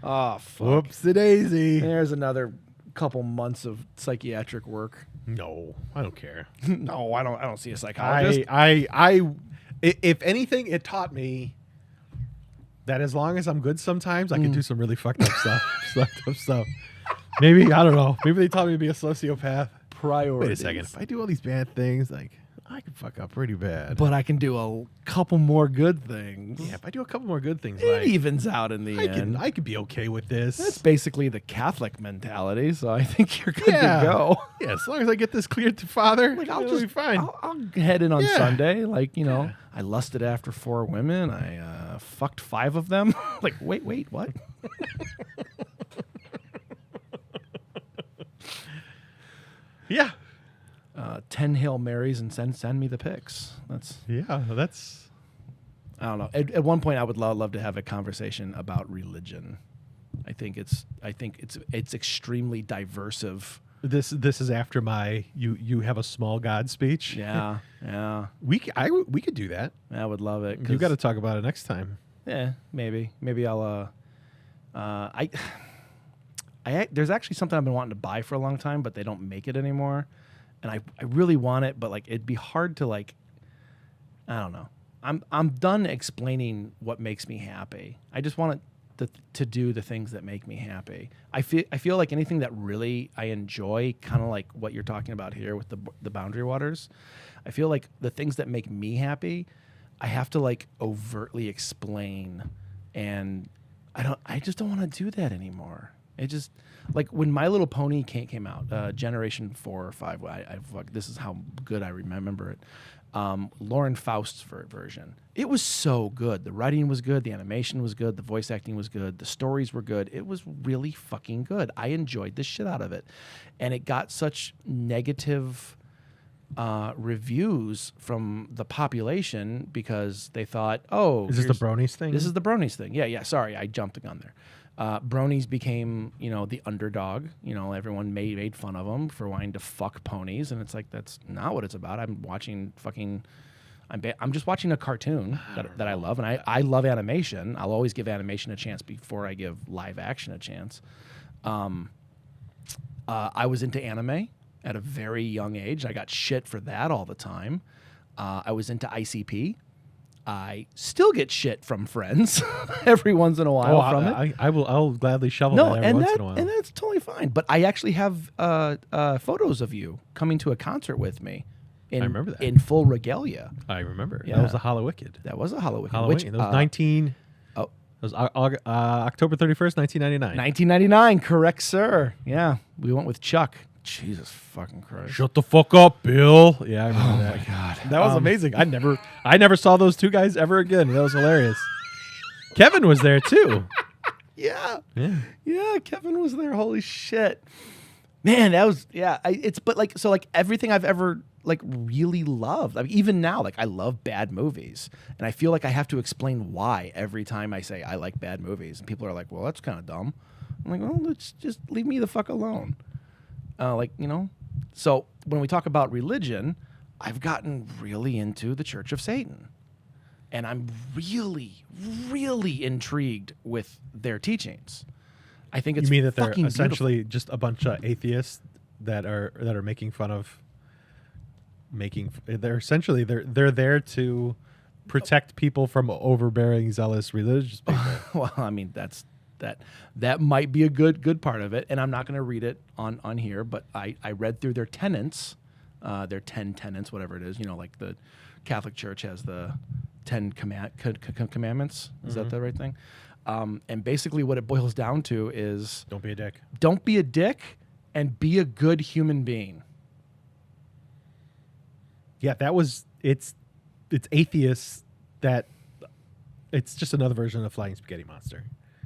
Oh, fuck. Whoops-a-daisy. There's another couple months of psychiatric work. No, I don't care. No, I don't see a psychologist. If anything, it taught me that as long as I'm good sometimes, I can do some really fucked up stuff. Maybe, I don't know. Maybe they taught me to be a sociopath. Priorities. Wait a second. If I do all these bad things, like, I can fuck up pretty bad. But I can do a couple more good things. Yeah, if I do a couple more good things, It like, evens out in the end. I could be okay with this. That's basically the Catholic mentality, so I think you're good Yeah. to go. Yeah, as long as I get this cleared to Father, Like it'll be fine. I'll head in on Yeah. Sunday. Like, Yeah. I lusted after 4 women. I fucked 5 of them. Like, wait, what? Yeah. 10 Hail Marys and send me the pics. That's I don't know. At one point, I would love to have a conversation about religion. I think it's extremely diversive. This is after my you have a small God speech. Yeah. We could do that. I would love it. You got to talk about it next time. Yeah, maybe I'll. There's actually something I've been wanting to buy for a long time, but they don't make it anymore, and I really want it, but like it'd be hard to like. I don't know. I'm done explaining what makes me happy. I just want it to do the things that make me happy. I feel like anything that really I enjoy, kind of like what you're talking about here with the boundary waters. I feel like the things that make me happy, I have to like overtly explain, and I just don't want to do that anymore. It just like when My Little Pony came out, generation 4 or 5. This is how good I remember it. Lauren Faust's version. It was so good. The writing was good. The animation was good. The voice acting was good. The stories were good. It was really fucking good. I enjoyed the shit out of it, and it got such negative reviews from the population because they thought, "Oh, is this the bronies thing?" This is the bronies thing." Yeah. Sorry, I jumped the gun there. Bronies became, the underdog. Everyone made fun of them for wanting to fuck ponies, and it's like that's not what it's about. I'm watching fucking. I'm just watching a cartoon that I love, and I love animation. I'll always give animation a chance before I give live action a chance. I was into anime at a very young age. I got shit for that all the time. I was into ICP. I still get shit from friends every once in a while from it. I'll gladly shovel that every once in a while. And that's totally fine. But I actually have photos of you coming to a concert with me. I remember that. In full regalia. I remember. Yeah. That was a Hollow Wicked. That was a Hollow Wicked. That was 19. Oh. It was October 31st, 1999. 1999, correct, sir. Yeah, we went with Chuck. Jesus fucking Christ. Shut the fuck up, Bill. Yeah, I remember that. Oh my God. That was amazing. I never saw those two guys ever again. That was hilarious. Kevin was there too. Yeah, Kevin was there. Holy shit. Man, that was but everything I've ever like really loved. I mean, even now, like I love bad movies, and I feel like I have to explain why every time I say I like bad movies, and people are like, "Well, that's kind of dumb." I'm like, "Well, let's just leave me the fuck alone." So when we talk about religion, I've gotten really into the Church of Satan, and I'm really, really intrigued with their teachings. I think it's You mean that they're fucking essentially beautiful. just a bunch of atheists that are making fun of they're there to protect people from overbearing zealous religious people. Well, I mean that might be a good part of it, and I'm not going to read it on here, but I read through their tenets, their 10 tenets, whatever it is. Like the Catholic Church has the 10 commandments. Is that the right thing? And basically, what it boils down to is Don't be a dick. Don't be a dick, and be a good human being. Yeah, it's atheists that it's just another version of Flying Spaghetti Monster.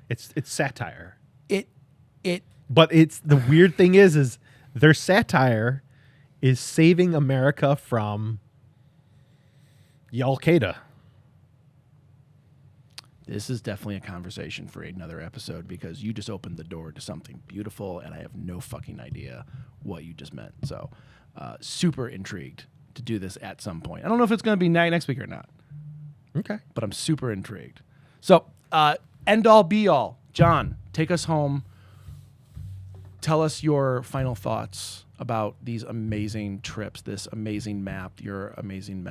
It's satire. But it's the weird thing is their satire is saving America from Al Qaeda. This is definitely a conversation for another episode because you just opened the door to something beautiful, and I have no fucking idea what you just meant. So, super intrigued to do this at some point. I don't know if it's going to be next week or not. Okay. But I'm super intrigued. So, end all be all. John, take us home. Tell us your final thoughts about these amazing trips, this amazing map, your amazing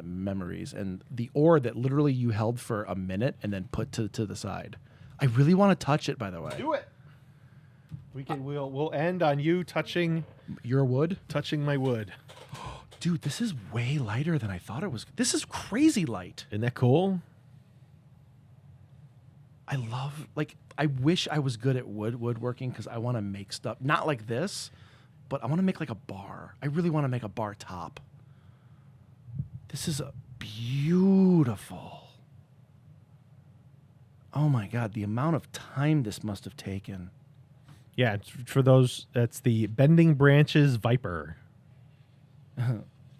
memories, and the ore that literally you held for a minute and then put to the side. I really want to touch it, by the way. Do it. We'll end on you touching Your wood? touching my wood. Dude, this is way lighter than I thought it was. This is crazy light. Isn't that cool? I love, like, I wish I was good at woodworking because I want to make stuff. Not like this, but I want to make like a bar. I really want to make a bar top. This is beautiful. Oh my God, the amount of time this must have taken. Yeah, for those, that's the Bending Branches Viper.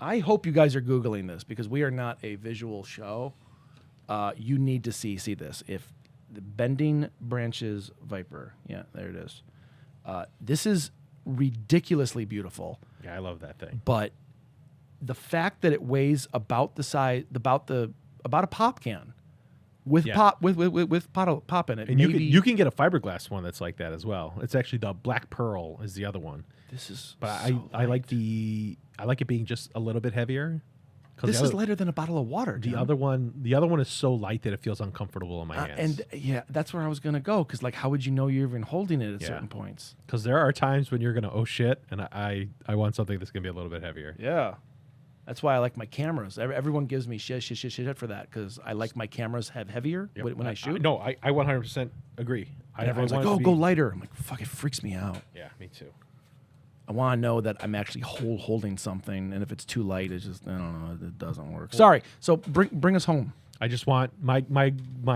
I hope you guys are Googling this because we are not a visual show. You need to see this. If the Bending Branches Viper, yeah, there it is. This is ridiculously beautiful. Yeah, I love that thing. But the fact that it weighs about the size, about a pop can, with pop in it, And you can get a fiberglass one that's like that as well. It's actually the Black Pearl is the other one. This is. But so I like it being just a little bit heavier. This is lighter than a bottle of water. The John. other one is so light that it feels uncomfortable in my hands. And yeah, that's where I was gonna go because like, how would you know you're even holding it at Yeah. certain points? Because there are times when you're gonna oh shit, and I want something that's gonna be a little bit heavier. Yeah, that's why I like my cameras. Everyone gives me shit for that because I like my cameras have heavier Yep. when I shoot. No, I 100% agree. And everyone's like, "Oh, go lighter." I'm like, "Fuck, it freaks me out." Yeah, me too. I want to know that I'm actually holding something, and if it's too light, it's just I don't know, it doesn't work. Sorry. So bring us home. I just want my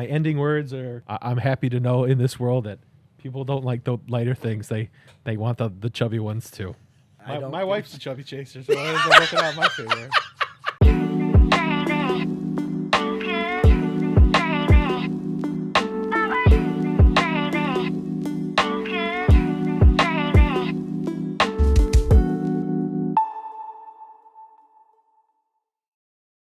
ending words are I'm happy to know in this world that people don't like the lighter things. They want the chubby ones too. My wife's a chubby chaser, so I end up working out my favor.